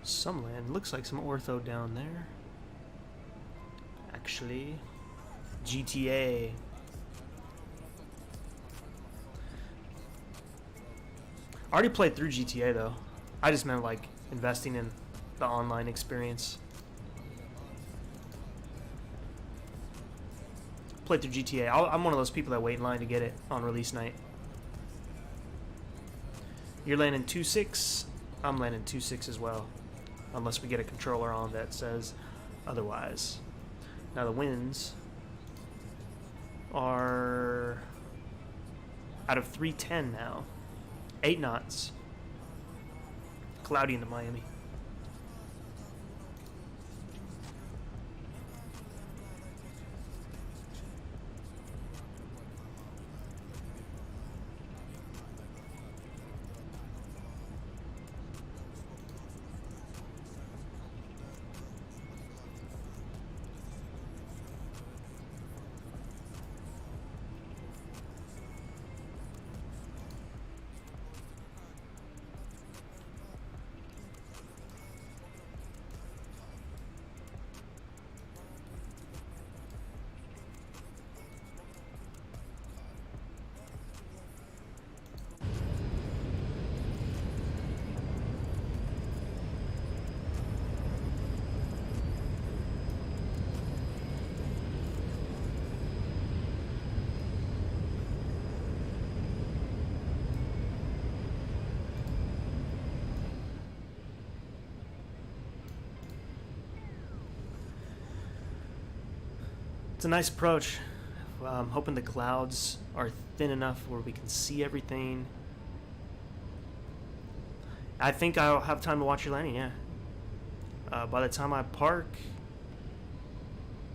Some land. Looks like some ortho down there. Actually. GTA. I already played through GTA though. I just meant like investing in the online experience. Played through GTA. I'm one of those people that wait in line to get it on release night. You're landing 2.6. I'm landing 2.6 as well. Unless we get a controller on that says otherwise. Now the winds are out of 310 now. 8 knots. Cloudy into Miami. It's a nice approach. I'm hoping the clouds are thin enough where we can see everything. I think I'll have time to watch your landing, yeah. By the time I park,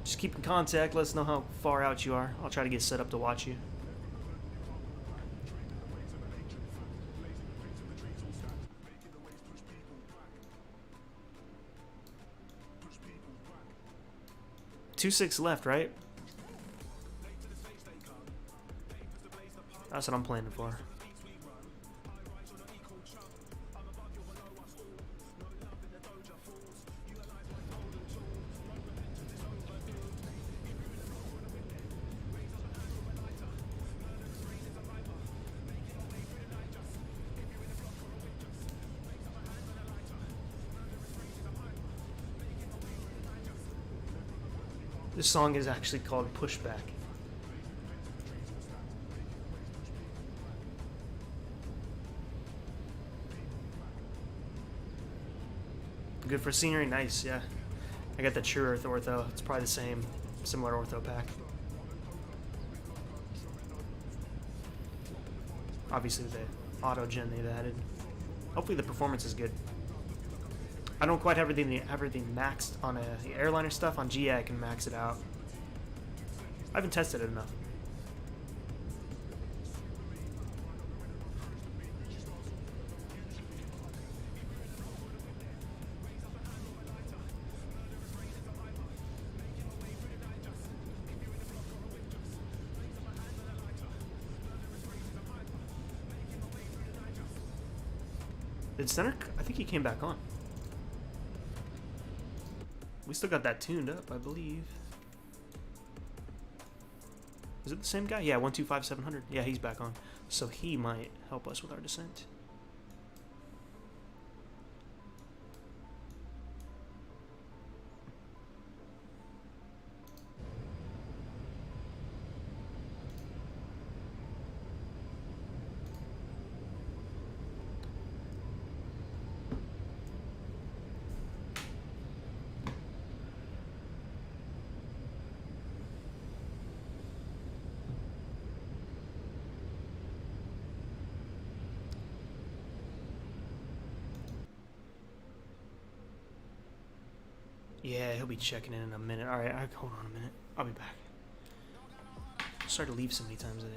just keep in contact. Let us know how far out you are. I'll try to get set up to watch you. Two six left, right? That's what I'm planning for. This song is actually called Pushback. Good for scenery, nice, yeah. I got the True Earth ortho. It's probably the same, similar ortho pack. Obviously the auto gen they've added. Hopefully the performance is good. I don't quite have everything maxed on the airliner stuff. On GA I can max it out. I haven't tested it enough. Did Center? I think he came back on. We still got that tuned up, I believe. Is it the same guy? Yeah, 125700. Yeah, he's back on. So he might help us with our descent. Yeah, he'll be checking in a minute. Alright, hold on a minute. I'll be back. I'm sorry to leave so many times a day.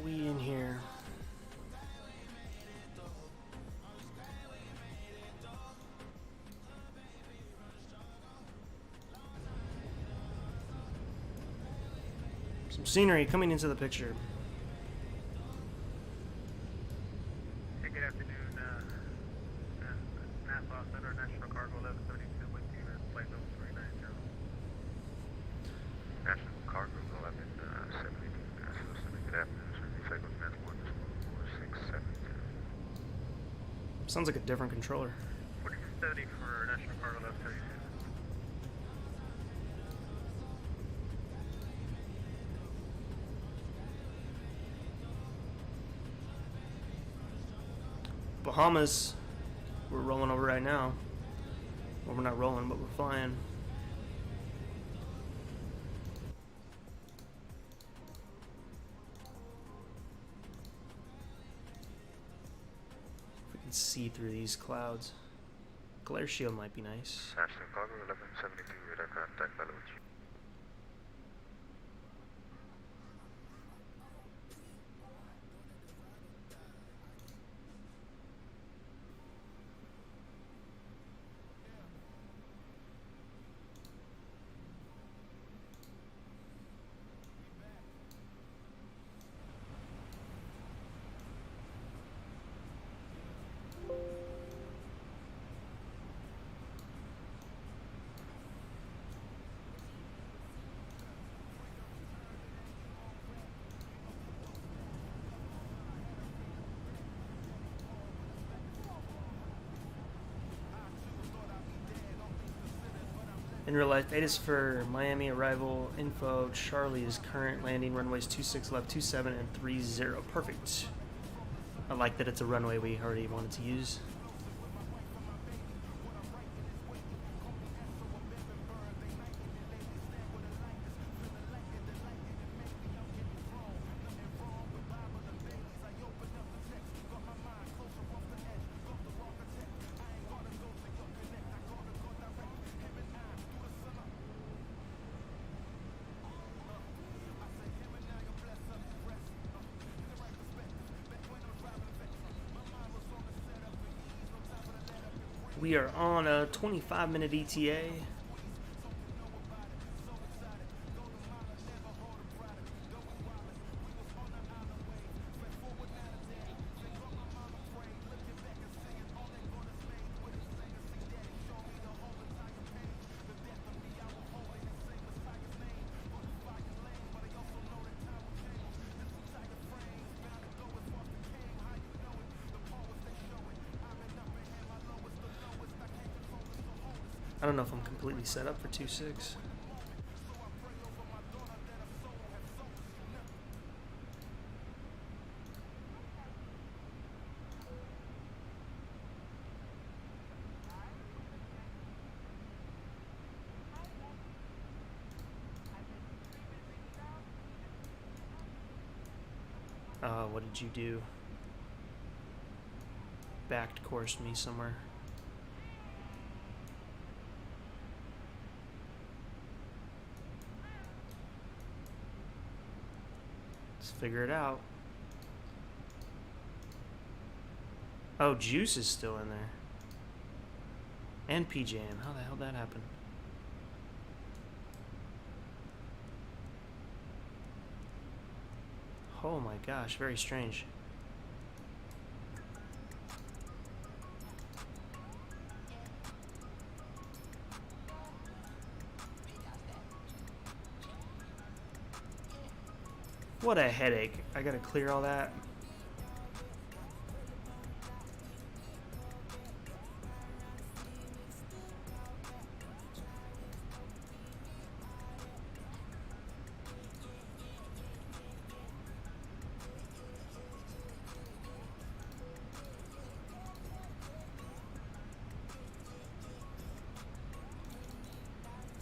We in here. Some scenery coming into the picture. Hey, good afternoon. Nassau Center, National Cargo 1132 with you at flight level 390. National Cargo 1172, National Center, good afternoon, sir. Recycle transport, 4672. Sounds like a different controller. 4670 for National Cargo 1132. Bahamas, we're rolling over right now. Well, we're not rolling, but we're flying. If we can see through these clouds. Glare shield might be nice. National Cargo 1172, radar contact, follow with you. In real life, ATIS for Miami arrival info. Charlie is current landing runways 26 left, 27 and 30. Perfect. I like that it's a runway we already wanted to use. We are on a 25-minute ETA. I don't know if I'm completely set up for 2.6. What did you do? Backed course me somewhere. Figure it out. Oh, Juice is still in there. And PJM. How the hell did that happen? Oh my gosh, very strange. What a headache. I gotta clear all that.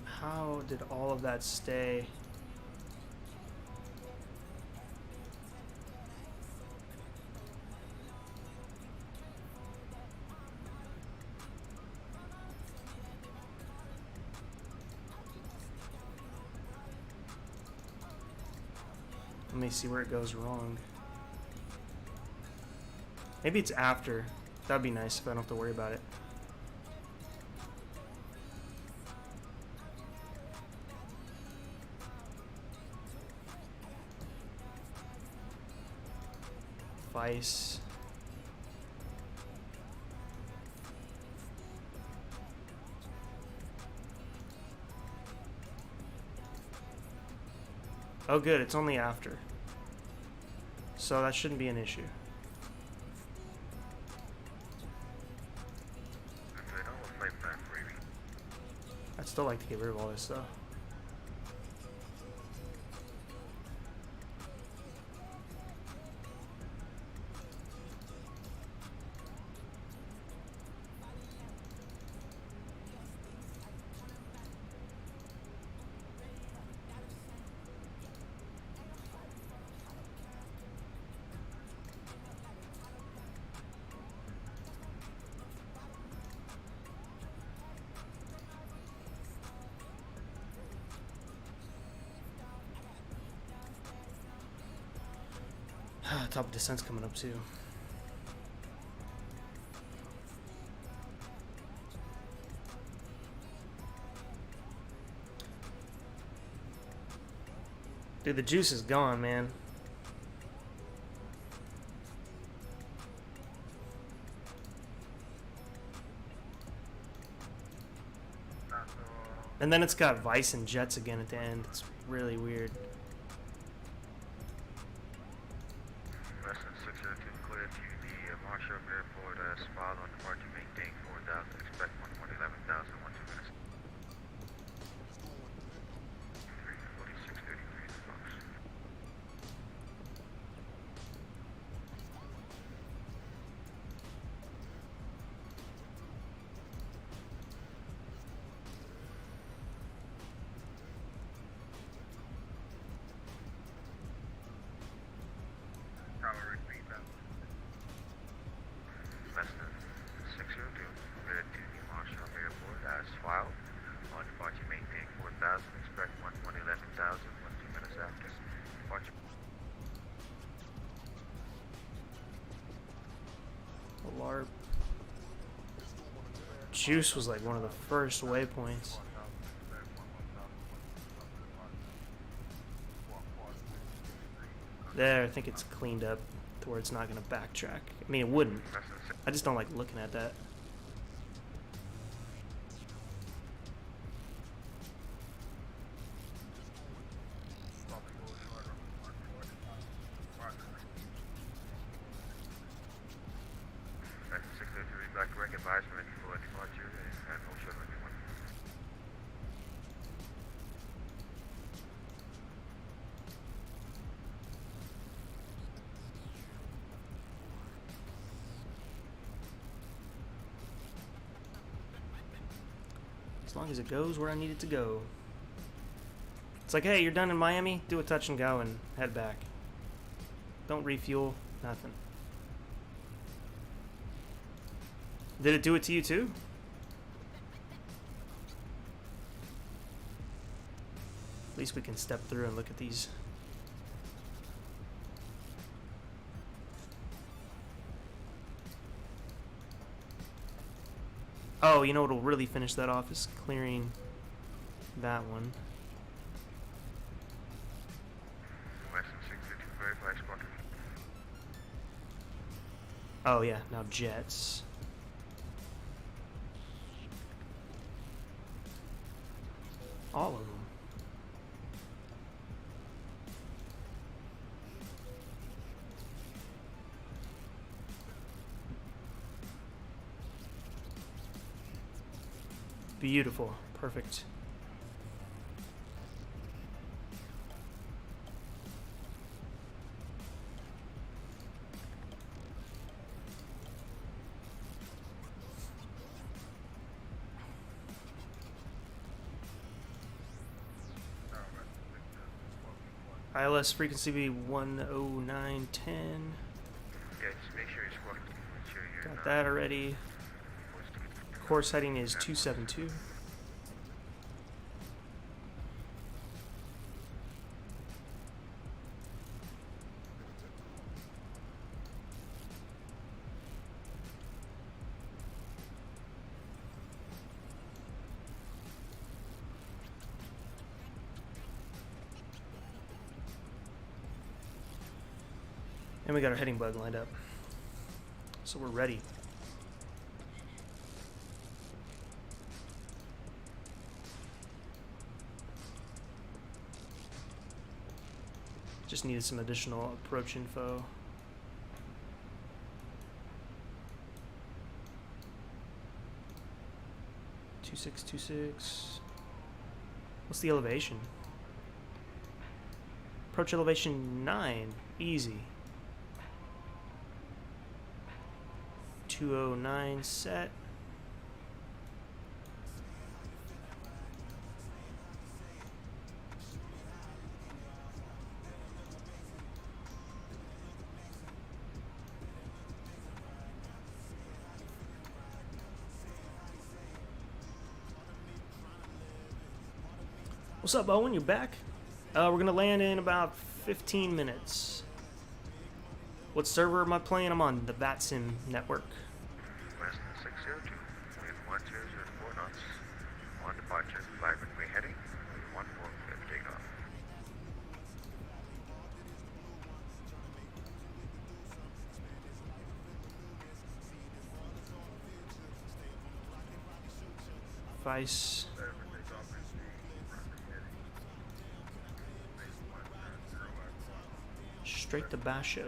How did all of that stay? Let me see where it goes wrong. Maybe it's after. That'd be nice if I don't have to worry about it. Vice. Oh good, it's only after. So that shouldn't be an issue. I'd still like to get rid of all this though. Top of descent's coming up too. Dude, the juice is gone, man. And then it's got Vice and Jets again at the end. It's really weird. LARP. Juice was like one of the first waypoints. There, I think it's cleaned up to where it's not going to backtrack. I mean, it wouldn't. I just don't like looking at that. As long as it goes where I need it to go. It's like, hey, you're done in Miami? Do a touch and go and head back. Don't refuel, nothing. Did it do it to you too? At least we can step through and look at these. Oh, you know what'll really finish that off is clearing that one. Oh yeah, now jets. All of them. Beautiful. Perfect. ILS frequency be 10910. Got that already. Course heading is 272. And we got our heading bug lined up. So we're ready. Just needed some additional approach info. .2626. What's the elevation? Approach elevation 9. Easy. 209 set. What's up, Owen? You back? We're gonna land in about 15 minutes. What server am I playing? I'm on the VATSIM network. West 602, wind 1004 knots. On departure, flight runway heading, 145 takeoff. Vice. Straight to Basho.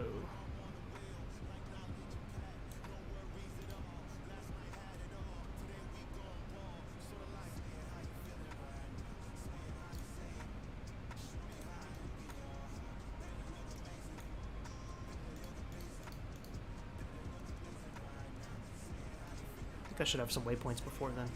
I think I should have some waypoints before then.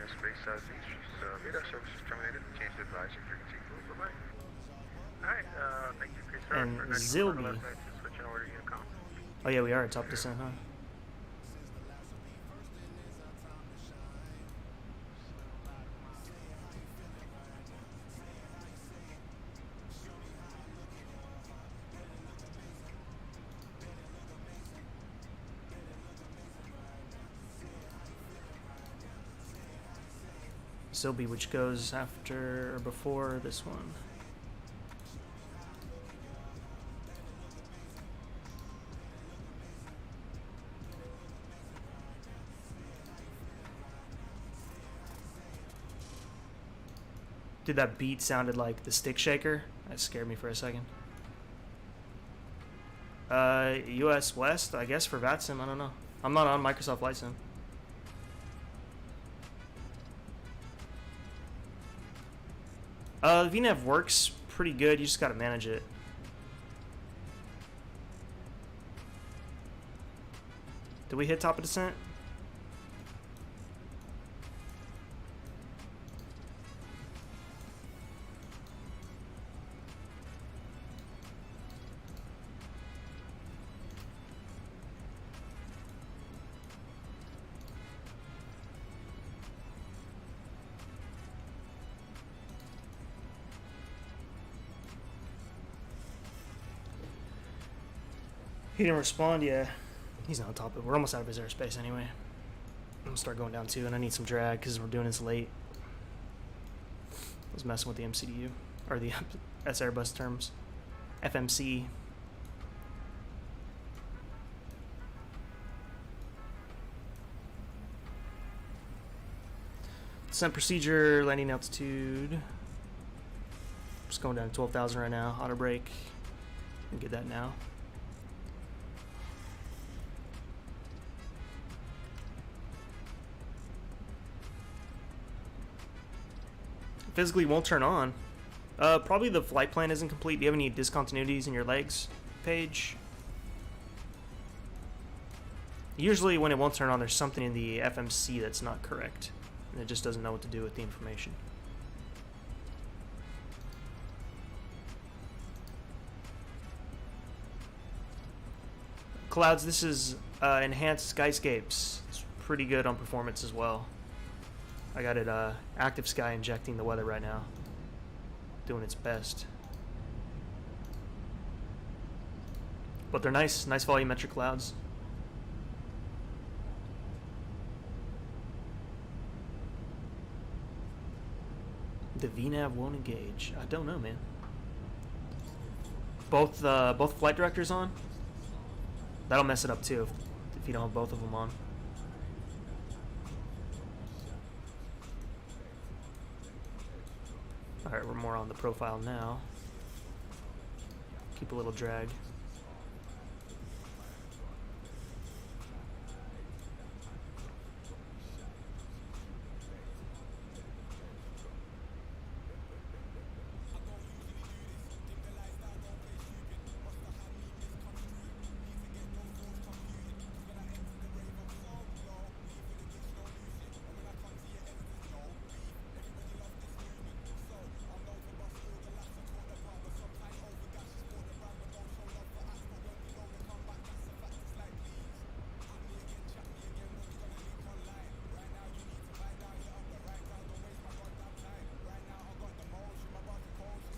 Space southeast, radar service is terminated. Change the advisory frequency. Bye-bye. Alright, thank you, Chris. And Zilby. Switching over to Unicom. Oh yeah, we are at top descent, huh? Zilby, which goes after or before this one. Dude, that beat sounded like the stick shaker. That scared me for a second. US West, I guess, for VATSIM. I don't know. I'm not on Microsoft Flight Sim. VNAV works pretty good. You just gotta manage it. Did we hit top of descent? He didn't respond, yeah. He's not on top of it. We're almost out of his airspace anyway. I'm gonna start going down too, and I need some drag because we're doing this late. I was messing with the MCDU, or the S Airbus terms. FMC. Descent procedure, landing altitude. Just going down to 12,000 right now. Auto brake. Can get that now. Physically won't turn on. Probably the flight plan isn't complete. Do you have any discontinuities in your legs page? Usually when it won't turn on, there's something in the FMC that's not correct. And it just doesn't know what to do with the information. clouds, this is enhanced Skyscapes. It's pretty good on performance as well. I got it active sky injecting the weather right now, doing its best. But they're nice volumetric clouds. The VNAV won't engage. I don't know, man. Both flight directors on? That'll mess it up too if you don't have both of them on. Alright, we're more on the profile now. Keep a little drag.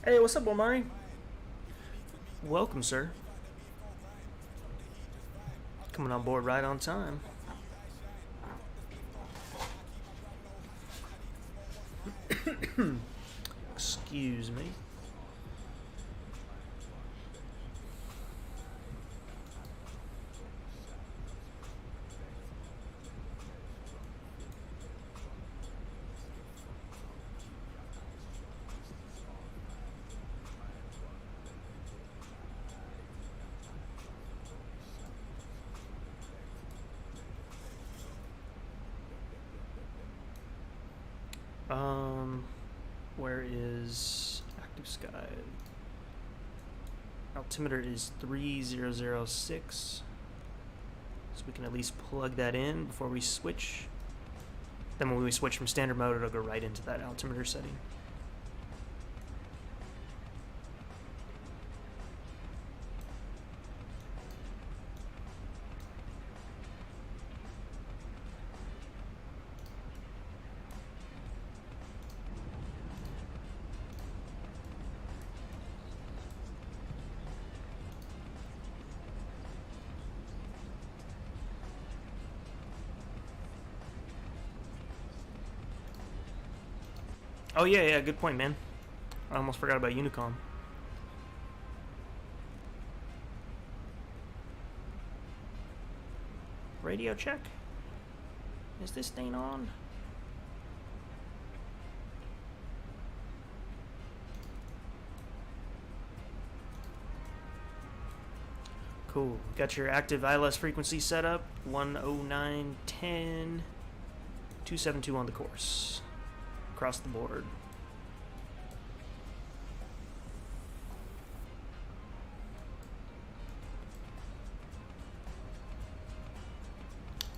Hey, what's up, Omari? Welcome, sir. Coming on board right on time. Excuse me. Where is active sky? Altimeter is 3006. So we can at least plug that in before we switch. Then when we switch from standard mode, it'll go right into that altimeter setting. Oh yeah, good point, man. I almost forgot about Unicom. Radio check. Is this thing on? Cool. Got your active ILS frequency set up. 10910. 272 on the course. Across the board.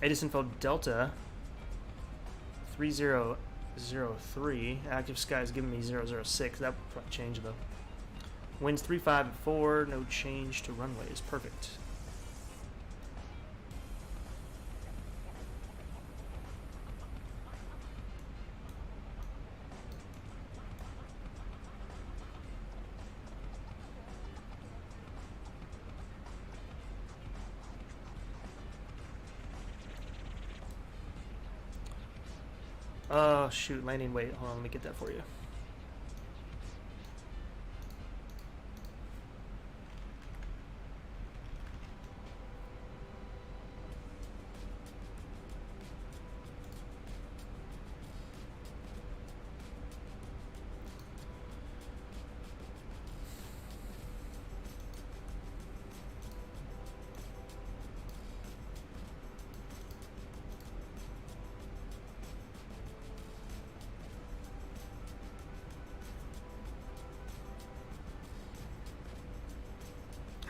ATIS info Delta 3003. Active sky is giving me 006. That would probably change though. Winds 35 at 4. No change to runway is perfect. Oh, shoot, landing weight. Hold on, let me get that for you.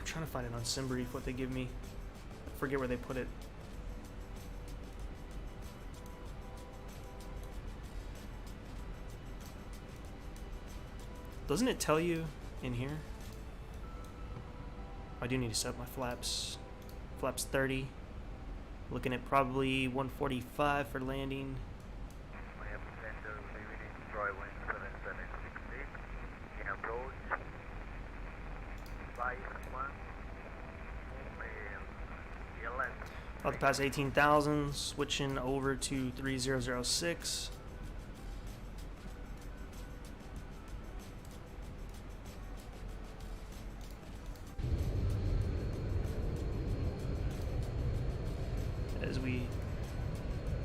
Trying to find it on SimBrief what they give me. I forget where they put it. Doesn't it tell you in here? I do need to set up my flaps flaps 30. Looking at probably 145 for landing. Miami Center, leaving dry wind 7768. In approach, 51. About to pass 18,000, switching over to 3006. As we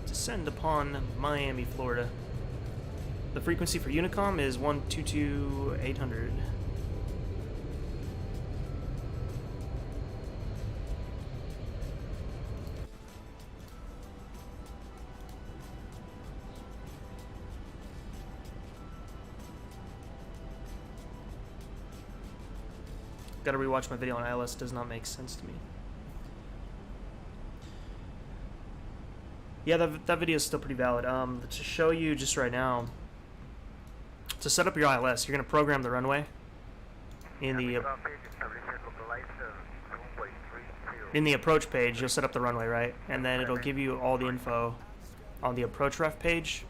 descend upon Miami, Florida. The frequency for Unicom is 122,800. Gotta rewatch my video on ILS, does not make sense to me. Yeah, that video is still pretty valid. To show you just right now, to set up your ILS, you're gonna program the runway in the approach page. You'll set up the runway, right? And then it'll give you all the info on the approach ref page,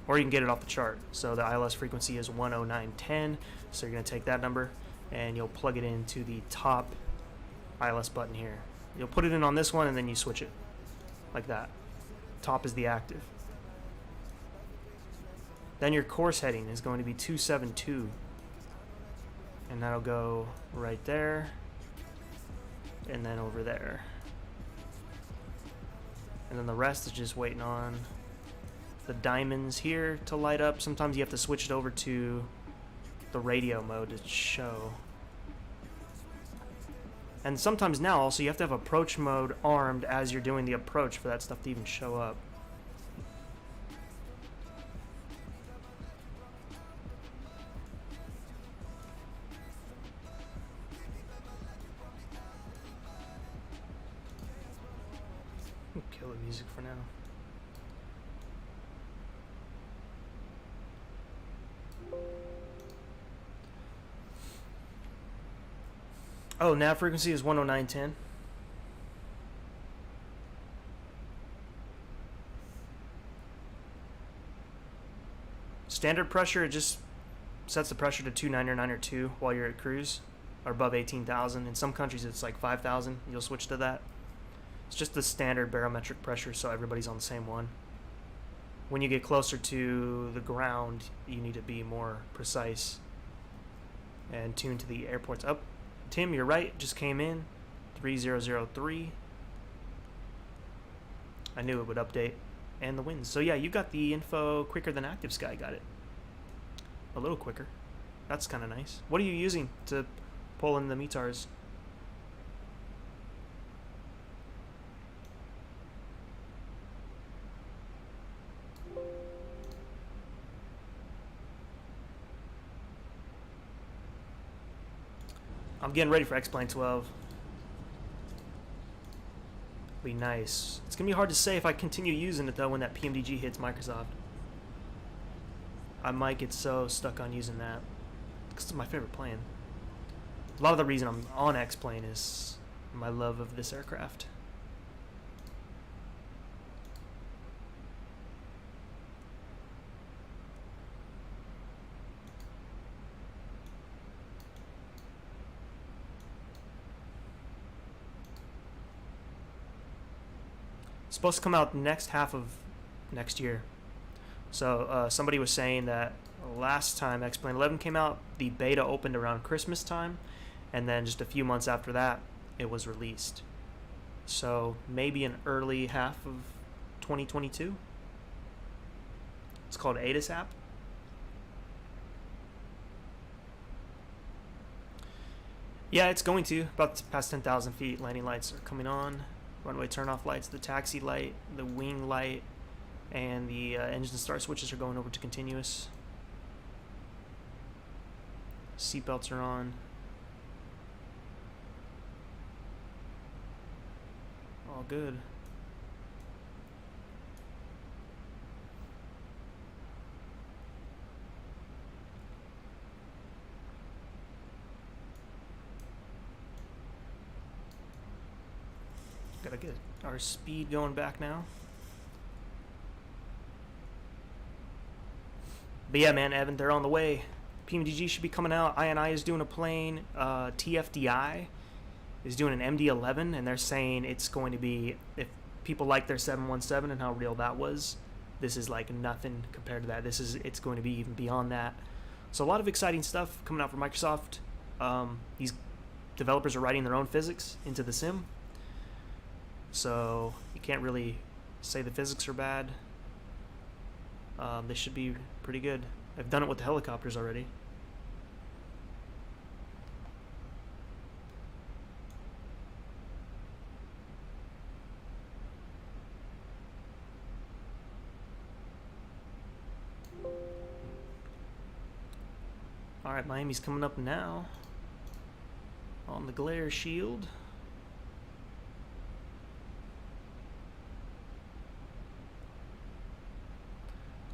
or you can get it off the chart. So the ILS frequency is 10910, so you're gonna take that number and you'll plug it into the top ILS button here. You'll put it in on this one and then you switch it like that. Top is the active. Then your course heading is going to be 272, and that'll go right there and then over there, and then the rest is just waiting on the diamonds here to light up. Sometimes you have to switch it over to the radio mode to show, and sometimes now also you have to have approach mode armed as you're doing the approach for that stuff to even show up. Kill the music for now. Oh, nav frequency is 10910. Standard pressure, it just sets the pressure to 299 or 2 while you're at cruise, or above 18,000. In some countries it's like 5,000. You'll switch to that. It's just the standard barometric pressure, so everybody's on the same one. When you get closer to the ground, you need to be more precise and tuned to the airport's up. Tim, you're right, just came in, 3003. I knew it would update. And the winds. So yeah, you got the info quicker than Active Sky got it. A little quicker. That's kind of nice. What are you using to pull in the METARs? I'm getting ready for X-Plane 12. Be nice. It's gonna be hard to say if I continue using it though when that PMDG hits Microsoft. I might get so stuck on using that because it's my favorite plane. A lot of the reason I'm on X-Plane is my love of this aircraft. Supposed to come out next half of next year. So somebody was saying that last time X-Plane 11 came out, the beta opened around Christmas time, and then just a few months after that, it was released. So maybe an early half of 2022. It's called ADIS app. Yeah, it's going to. About to pass 10,000 feet. Landing lights are coming on. Runway turn-off lights, the taxi light, the wing light, and the engine start switches are going over to continuous. Seatbelts are on. All good. Gotta get our speed going back now. But yeah, man, Evan, they're on the way. PMDG should be coming out. INI is doing a plane. TFDI is doing an MD-11, and they're saying it's going to be, if people like their 717 and how real that was, this is like nothing compared to that. It's going to be even beyond that. So a lot of exciting stuff coming out from Microsoft. These developers are writing their own physics into the sim, so you can't really say the physics are bad. They should be pretty good. I've done it with the helicopters already. Alright, Miami's coming up now on the glare shield.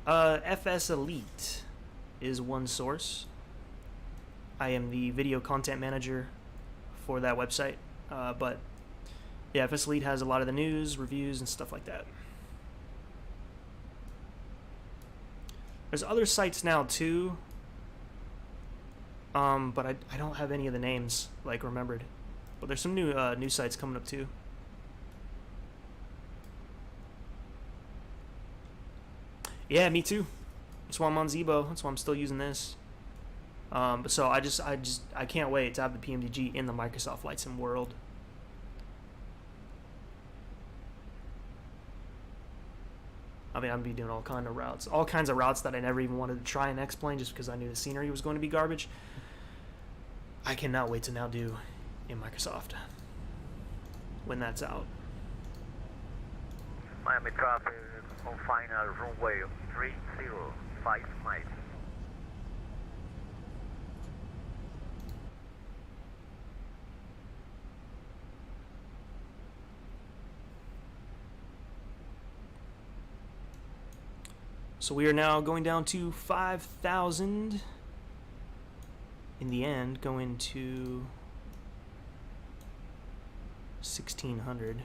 FSElite is one source. I am the video content manager for that website. But yeah, FSElite has a lot of the news, reviews, and stuff like that. There's other sites now too. But I don't have any of the names like remembered. But there's some new sites coming up too. Yeah, me too. That's why I'm on Zibo. That's why I'm still using this. So I can't wait to have the PMDG in the Microsoft Flight Sim world. I mean, I'm gonna be doing all kinds of routes that I never even wanted to try in X-Plane just because I knew the scenery was going to be garbage. I cannot wait to now do in Microsoft when that's out. Miami traffic on final runway 305 miles. So we are now going down to 5,000. In the end, going to 1,600.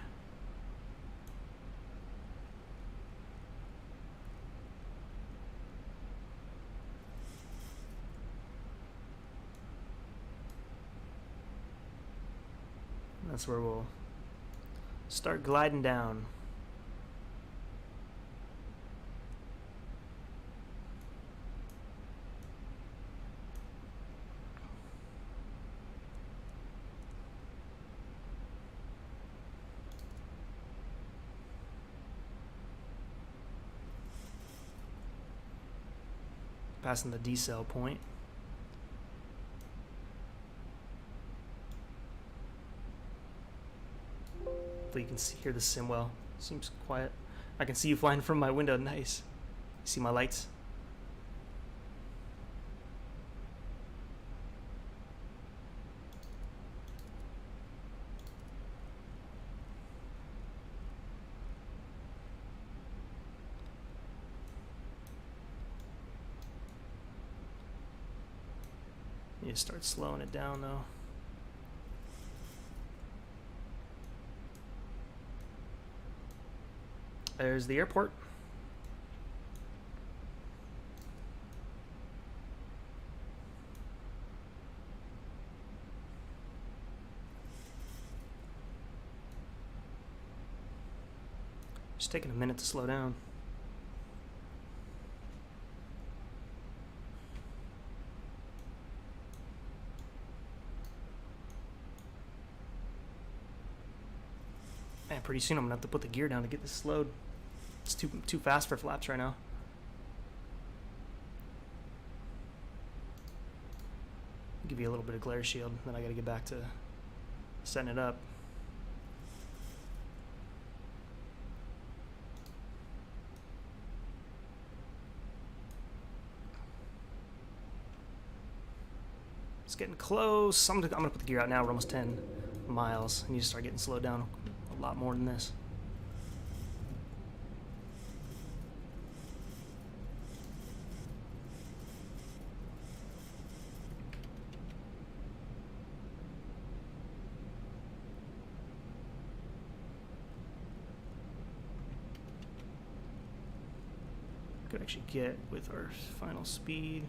That's where we'll start gliding down. Passing the decel point. Hopefully you can hear the sim well. Seems quiet. I can see you flying from my window. Nice. See my lights? You start slowing it down though. There's the airport. Just taking a minute to slow down. Man, pretty soon I'm gonna have to put the gear down to get this slowed. It's too fast for flaps right now. Give you a little bit of glare shield, then I gotta get back to setting it up. It's getting close. I'm gonna put the gear out now. We're almost 10 miles. I need to start getting slowed down a lot more than this. could actually get with our final speed.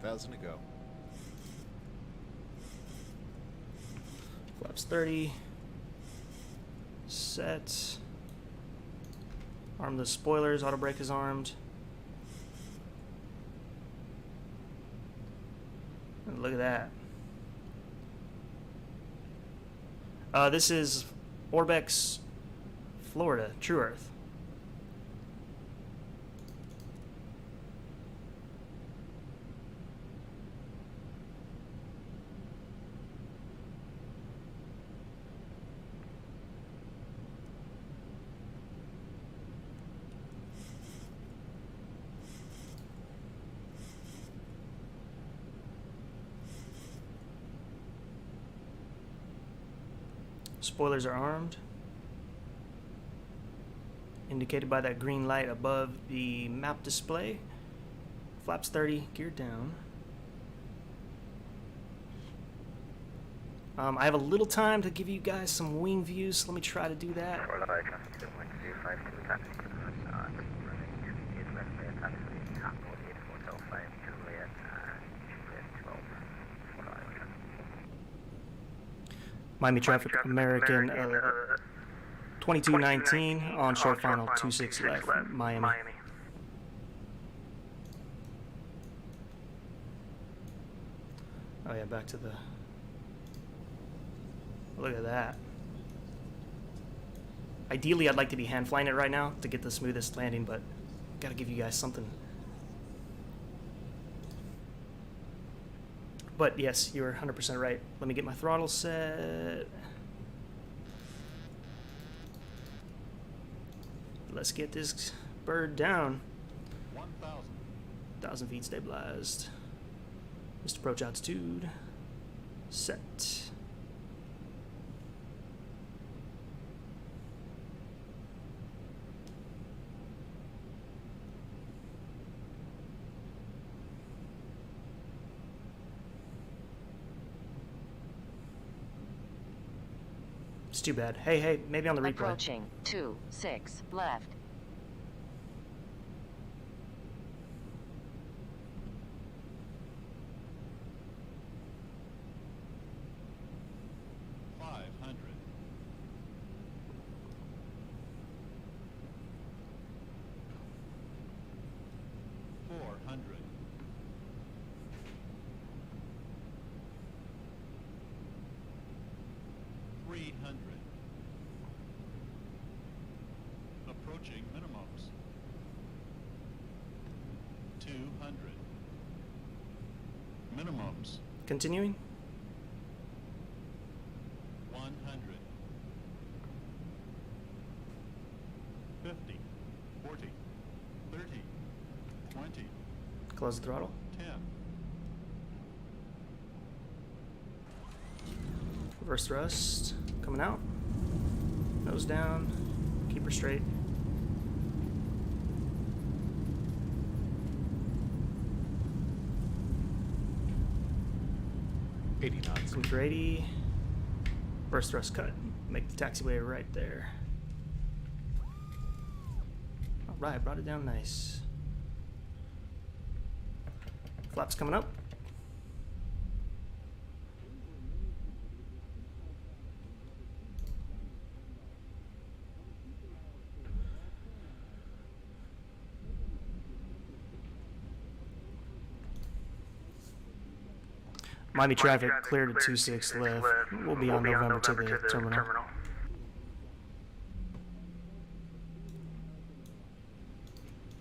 $1,000 to go. Flaps 30. Set. Arm the spoilers. Auto brake is armed. And look at that. This is Orbx, Florida, True Earth. Spoilers are armed, indicated by that green light above the map display. Flaps 30, geared down. I have a little time to give you guys some wing views, so let me try to do that. Miami Traffic American 2219 on short final 26 left, Miami. Oh yeah, back to the, look at that. Ideally I'd like to be hand flying it right now to get the smoothest landing, but gotta give you guys something. But yes, you're 100% right. Let me get my throttle set. Let's get this bird down. 1,000 feet stabilized. Missed approach altitude. Set. It's too bad. Hey, maybe on the replay. Approaching 26 left. Approaching minimums. 200. Minimums. Continuing. 100. 50. 40. 30. 20. Close the throttle. 10. Reverse thrust. Coming out. Nose down. Keep her straight. Cruise 80. Reverse thrust cut. Make the taxiway right there. Alright, brought it down nice. Flaps coming up. Miami traffic cleared at 26 left. We'll be on November to the terminal.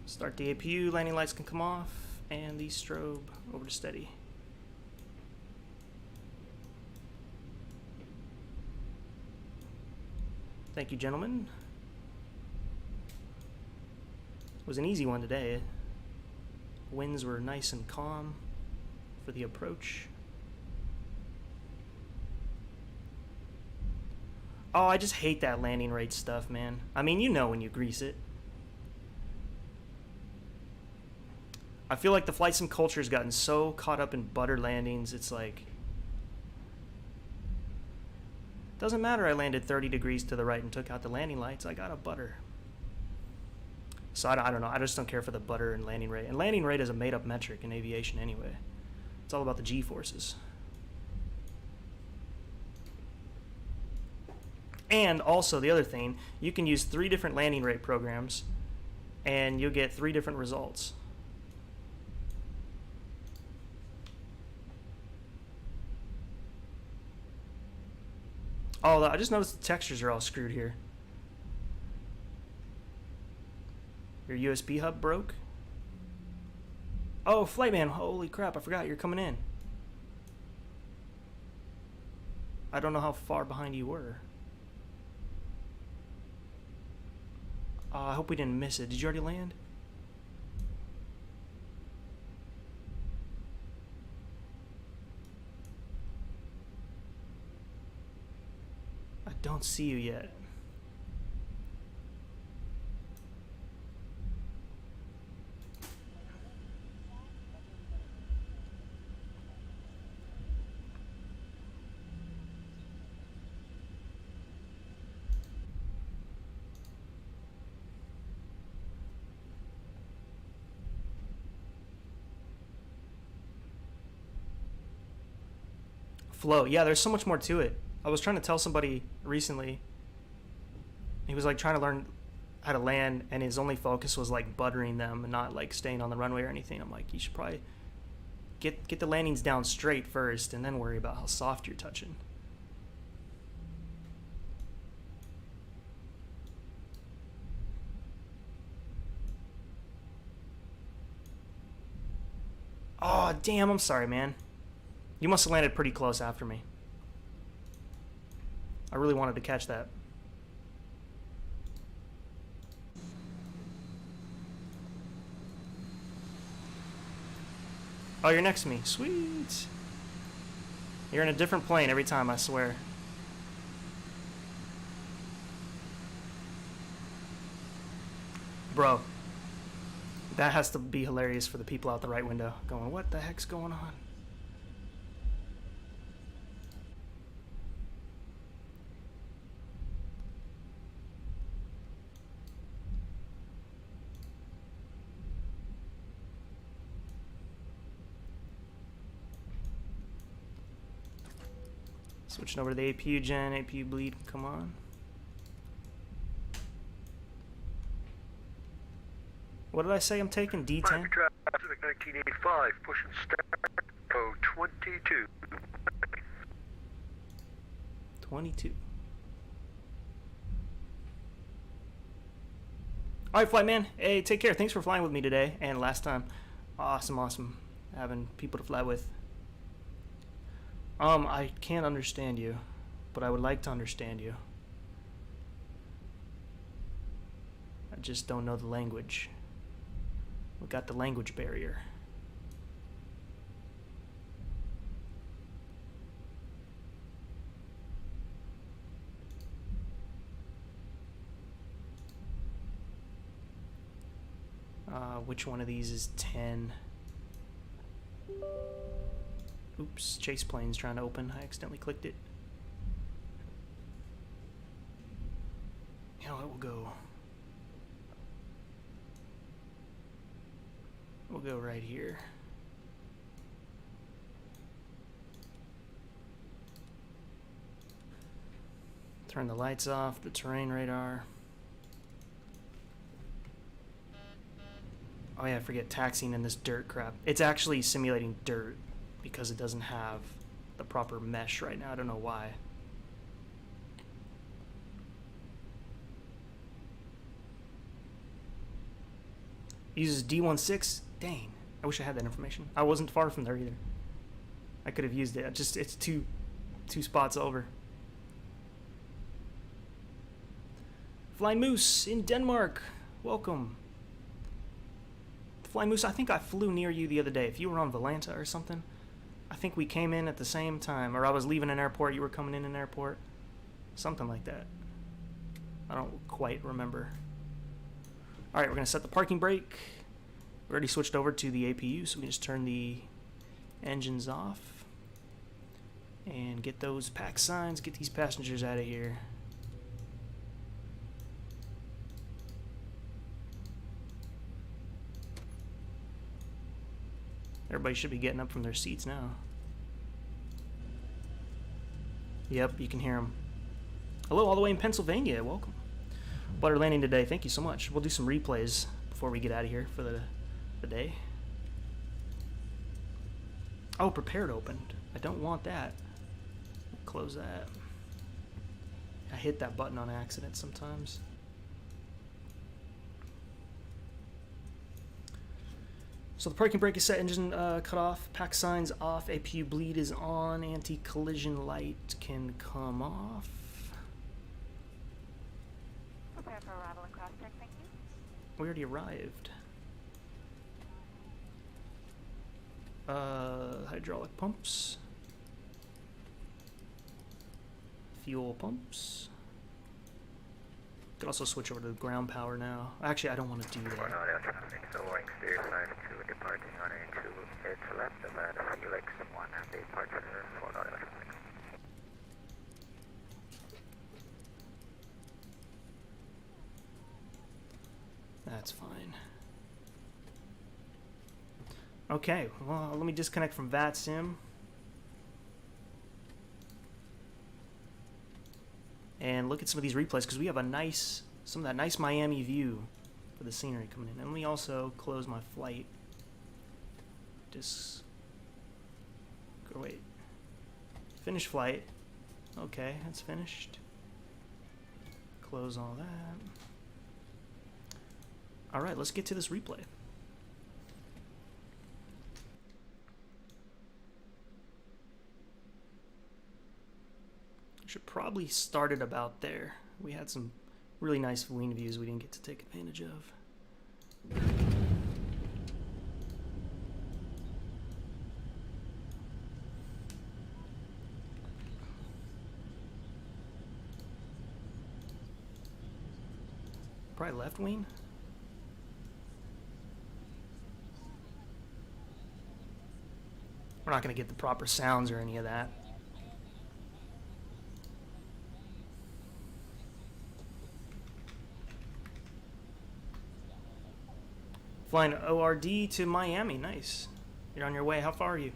Start the APU, landing lights can come off, and the strobe over to steady. Thank you, gentlemen. It was an easy one today. Winds were nice and calm for the approach. Oh, I just hate that landing rate stuff, man. I mean, you know when you grease it. I feel like the flight sim culture has gotten so caught up in butter landings, it's like... Doesn't matter I landed 30 degrees to the right and took out the landing lights, I got a butter. So I don't know, I just don't care for the butter and landing rate. And landing rate is a made-up metric in aviation anyway. It's all about the G-forces. And also, the other thing, you can use 3 different landing rate programs and you'll get 3 different results. Oh, I just noticed the textures are all screwed here. Your USB hub broke? Oh, Flightman, holy crap, I forgot you're coming in. I don't know how far behind you were. I hope we didn't miss it. Did you already land? I don't see you yet. Flow. Yeah, there's so much more to it. I was trying to tell somebody recently. He was like trying to learn how to land, and his only focus was like buttering them and not like staying on the runway or anything. I'm like, you should probably get the landings down straight first, and then worry about how soft you're touching. Oh, damn, I'm sorry, man. You must have landed pretty close after me. I really wanted to catch that. Oh, you're next to me. Sweet. You're in a different plane every time, I swear. Bro. That has to be hilarious for the people out the right window. Going, what the heck's going on? Switching over to the APU gen, APU bleed, come on. What did I say I'm taking? D10? Traffic 1985, pushing start, oh, 22. 22. Alright, flight man. Hey, take care. Thanks for flying with me today and last time. Awesome, awesome. Having people to fly with. I can't understand you, but I would like to understand you. I just don't know the language. We got the language barrier. Which one of these is 10? Oops, chase plane's trying to open. I accidentally clicked it. You know what, we'll go right here. Turn the lights off, the terrain radar. Oh yeah, I forget taxiing in this dirt crap. It's actually simulating dirt because it doesn't have the proper mesh right now. I don't know why. Uses D16. Dang, I wish I had that information. I wasn't far from there either. I could have used it. It's two spots over. Flying Moose in Denmark. Welcome. Flying Moose, I think I flew near you the other day. If you were on Valanta or something, I think we came in at the same time. Or I was leaving an airport, you were coming in an airport. Something like that. I don't quite remember. Alright, we're going to set the parking brake. We already switched over to the APU, so we can just turn the engines off. And get those pack signs, get these passengers out of here. Everybody should be getting up from their seats now. Yep, you can hear them. Hello, all the way in Pennsylvania. Welcome. Butter landing today. Thank you so much. We'll do some replays before we get out of here for the day. Oh, prepared opened. I don't want that. Close that. I hit that button on accident sometimes. So the parking brake is set, engine cut off, pack signs off, APU bleed is on, anti-collision light can come off. Prepare for arrival and cross check, thank you. We already arrived. Hydraulic pumps. Fuel pumps. Could also switch over to ground power now. Actually, I don't want to do that. So exterior side 2 departing on A2. It's left about Felix 1 departure for electronics. That's fine. Okay, well, let me disconnect from VATSIM. And look at some of these replays, because we have some of that nice Miami view for the scenery coming in. And let me also close my flight. Just go, wait. Finish flight. Okay, that's finished. Close all that. All right, let's get to this replay. Should probably start it about there. We had some really nice wind views we didn't get to take advantage of. Probably left wing. We're not going to get the proper sounds or any of that. Flying ORD to Miami, nice. You're on your way, how far are you?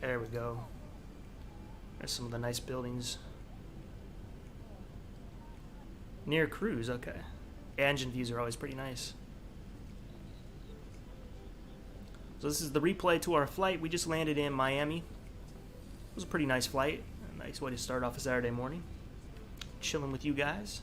There we go. There's some of the nice buildings. Near cruise, okay. Engine views are always pretty nice. So this is the replay to our flight. We just landed in Miami. It was a pretty nice flight. A nice way to start off a Saturday morning. Chilling with you guys.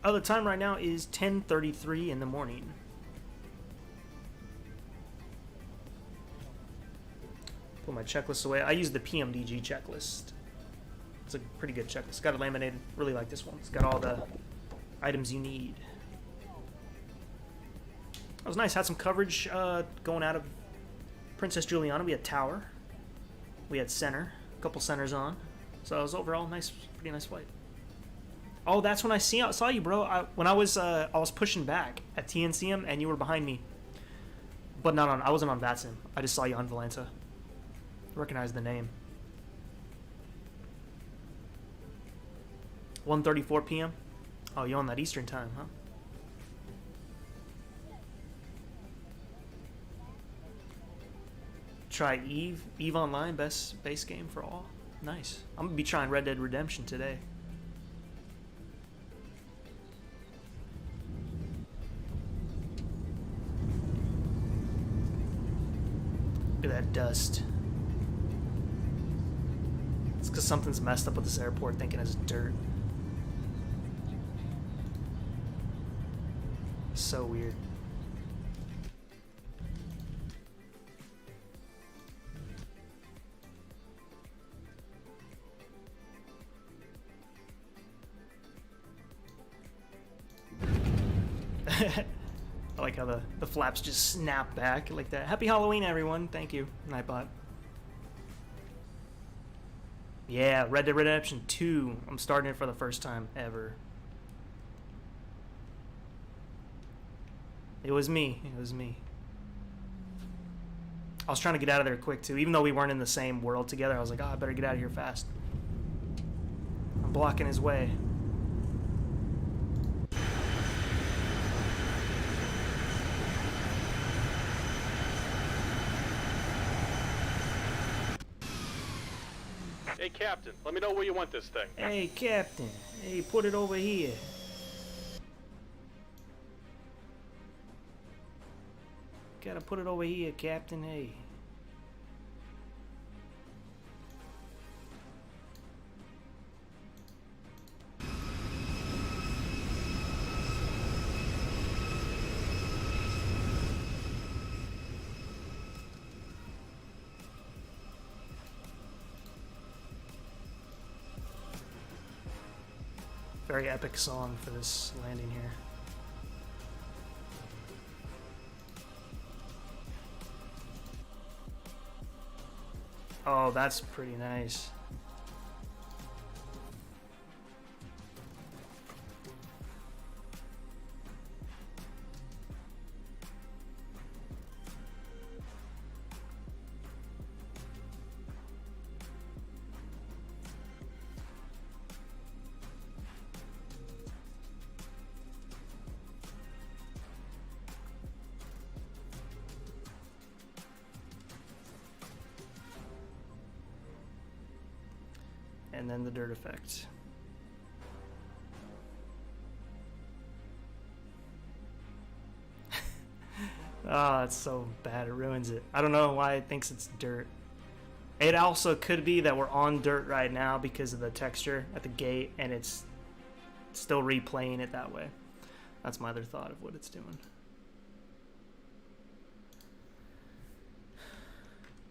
Oh, the time right now is 10:33 in the morning. Put my checklist away. I use the PMDG checklist. It's a pretty good checklist. Got it laminated. Really like this one. It's got all the items you need. That was nice. Had some coverage going out of Princess Juliana. We had tower. We had center. A couple centers on. So it was overall nice, pretty nice flight. Oh, that's when I saw you, bro. When I was pushing back at TNCM and you were behind me, but not on. I wasn't on VATSIM. I just saw you on Valenta. Recognize the name. 1:34 p.m. Oh, you're on that Eastern time, huh? Try Eve. Eve Online, best base game for all. Nice. I'm gonna be trying Red Dead Redemption today. Look at that dust. It's because something's messed up with this airport, thinking it's dirt. So weird. I like how the flaps just snap back like that. Happy Halloween, everyone. Thank you, Nightbot. Yeah, Red Dead Redemption 2. I'm starting it for the first time ever. It was me. It was me. I was trying to get out of there quick, too. Even though we weren't in the same world together, I was like, oh, I better get out of here fast. I'm blocking his way. Hey, Captain, let me know where you want this thing. Hey, Captain. Hey, put it over here. Gotta put it over here, Captain. Hey. Very epic song for this landing here. Oh, that's pretty nice. And then the dirt effect. Oh, it's so bad. It ruins it. I don't know why it thinks it's dirt. It also could be that we're on dirt right now because of the texture at the gate, and it's still replaying it that way. That's my other thought of what it's doing.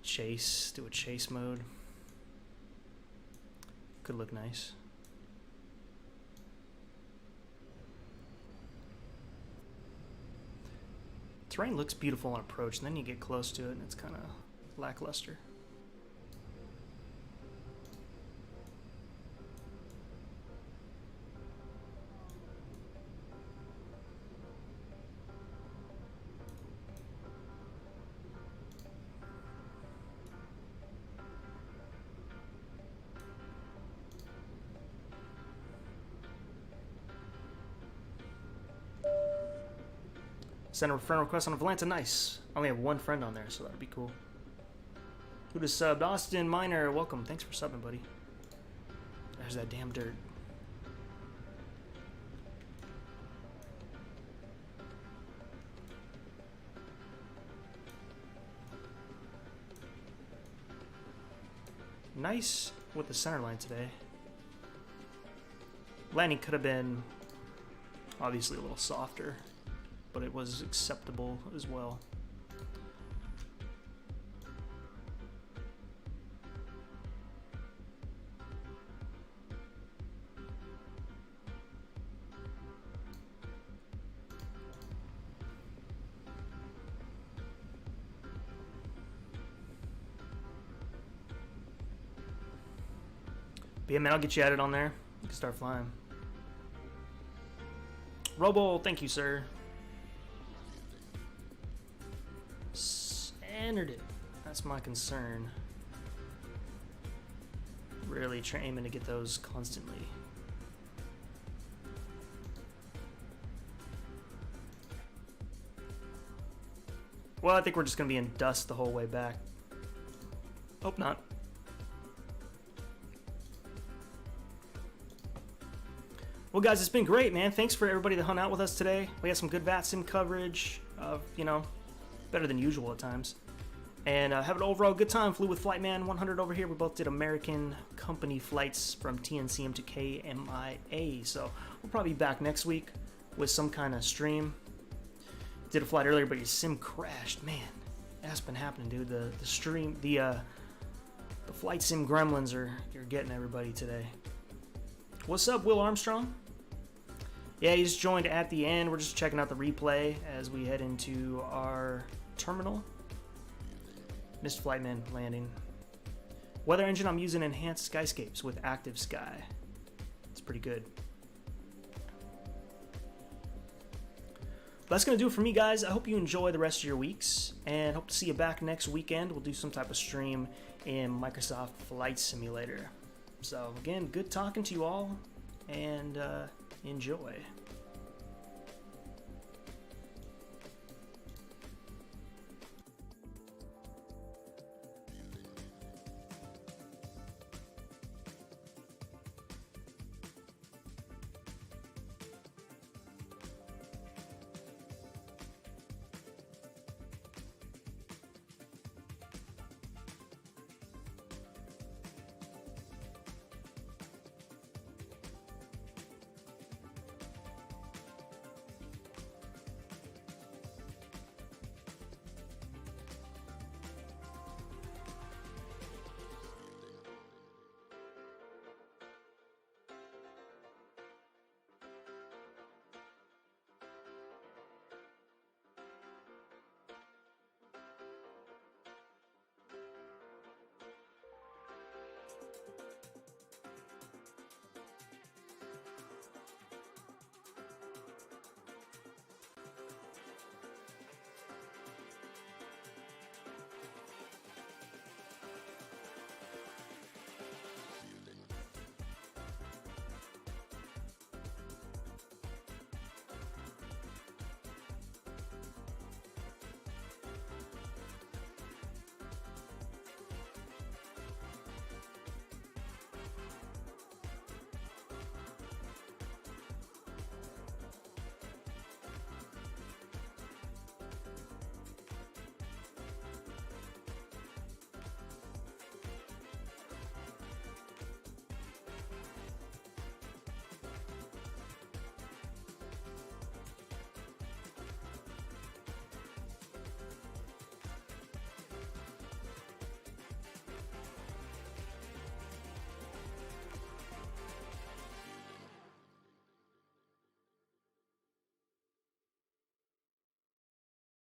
Chase. Do a chase mode. Could look nice. Terrain looks beautiful on approach, and then you get close to it and it's kind of lackluster. Send a friend request on Atlanta. Nice. I only have one friend on there, so that'd be cool. Who just subbed? Austin Miner, welcome. Thanks for subbing, buddy. There's that damn dirt. Nice with the center line today. Landing could have been obviously a little softer, but it was acceptable as well. But yeah, man, I'll get you added on there. You can start flying. Robo, thank you, sir. Centered it. That's my concern. Really aiming to get those constantly. Well, I think we're just going to be in dust the whole way back. Hope not. Well, guys, it's been great, man. Thanks for everybody that hung out with us today. We had some good VATSIM coverage, you know, better than usual at times. And have an overall good time. Flew with Flightman 100 over here. We both did American company flights from TNCM to KMIA. So we'll probably be back next week with some kind of stream. Did a flight earlier, but your sim crashed. Man, that's been happening, dude. The stream, the flight sim gremlins you're getting everybody today. What's up, Will Armstrong? Yeah, he just joined at the end. We're just checking out the replay as we head into our terminal. Missed Flightman landing. Weather engine, I'm using enhanced Skyscapes with active sky. It's pretty good. That's going to do it for me, guys. I hope you enjoy the rest of your weeks, and hope to see you back next weekend. We'll do some type of stream in Microsoft Flight Simulator. So, again, good talking to you all, and enjoy.